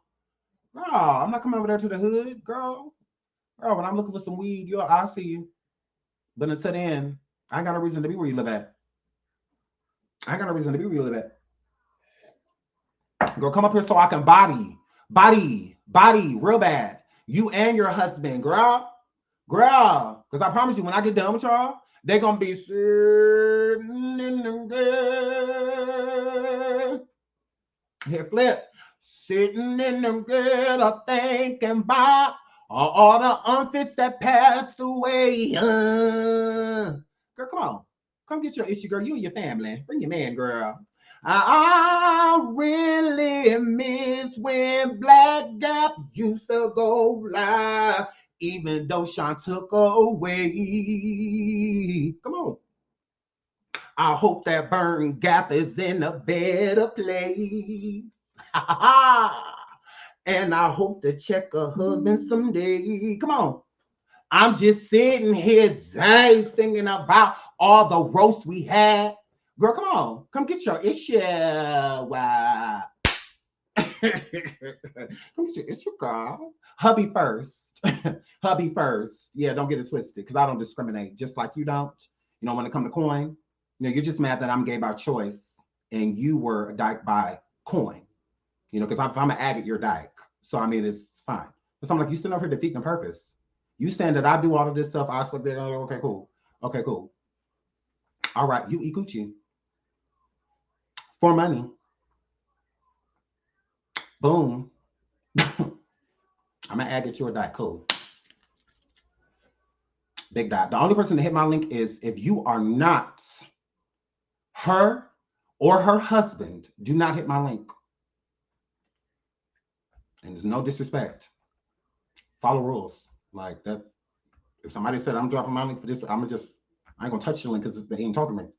Girl, I'm not coming over there to the hood, girl. Girl, when I'm looking for some weed, I'll see you. But until then, I ain't got a reason to be where you live at. I ain't got a reason to be where you live at. Girl, come up here so I can body, real bad. You and your husband, girl. Because I promise you, when I get done with y'all, they're going to be sitting in them good. Here, flip. Sitting in them good, thinking about all the unfits that passed away. Girl, come on. Come get your issue, girl. You and your family. Bring your man, girl. I really miss when Black Gap used to go live, even though Sean took away. Come on. I hope that Burn Gap is in a better place. And I hope to check a husband someday. Come on. I'm just sitting here today thinking about all the roast we had. Girl, come on. Come get your issue. Wow. Come get your issue, girl. Hubby first. Hubby first. Yeah, don't get it twisted because I don't discriminate. Just like you don't. You know, when it comes to coin, you know, you're just mad that I'm gay by choice and you were a dyke by coin. You know, because if I'm an agate, you're a dyke. So, I mean, it's fine. But I'm like, you sitting over here defeating the purpose. You saying that I do all of this stuff, I sleep there. Okay, cool. Okay, cool. All right, you eat Gucci. For money. Boom. I'm gonna agate you a dot. Cool. Big dot. The only person to hit my link is if you are not her or her husband, do not hit my link. And there's no disrespect. Follow rules. Like that. If somebody said I'm dropping my link for this, I ain't gonna touch the link because they ain't talking to me.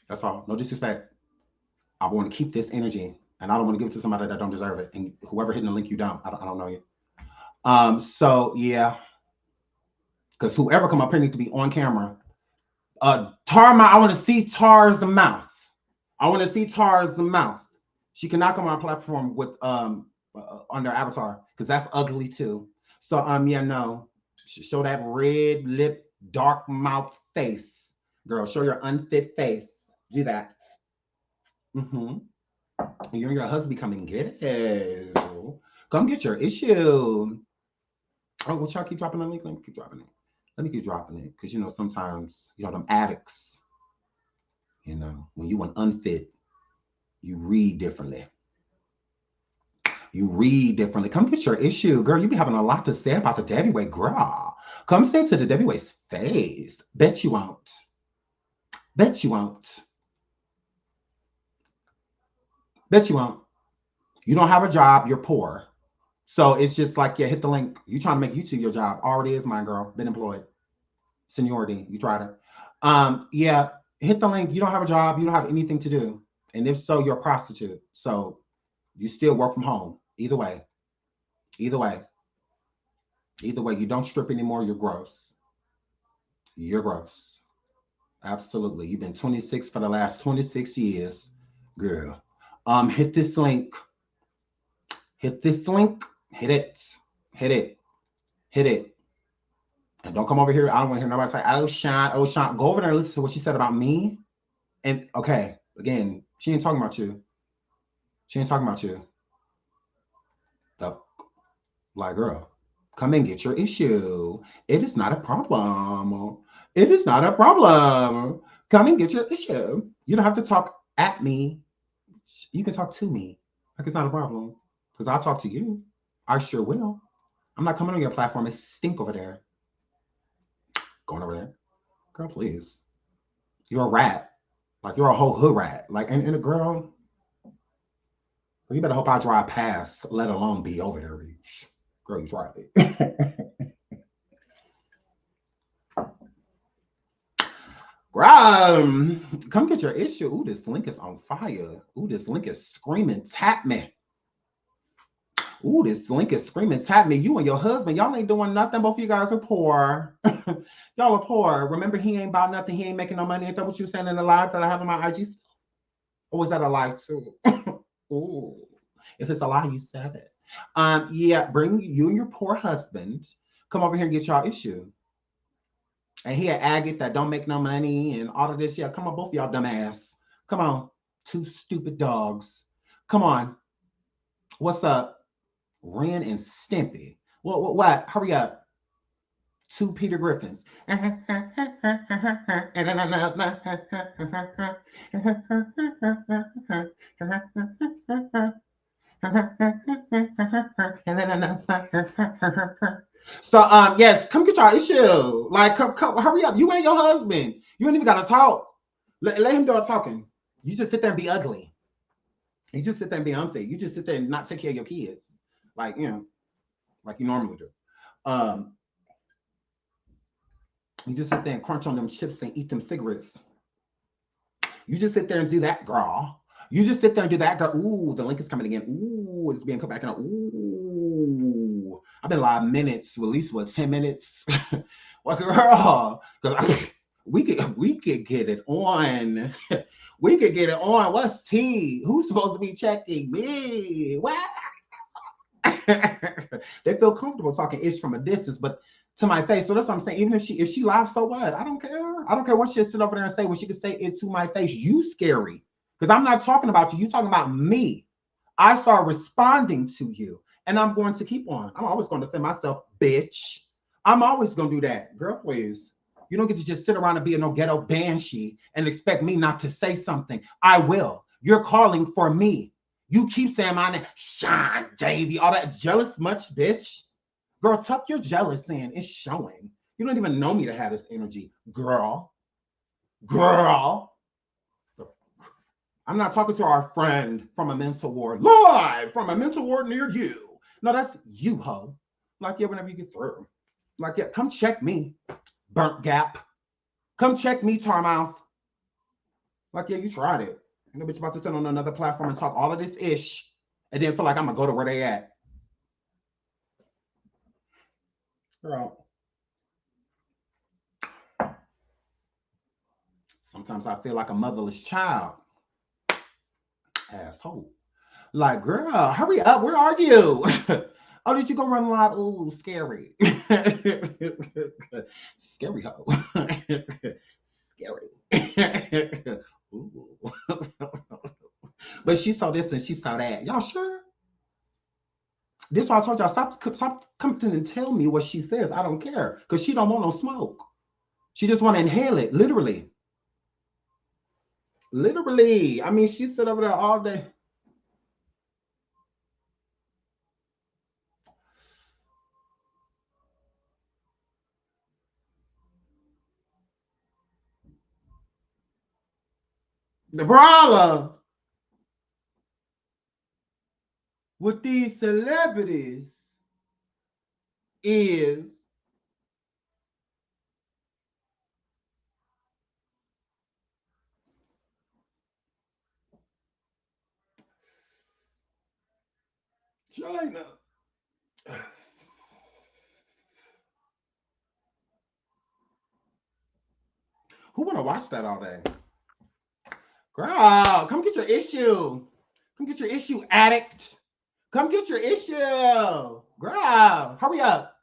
That's all. No disrespect. I want to keep this energy, and I don't want to give it to somebody that don't deserve it. And whoever hitting the link, you don't. I don't know you. So yeah, because whoever come up here needs to be on camera. Tarma, I want to see Tar's mouth. I want to see Tar's mouth. She cannot come on our platform with on their avatar because that's ugly too. So yeah, no, show that red lip, dark mouth face, girl. Show your unfit face. Do that. You and your husband come and get it. Come get your issue. Oh, well, y'all keep dropping the link. Let me keep dropping it. Let me keep dropping it because you know sometimes you know them addicts. You know when you an unfit, you read differently. You read differently. Come get your issue, girl. You be having a lot to say about the Debbie Way, girl. Come say it to the Debbie Way's face. Bet you won't. Bet you won't. Bet you won't. You don't have a job. You're poor. So it's just like, yeah, hit the link. You trying to make YouTube your job. Already is mine, girl. Been employed. Seniority. You tried it. Yeah, hit the link. You don't have a job. You don't have anything to do. And if so, you're a prostitute. So you still work from home. Either way. Either way. Either way, you don't strip anymore. You're gross. You're gross. Absolutely. You've been 26 for the last 26 years, girl. Hit this link. Hit this link. Hit it. Hit it. Hit it. And don't come over here. I don't want to hear nobody say, oh, Sean. Go over there and listen to what she said about me. And okay, again, she ain't talking about you. She ain't talking about you. Like, girl, come and get your issue. It is not a problem. It is not a problem. Come and get your issue. You don't have to talk at me. You can talk to me. Like, it's not a problem. Because I'll talk to you. I sure will. I'm not coming on your platform. It's stink over there. Going over there. Girl, please. You're a rat. Like, you're a whole hood rat. Like, and a girl, you better hope I drive past, let alone be over there. Girl, you tried it. Girl, come get your issue. Ooh, this link is on fire. Ooh, this link is screaming, tap me. Ooh, this link is screaming, tap me. You and your husband, y'all ain't doing nothing. Both of you guys are poor. Y'all are poor. Remember, he ain't about nothing. He ain't making no money. Ain't that what you saying in the live that I have in my IG? Or is that a lie too? Ooh, if it's a lie, you said it. Yeah, bring you and your poor husband. Come over here and get y'all issue. And he an agate that don't make no money and all of this. Yeah, come on, both of y'all dumbass. Come on, two stupid dogs. Come on. What's up? Ren and Stimpy. What? Hurry up. Two Peter Griffins. So yes, come get your issue. Like, come, hurry up. You and your husband. You ain't even gotta talk. Let him do talking. You just sit there and be ugly. You just sit there and be unfair. You just sit there and not take care of your kids. Like, you know, like you normally do. You just sit there and crunch on them chips and eat them cigarettes. You just sit there and do that, girl. You just sit there and do that, girl. Ooh, the link is coming again. Ooh, it's being put back in. Ooh, I've been live minutes, at least 10 minutes. Well, girl, we could get it on. We could get it on. What's T? Who's supposed to be checking me? What? They feel comfortable talking ish from a distance, but to my face. So that's what I'm saying. Even if she lies, so what? I don't care. I don't care what she'll sit over there and say when she can say it to my face. You scary. Because I'm not talking about you. You're talking about me. I start responding to you. And I'm going to keep on. I'm always going to defend myself, bitch. I'm always going to do that. Girl, please. You don't get to just sit around and be a no ghetto banshee and expect me not to say something. I will. You're calling for me. You keep saying my name. Sean, Davey, all that jealous much, bitch. Girl, tuck your jealous in. It's showing. You don't even know me to have this energy. Girl. I'm not talking to our friend from a mental ward. Live from a mental ward near you. No, that's you, ho. Like, yeah, whenever you get through. Like, yeah, come check me. Burnt Gap. Come check me, Tarmouth. Like, yeah, you tried it. And the bitch about to sit on another platform and talk all of this ish and then feel like I'm going to go to where they at. Girl. Sometimes I feel like a motherless child. Asshole. Like, girl, hurry up. Where are you? Oh, did you go run live? Ooh, scary. Scary hoe. Scary. Ooh. But she saw this and she saw that. Y'all sure? This is why I told y'all, stop coming and tell me what she says. I don't care. Because she don't want no smoke. She just want to inhale it, literally. Literally. I mean, she sit over there all day. The brawler with these celebrities is China. Who wanna watch that all day? Girl, come get your issue. Come get your issue, addict. Come get your issue. Girl, hurry up.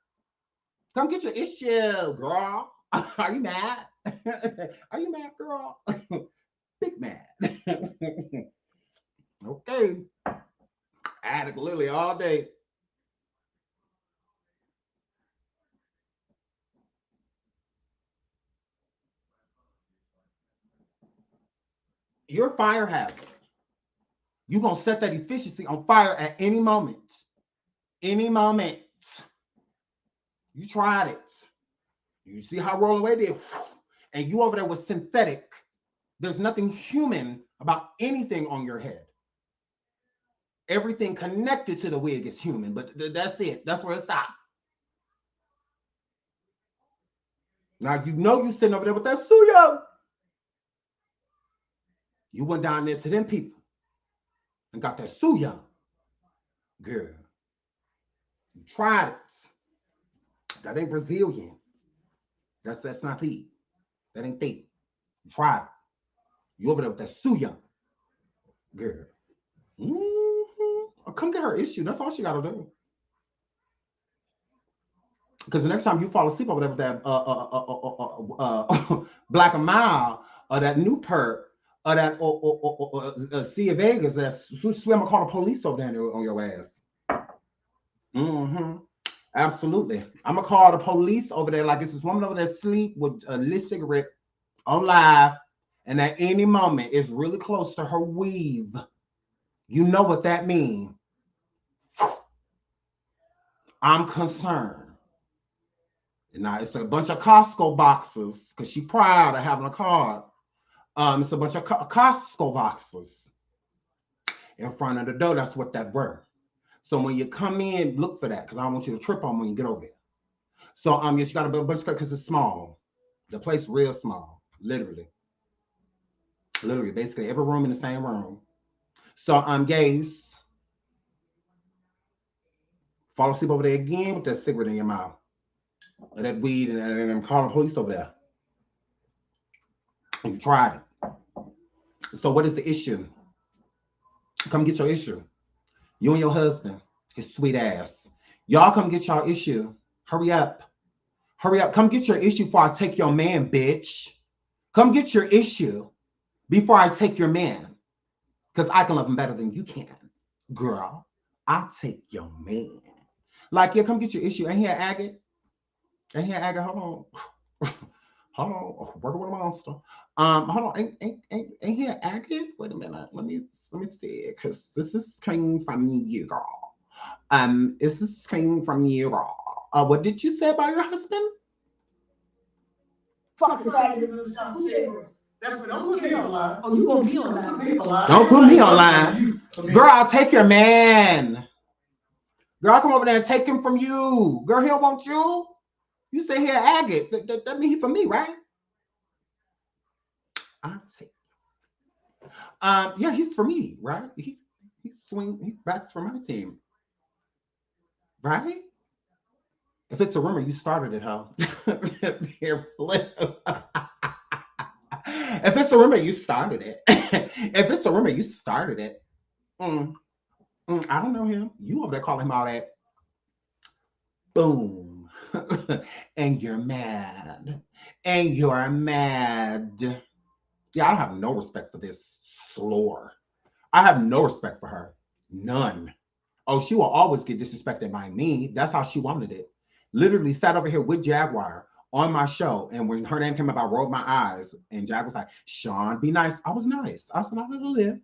Come get your issue, girl. Are you mad? Are you mad, girl? Big mad. Okay. Addict Lily all day. You're a fire hazard. You're going to set that efficiency on fire at any moment. Any moment. You tried it. You see how rolling away did? And you over there was synthetic. There's nothing human about anything on your head. Everything connected to the wig is human, but that's it. That's where it stopped. Now, you know you sitting over there with that suya. You went down there to them people and got that suya. Girl, you tried it. That ain't Brazilian. That's not thick. That ain't thick. You tried it. You over there with that suya. Girl. Mm-hmm. Come get her issue. That's all she got to do. Because the next time you fall asleep over there with that Black and Mild or that new perk or that Sea of Vegas, that swim, call the police over there on your ass. Mm-hmm. Absolutely. I'm going to call the police over there like it's this woman over there asleep with a lit cigarette on live, and at any moment it's really close to her weave. You know what that means. I'm concerned. Now, it's a bunch of Costco boxes because she's proud of having a card. It's a bunch of Costco boxes in front of the door. That's what that were. So when you come in, look for that because I don't want you to trip on when you get over there. So you got a bunch of because it's small. The place real small, literally. Literally, basically every room in the same room. So gays, fall asleep over there again with that cigarette in your mouth. Or that weed and call the police over there. You tried it. So what is the issue? Come get your issue. You and your husband, his sweet ass. Y'all come get your issue. Hurry up. Hurry up. Come get your issue before I take your man, bitch. Come get your issue before I take your man. Because I can love him better than you can. Girl, I take your man. Like, yeah, come get your issue. Ain't he an agate? Ain't he an agate? Hold on. Hold on. Working with a monster. Hold on. Ain't he an agate? Wait a minute. Let me see. Because this is coming from you, girl. This is coming from you, girl. What did you say about your husband? Fuck the fact that That's what, don't put me online. oh, you gonna be online. Don't put me online. Girl, I'll take your man. Girl, I'll come over there and take him from you. Girl, he don't want you. You say here agate. That mean he for me, right? I'll take him. Yeah, he's for me, right? He bats for my team. Right? If it's a rumor, you started it, huh? If it's a rumor, you started it. If it's a rumor, you started it. I don't know him. You over there calling him all that. Boom. And you're mad. And you're mad. Yeah, I don't have no respect for this slore. I have no respect for her. None. Oh, she will always get disrespected by me. That's how she wanted it. Literally sat over here with Jaguar on my show. And when her name came up, I rolled my eyes. And Jaguar was like, Sean, be nice. I was nice. I said, I let her live.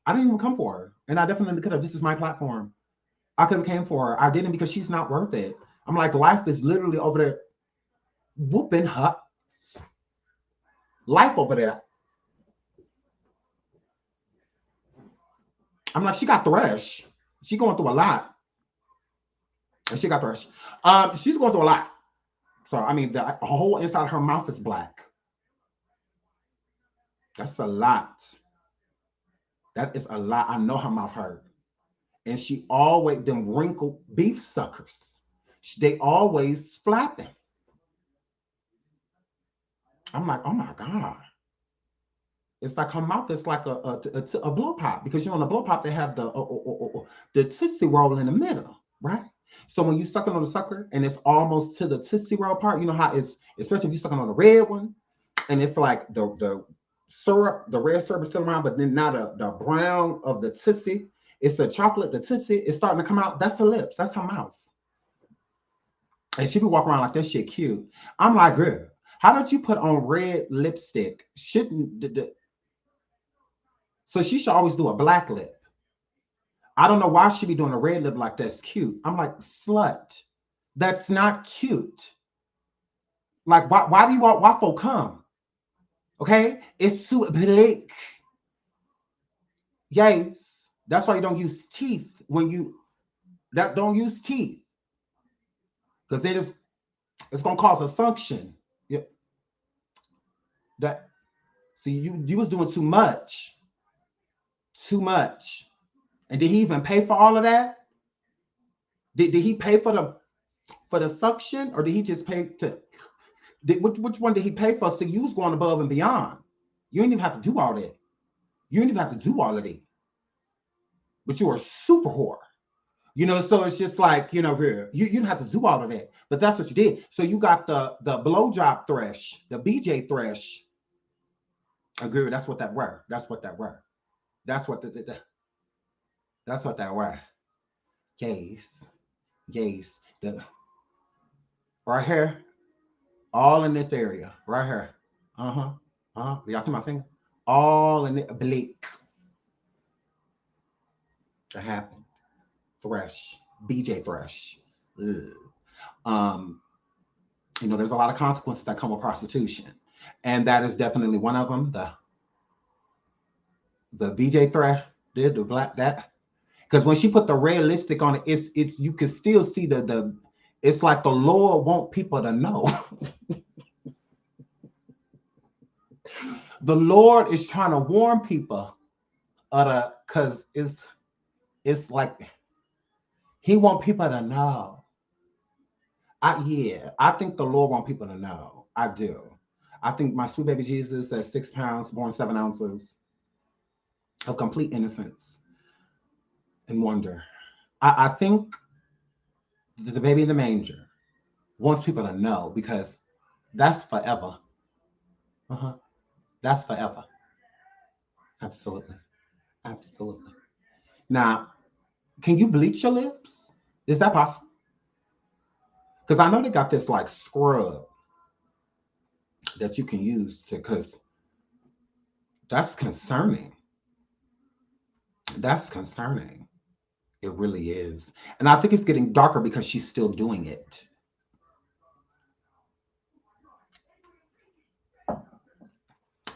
I didn't even come for her. And I definitely could have. This is my platform. I could have came for her. I didn't because she's not worth it. I'm like, life is literally over there whooping her. Life over there. I'm like, she got thresh. She going through a lot. And she got thrush. She's going through a lot. So I mean, the whole inside of her mouth is black. That's a lot. That is a lot. I know her mouth hurt. And she always, them wrinkled beef suckers, they always flapping. I'm like, oh my God. It's like her mouth is like a blow pop, because on the blow pop, they have the Tootsie Roll in the middle, right? So when you sucking on the sucker and it's almost to the Tootsie Roll part, you know how it's, especially if you're sucking on the red one, and it's like the syrup, the red syrup is still around, but then now the brown of the Tootsie, it's the chocolate, the Tootsie is starting to come out. That's her lips, that's her mouth. And she be walking around like that shit cute. I'm like, girl, how don't you put on red lipstick? So she should always do a black lip. I don't know why she be doing a red lip like that's cute. I'm like, slut, that's not cute. Like, why do you want waffle come? Okay, it's too bleak. Yes, that's why you don't use teeth when you don't use teeth, because it's gonna cause a suction. Yeah. That, see, you was doing too much. Too much. And did he even pay for all of that? Did he pay for the suction, or did he just pay to? Which one did he pay for? So you was going above and beyond. You didn't even have to do all that. You didn't even have to do all of that. But you were a super whore. You know, so it's just like, you know, you didn't have to do all of that. But that's what you did. So you got the blowjob thresh, the BJ thresh. Agree, that's what that were. That's what that were. That's what that's what that were. Yes. Yes. Right here. All in this area. Right here. Y'all see my finger? All in it. Bleak. It happened. Thresh. BJ thresh. Ugh. You know, there's a lot of consequences that come with prostitution. And that is definitely one of them. The BJ thresh did the black that. Because when she put the red lipstick on it, it's you can still see it's like the Lord want people to know. The Lord is trying to warn people because it's like he want people to know. I think the Lord want people to know. I do. I think my sweet baby Jesus at 6 pounds, born 7 ounces of complete innocence and wonder. I think the baby in the manger wants people to know, because that's forever. That's forever. Absolutely. Absolutely. Now, can you bleach your lips? Is that possible? Because I know they got this like scrub that you can use because that's concerning. That's concerning. It really is. And I think it's getting darker because she's still doing it.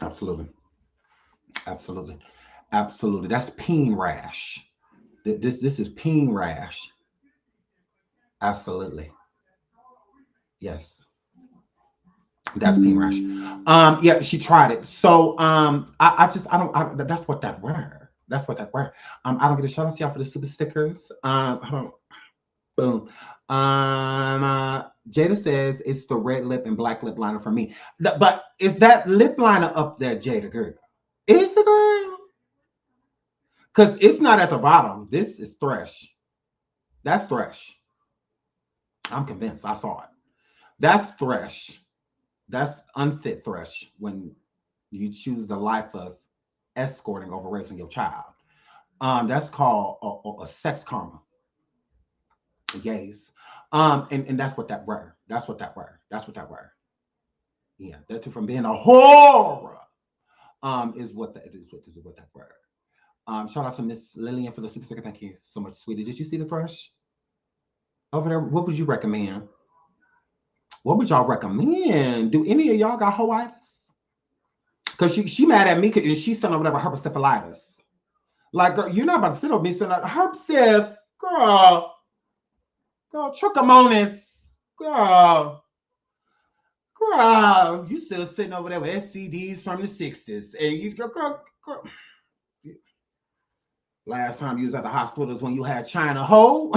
Absolutely. Absolutely. Absolutely. That's peen rash. This is peen rash. Absolutely. Yes. That's peen rash. Yeah, she tried it. So that's what that were. That's what that were. I don't get a shout out to y'all for the super stickers. Boom. Jada says it's the red lip and black lip liner for me. But is that lip liner up there, Jada girl? Is it, girl? Because it's not at the bottom. This is thresh. That's thresh. I'm convinced. I saw it. That's thresh. That's unfit thresh when you choose the life of escorting over raising your child. That's called a sex karma. Yes. And that's what that were. That's what that were. That's what that were. Yeah, that too, from being a whore. Is what that were. Shout out to Miss Lillian for the super sticker. Thank you so much, sweetie. Did you see the thrush over there? What would you recommend? What would y'all recommend? Do any of y'all got hoitis? Because she mad at me and she's sitting over there with Girl, trichomonas. Girl. Girl, you still sitting over there with STDs from the 60s. And you, girl. Last time you was at the hospital was when you had China Ho.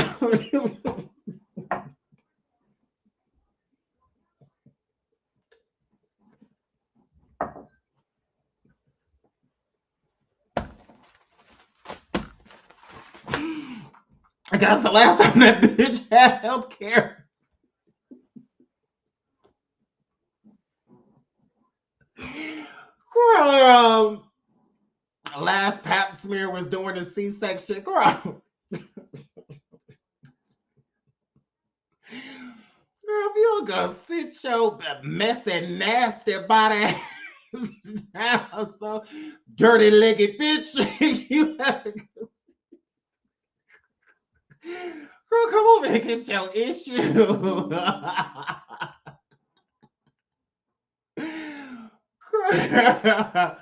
I guess the last time that bitch had health care. Girl, last pap smear was during the C-section. Girl. Girl, if you gonna sit your messy, nasty body down, so dirty legged bitch, you have to go. Girl, come over and get your issue. Girl,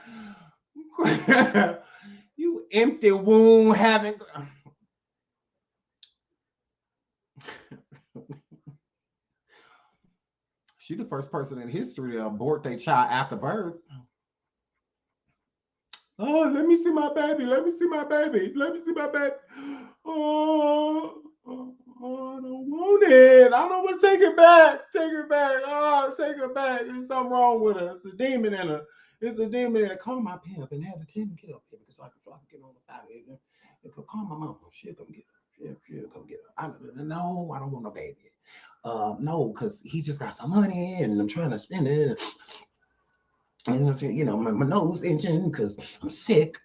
you empty wound having. She the first person in history to abort their child after birth. Oh, let me see my baby. Let me see my baby. Let me see my baby. Oh, I don't want it. I don't want to take it back. Take it back. Oh, take it back. There's something wrong with her. It's a demon in her. It's a demon in her. Call my pimp and have the team get up here because I can get on the baby. Call my mama. She'll come get her. She'll come get her. No, I don't want no baby. No, because he just got some money and I'm trying to spend it. And you know, my nose itching because I'm sick.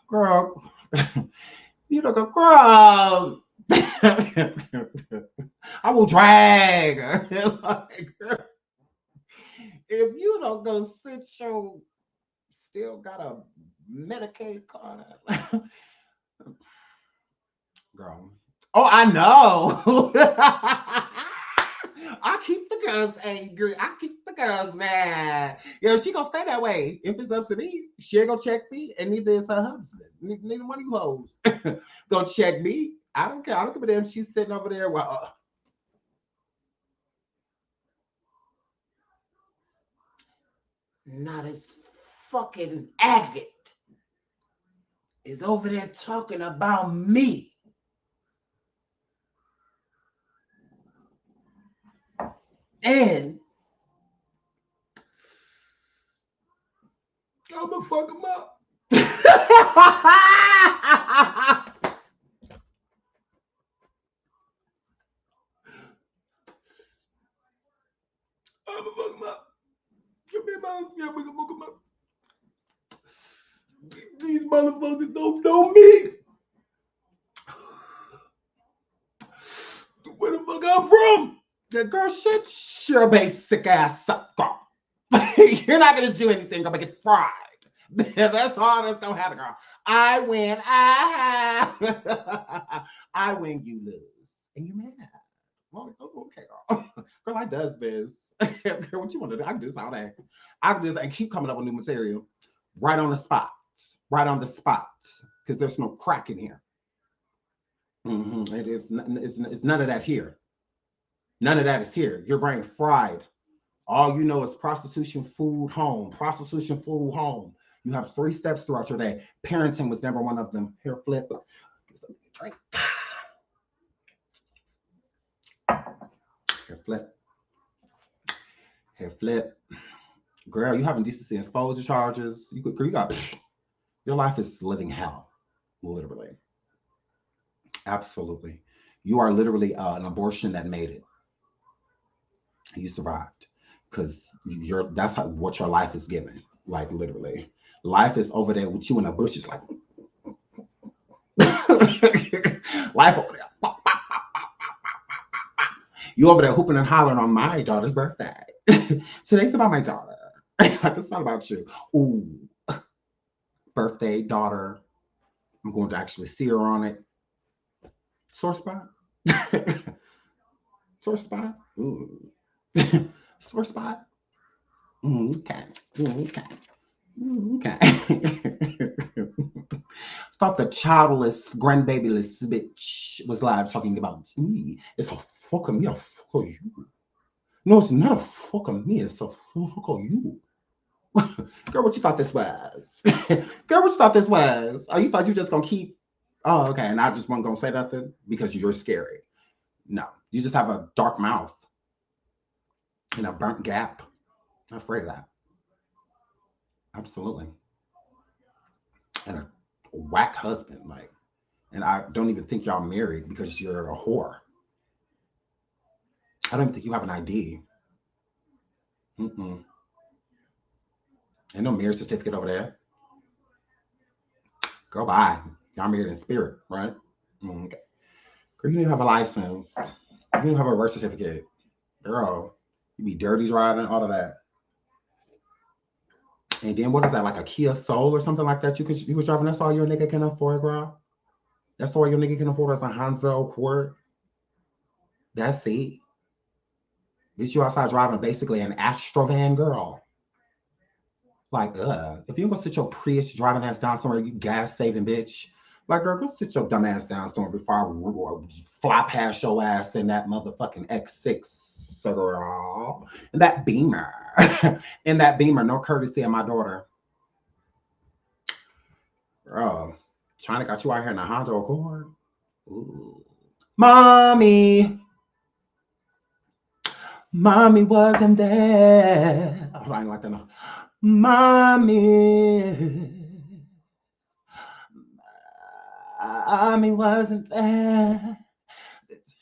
Girl, you look a girl. I will drag her. Like, girl, if you don't go sit your still got a Medicaid card. Girl. Oh, I know. I keep the girls angry. I keep the girls mad. Yeah, she gonna stay that way. If it's up to me, she ain't gonna check me, and neither is her husband. Neither one of you hoes gonna check me. I don't care. I don't give a damn. She's sitting over there. Well, not as fucking agate is over there talking about me. And I'm gonna fuck him up. I'm gonna fuck him up. Give me my, yeah, we gonna fuck him up. These motherfuckers don't know me. Where the fuck I'm from? The girl, shut your basic ass up, girl. You're not gonna do anything. Gonna make it fried. That's all that's gonna happen, girl. I win. I win. You lose, and you mad. Well, okay, girl. Girl, I does this. Girl, what you want to do? I can do this all day. I can do this and keep coming up with new material, right on the spot, because there's no crack in here. It is. It's none of that here. None of that is here. Your brain fried. All you know is prostitution, food, home. Prostitution, food, home. You have 3 steps throughout your day. Parenting was never one of them. Hair flip. Hair flip. Hair flip. Girl, you having decency and exposure charges. You got your life is living hell. Literally. Absolutely. You are literally an abortion that made it. You survived. Because that's what your life is given. Like literally. Life is over there with you in the bushes, like life over there. You over there hooping and hollering on my daughter's birthday. Today's about my daughter. It's not about you. Ooh, birthday, daughter. I'm going to actually see her on it. Sore spot. Sore spot. Ooh. Sore spot. Okay. Okay. Okay. thought the childless, grandbabyless bitch was live talking about me. It's a fuck of me, a fuck of you. No, it's not a fuck of me, it's a fuck of you. Girl, what you thought this was? Girl, what you thought this was? Oh, you thought you just gonna keep... Oh, okay, and I just wasn't gonna say nothing because you're scary. No, you just have a dark mouth and a burnt gap. I'm afraid of that. Absolutely. And a whack husband, like, and I don't even think y'all married because you're a whore. I don't even think you have an ID. Ain't no marriage certificate over there. Girl, bye. Y'all married in spirit, right? Okay. Girl, you didn't have a license. You didn't have a birth certificate. Girl, you be dirty driving, all of that. And then what is that, like a Kia Soul or something like that? You was driving. That's all your nigga can afford, girl. That's all your nigga can afford. That's a Hanzo Accord. That's it. Bitch, you outside driving basically an Astrovan, girl. Like, if you gonna sit your Prius driving ass down somewhere, you gas saving bitch. Like, girl, go sit your dumb ass down somewhere before I fly past your ass in that motherfucking X6, girl. And that Beamer. In that Beamer, no courtesy of my daughter. Girl, China got you out here in a Honda Accord. Ooh. Mommy wasn't there. Oh, I ain't like that no. Mommy wasn't there.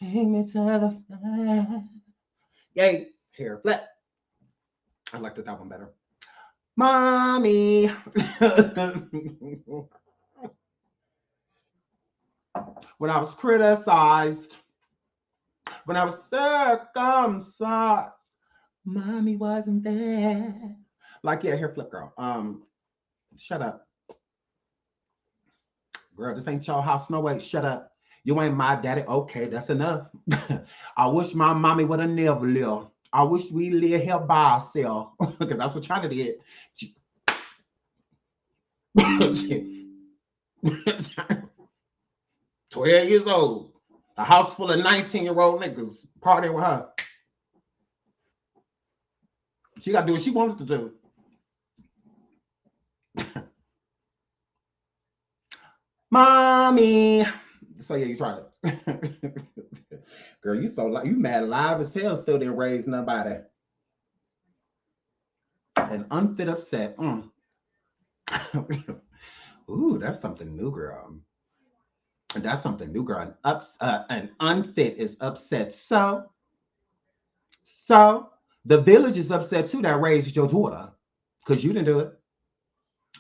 Take me to the flat. Yay, hair flat. I liked that one better. Mommy. When I was criticized, when I was circumcised, mommy wasn't there. Like, yeah, hair flip, girl. Shut up. Girl, this ain't your house. No way. Shut up. You ain't my daddy. Okay, that's enough. I wish my mommy would have never lived. I wish we lived here by ourselves. Because that's what China did. 12 years old. A house full of 19-year-old niggas partying with her. She got to do what she wanted to do. Mommy. So yeah, you tried it. Girl, you mad alive as hell, still didn't raise nobody. An unfit upset. Ooh, that's something new, girl. That's something new, girl. An unfit is upset. So the village is upset too that raised your daughter because you didn't do it.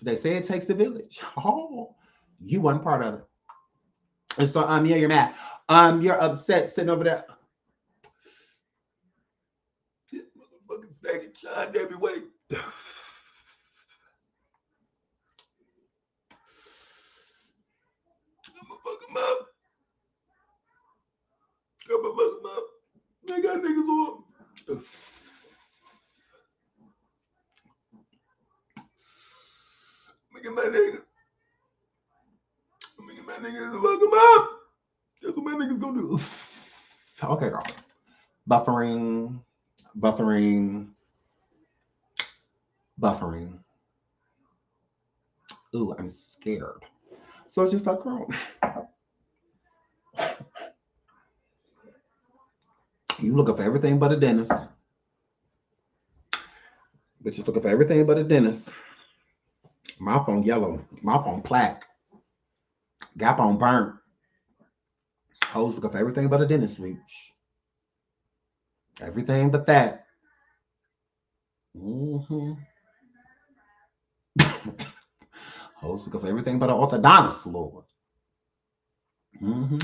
They say it takes a village. Oh, you weren't part of it. And so, yeah, you're mad. You're upset sitting over there. This motherfucker's faggot John every way. I'ma fuck him up. They got niggas on. Look at my niggas. Look at my niggas and fuck them up. That's what my niggas gonna do. Okay, girl. Buffering. Ooh, I'm scared. So it's just like, girl. You looking for everything but a dentist. Bitches looking for everything but a dentist. My phone yellow. My phone plaque. Gap on burnt. Hoes looking for everything but a dentist reach. Everything but that. Hoes looking for everything but an orthodontist, Lord.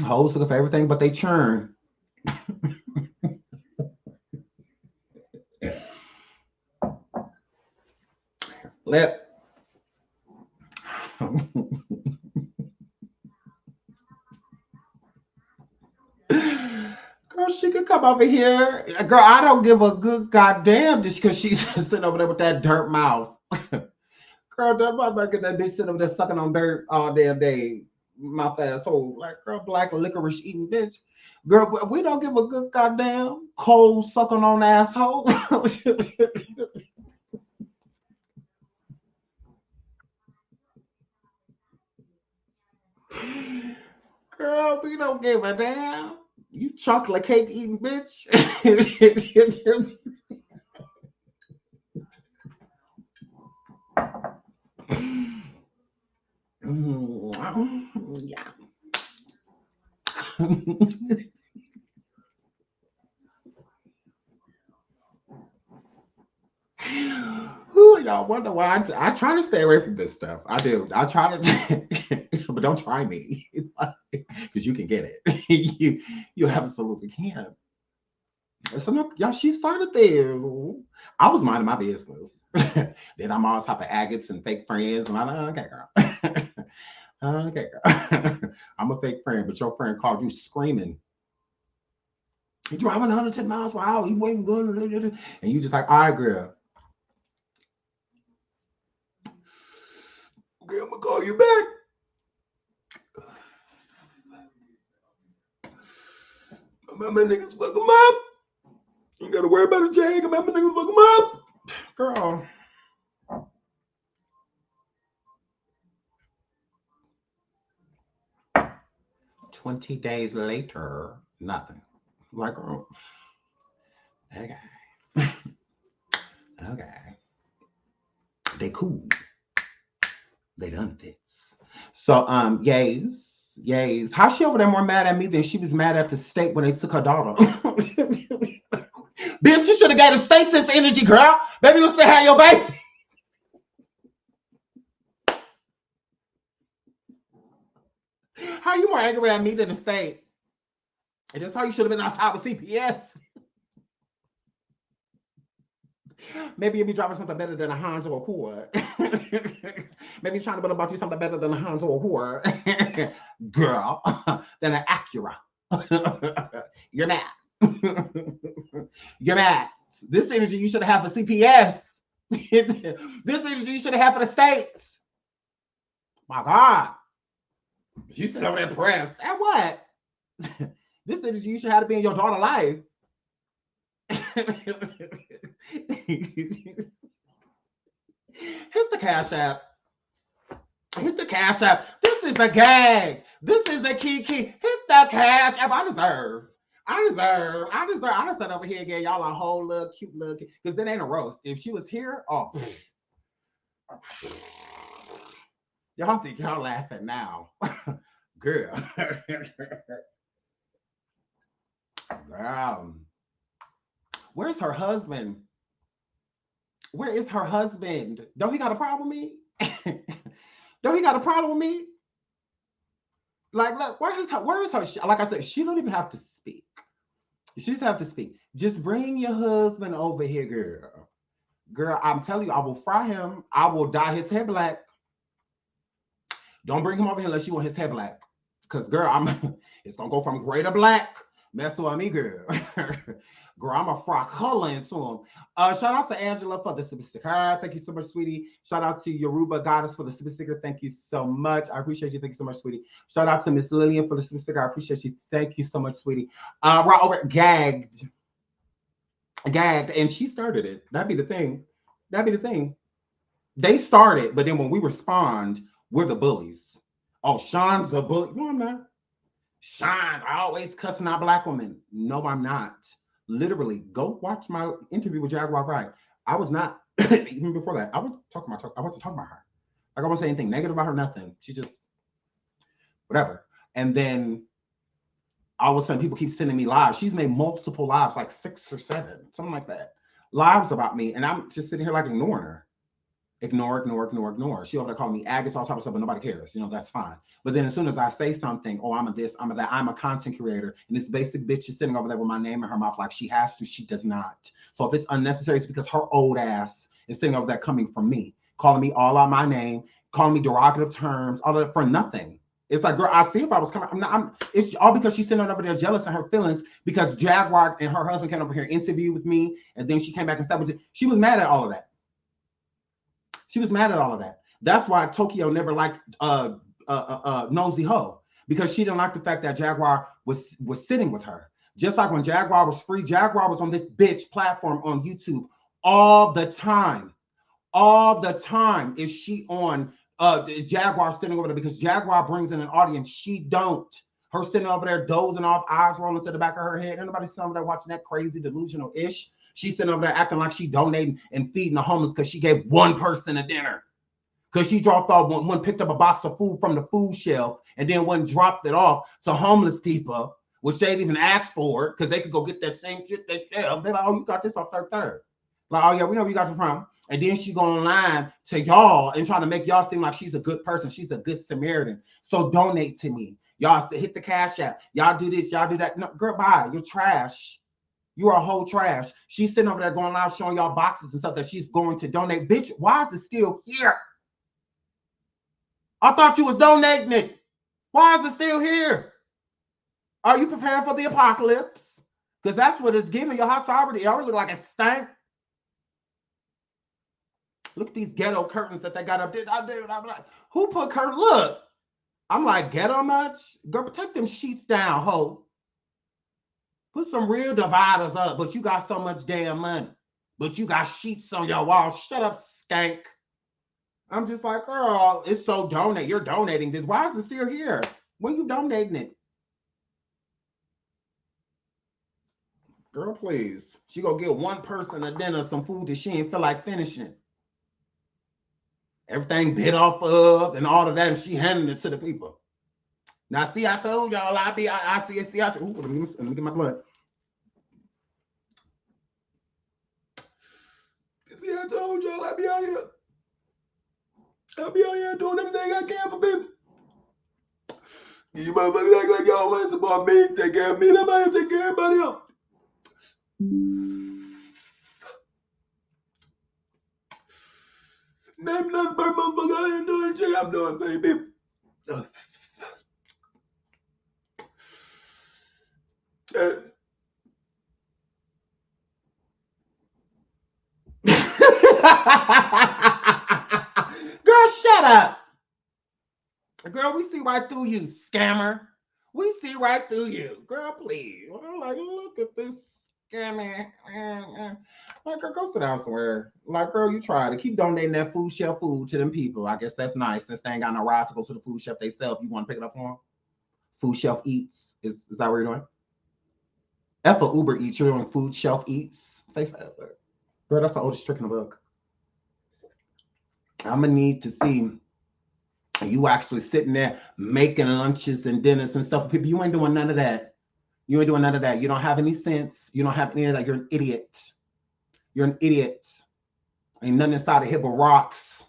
Hoes looking for everything but they churn. Lip. Girl, she could come over here. Girl, I don't give a good goddamn just because she's sitting over there with that dirt mouth. Girl, that motherfucker, that bitch sitting over there sucking on dirt all damn day. Mouth asshole. Like, girl, black licorice eating bitch. Girl, we don't give a good goddamn cold sucking on asshole. Girl, we don't give a damn. You chocolate cake eating bitch. Yeah. Ooh, y'all wonder why I try to stay away from this stuff. I do. I try to, but don't try me because you can get it. you absolutely can. So look, y'all, she started there. I was minding my business. Then I'm all type of agates and fake friends, and I'm like, okay, girl. Okay, girl. I'm a fake friend, but your friend called you screaming. You're driving 110 miles per hour. He wasn't good, and you just like, all right, girl. Okay, I'm gonna call you back. Remember niggas fuck them up. You gotta worry about a Jag. Remember niggas fuck them up. Girl. "20 days later, nothing." Like, girl. Okay. Okay. They cool. They done fits. So, yays. How's she over there more mad at me than she was mad at the state when they took her daughter? Bitch, you should have got the state this energy, girl. Baby, you still have your baby. How you more angry at me than the state? And that's how you should have been outside with CPS. Maybe you'll be driving something better than a Honda or a whore. Maybe he's trying to buy you something better than a Honda or a whore. Girl, than an Acura. You're mad. You're mad. This energy you should have for CPS. This energy you should have for the states. My God. You sit over there pressed. At what? This energy you should have to be in your daughter's life. Hit the Cash App. Hit the Cash App. This is a gag. This is a kiki. Hit the Cash App. I deserve. I sat over here and gave y'all a whole little cute look. Because it ain't a roast. If she was here, oh. Y'all think y'all laughing now. Girl. Where's her husband? Where is her husband? Don't he got a problem with me? Don't he got a problem with me? Like, look, where is her? Like I said, she don't even have to speak. She just have to speak. Just bring your husband over here, girl. Girl, I'm telling you, I will fry him. I will dye his hair black. Don't bring him over here unless you want his hair black. Because, girl, it's going to go from gray to black. Mess with me, girl. Girl, I'm going to fry color into him. Shout out to Angela for the super sticker. Thank you so much, sweetie. Shout out to Yoruba Goddess for the super sticker. Thank you so much. I appreciate you. Thank you so much, sweetie. Shout out to Miss Lillian for the super sticker. I appreciate you. Thank you so much, sweetie. Right over Gagged. And she started it. That'd be the thing. They started, but then when we respond, we're the bullies. Oh, Sean's the bully. No, I'm not. Sean, always cussing out black women. No, I'm not. Literally, go watch my interview with Jaguar Wright. I was not, even before that, I wasn't talking about her. Like, I wasn't saying anything negative about her, nothing. She just, whatever. And then all of a sudden, people keep sending me lives. She's made multiple lives, like 6 or 7, something like that. Lives about me. And I'm just sitting here like ignoring her. Ignore. She over there calling me agates, all type of stuff, but nobody cares. You know, that's fine. But then as soon as I say something, oh, I'm a this, I'm a that, I'm a content creator, and this basic bitch is sitting over there with my name in her mouth like she has to, she does not. So if it's unnecessary, it's because her old ass is sitting over there coming from me, calling me all out my name, calling me derogative terms, all of that for nothing. It's like, girl, I see if I was coming. It's all because she's sitting over there jealous of her feelings because Jaguar and her husband came over here interview with me, and then she came back and said, she was mad at all of that. She was mad at all of that. That's why Tokyo never liked Nosy Ho, because she didn't like the fact that Jaguar was sitting with her. Just like when Jaguar was free, Jaguar was on this bitch platform on YouTube all the time. All the time is she on is Jaguar sitting over there, because Jaguar brings in an audience. She don't. Her sitting over there dozing off, eyes rolling to the back of her head. Anybody sitting over there watching that crazy delusional ish? She's sitting over there acting like she donating and feeding the homeless because she gave one person a dinner. Because she dropped off one, picked up a box of food from the food shelf and then one dropped it off to homeless people, which they didn't even ask for it because they could go get that same shit themselves. They're like, oh, you got this off third. Like, oh yeah, we know where you got it from. And then she go online to y'all and try to make y'all seem like she's a good person. She's a good Samaritan. So donate to me. Y'all hit the Cash App. Y'all do this, y'all do that. No, girl, bye. You're trash. You are a whole trash. She's sitting over there going live showing y'all boxes and stuff that she's going to donate. Bitch, why is it still here? I thought you was donating it. Why is it still here? Are you preparing for the apocalypse? Because that's what it's giving. Your house already look like a stank. Look at these ghetto curtains that they got up there. I'm like, who put curtains? Look, I'm like, ghetto much? Girl, take them sheets down, ho. Put some real dividers up, but you got so much damn money. But you got sheets on your wall. Shut up, skank. I'm just like, girl, it's so donate. You're donating this. Why is it still here? When you donating it? Girl, please. She gonna give one person a dinner some food that she ain't feel like finishing. Everything bit off of and all of that, and she handing it to the people. Now, see, I told y'all, I told, ooh, let me get my blood. See, I told y'all, I be out here. I'll be out here doing everything I can for people. You motherfuckers act like y'all want to support me, take care of me, nobody take care of everybody else. Name nothing but motherfucker I ain't doing shit I'm doing, baby. Girl, shut up. Girl, we see right through you, scammer. We see right through you. Girl, please. I'm like, look at this scammer. Like, girl, go sit down somewhere. Like, girl, you try to keep donating that food shelf food to them people. I guess that's nice. Since they ain't got no ride to go to the food shelf they sell, if you want to pick it up for them. Food shelf eats. Is that what you're doing? F for Uber Eats. You're doing food shelf eats. Face that. Girl, that's the oldest trick in the book. I'm going to need to see you actually sitting there making lunches and dinners and stuff for people. You ain't doing none of that. You ain't doing none of that. You don't have any sense. You don't have any of that. You're an idiot. You're an idiot. Ain't nothing inside of here but rocks.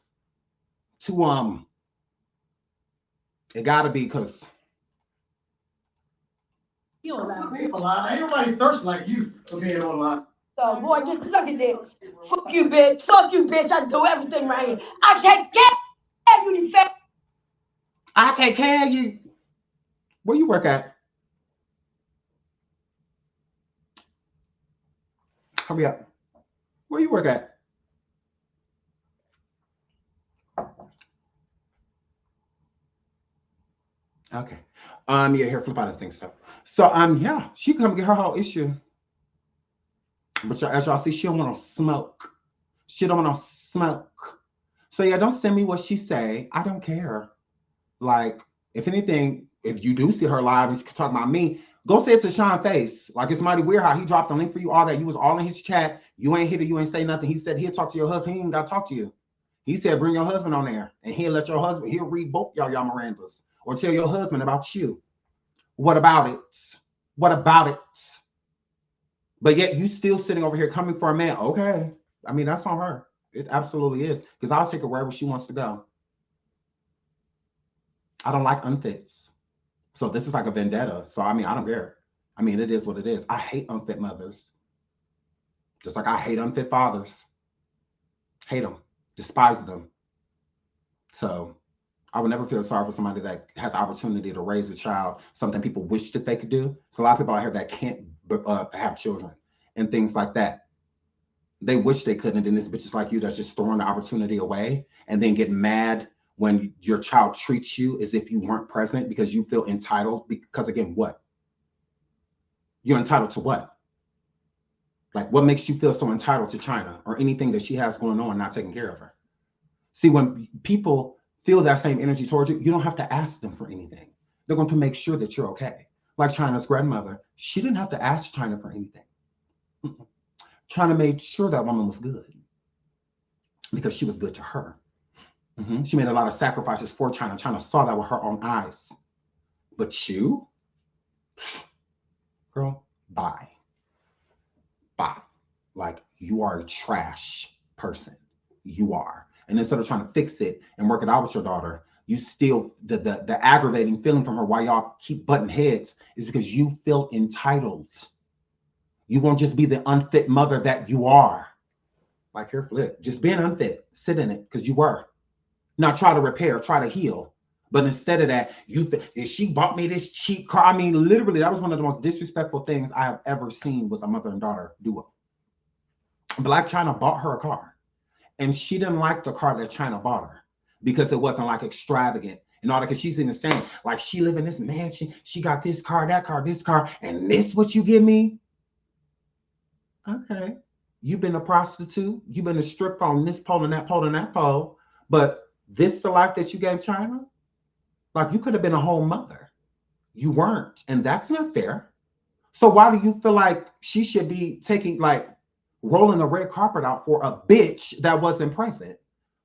It gotta be because You don't lie. Ain't lie. Ain't nobody thirst like you for being online. Oh, boy, get sucking dick. Fuck you, bitch. Fuck you, bitch. I do everything right here. I take care of you, you fat. I take care of you. Where you work at? Hurry up. Where you work at? Okay. Yeah, here, flip out of things stuff. So, yeah, she come get her whole issue. But as y'all see, she don't want no smoke. She don't want no smoke. So yeah, don't send me what she say. I don't care. Like, if anything, if you do see her live and she's talking about me, go say it to Sean Face. Like, it's mighty weird how he dropped the link for you, all that. You was all in his chat. You ain't hit it. You ain't say nothing. He said he'll talk to your husband. He ain't got to talk to you. He said bring your husband on there. And he'll let your husband, he'll read both y'all Mirandas. Or tell your husband about you. What about it? What about it? But yet you still sitting over here coming for a man. Okay. I mean, that's on her. It absolutely is. Because I'll take her wherever she wants to go. I don't like unfits. So this is like a vendetta. So, I mean, I don't care. I mean, it is what it is. I hate unfit mothers. Just like I hate unfit fathers. Hate them. Despise them. So I would never feel sorry for somebody that had the opportunity to raise a child, something people wish that they could do. So a lot of people out here that can't have children and things like that. They wish they couldn't. And it's bitches like you that's just throwing the opportunity away and then get mad when your child treats you as if you weren't present because you feel entitled. Because again, what? You're entitled to what? Like, what makes you feel so entitled to China or anything that she has going on, not taking care of her? See, when people feel that same energy towards you, you don't have to ask them for anything. They're going to make sure that you're okay. Like China's grandmother, she didn't have to ask China for anything. China made sure that woman was good because she was good to her. She made a lot of sacrifices for China. China saw that with her own eyes. But you, girl, bye. Bye. Like, you are a trash person. You are. And instead of trying to fix it and work it out with your daughter, you still, the aggravating feeling from her why y'all keep butting heads is because you feel entitled. You won't just be the unfit mother that you are. Like, here, flip. Just being unfit. Sit in it, because you were. Now try to repair, try to heal. But instead of that, she bought me this cheap car. I mean, literally, that was one of the most disrespectful things I have ever seen with a mother and daughter duo. Black China bought her a car. And she didn't like the car that China bought her because it wasn't like extravagant and all that. Because she's in the same, like, she live in this mansion. She got this car, that car, this car. And this what you give me? Okay. You've been a prostitute. You've been a strip on this pole and that pole and that pole. But this the life that you gave China? Like, you could have been a whole mother. You weren't. And that's not fair. So why do you feel like she should be taking, like, rolling the red carpet out for a bitch that wasn't present?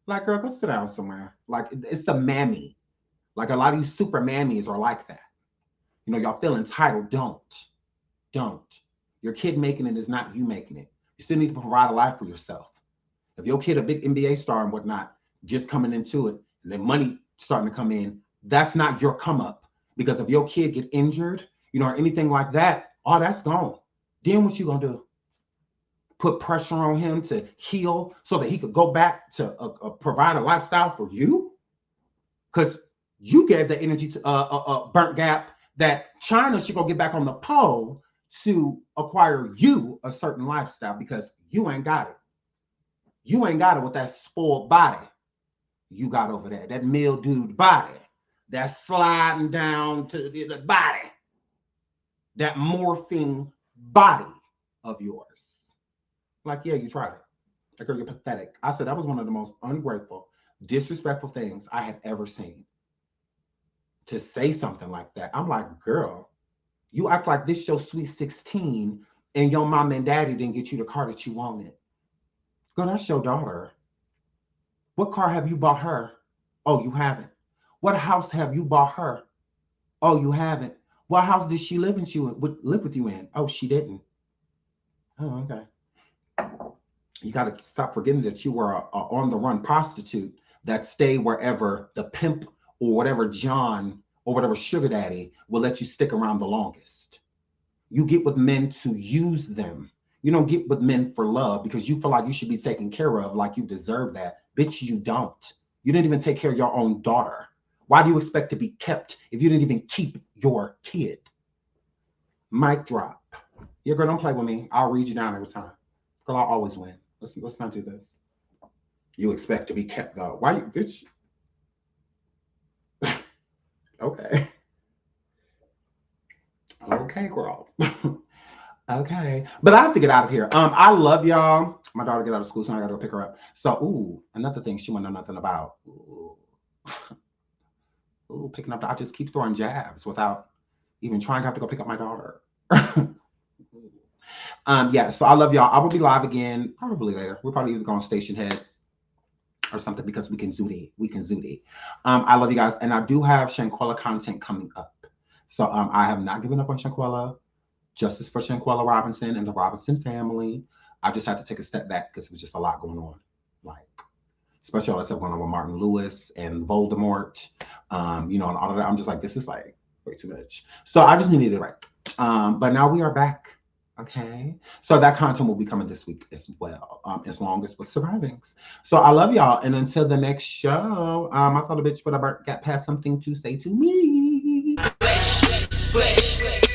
Like, girl, go sit down somewhere. Like, it's the mammy. Like, a lot of these super mammies are like that. You know, y'all feel entitled. Don't. Your kid making it is not you making it. You still need to provide a life for yourself. If your kid a big NBA star and whatnot, just coming into it, and then money starting to come in, that's not your come up. Because if your kid get injured, you know, or anything like that, all that's gone. Then what you gonna do? Put pressure on him to heal so that he could go back to provide a lifestyle for you? Because you gave the energy to burnt gap that China should go get back on the pole to acquire you a certain lifestyle because you ain't got it. You ain't got it with that spoiled body you got over there, that mildewed body, that sliding down to the body, that morphing body of yours. Like, yeah, you tried it. Like, girl, you're pathetic. I said that was one of the most ungrateful, disrespectful things I had ever seen. To say something like that, I'm like, girl, you act like this your sweet 16 and your mom and daddy didn't get you the car that you wanted. Girl, that's your daughter. What car have you bought her? Oh, you haven't. What house have you bought her? Oh, you haven't. What house did she live with you in? Oh, she didn't. Oh, okay. You got to stop forgetting that you were a on-the-run prostitute that stayed wherever the pimp or whatever John or whatever sugar daddy will let you stick around the longest. You get with men to use them. You don't get with men for love because you feel like you should be taken care of like you deserve that. Bitch, you don't. You didn't even take care of your own daughter. Why do you expect to be kept if you didn't even keep your kid? Mic drop. Yeah, girl, don't play with me. I'll read you down every time. Girl, I'll always win. Let's not do this. You expect to be kept though. Why you, bitch? Okay. Okay, girl. Okay. But I have to get out of here. I love y'all. My daughter get out of school, so I gotta go pick her up. So, ooh, another thing she wouldn't know nothing about. Ooh. Ooh, picking up. I just keep throwing jabs without even trying to have to go pick up my daughter. Yeah, so I love y'all. I will be live again probably later. We'll probably either go on Station Head or something because we can zoot it. I love you guys. And I do have Shanquella content coming up. So I have not given up on Shanquella. Justice for Shanquella Robinson and the Robinson family. I just had to take a step back because it was just a lot going on. Like, especially all that stuff going on with Martin Lewis and Voldemort. You know, and all of that. I'm just like, this is like way too much. So I just needed it right. But now we are back. Okay. So that content will be coming this week as well. As long as with survivings. So I love y'all. And until the next show, I thought a bitch with a burnt gap had something to say to me. Fresh, flex, fresh, flex.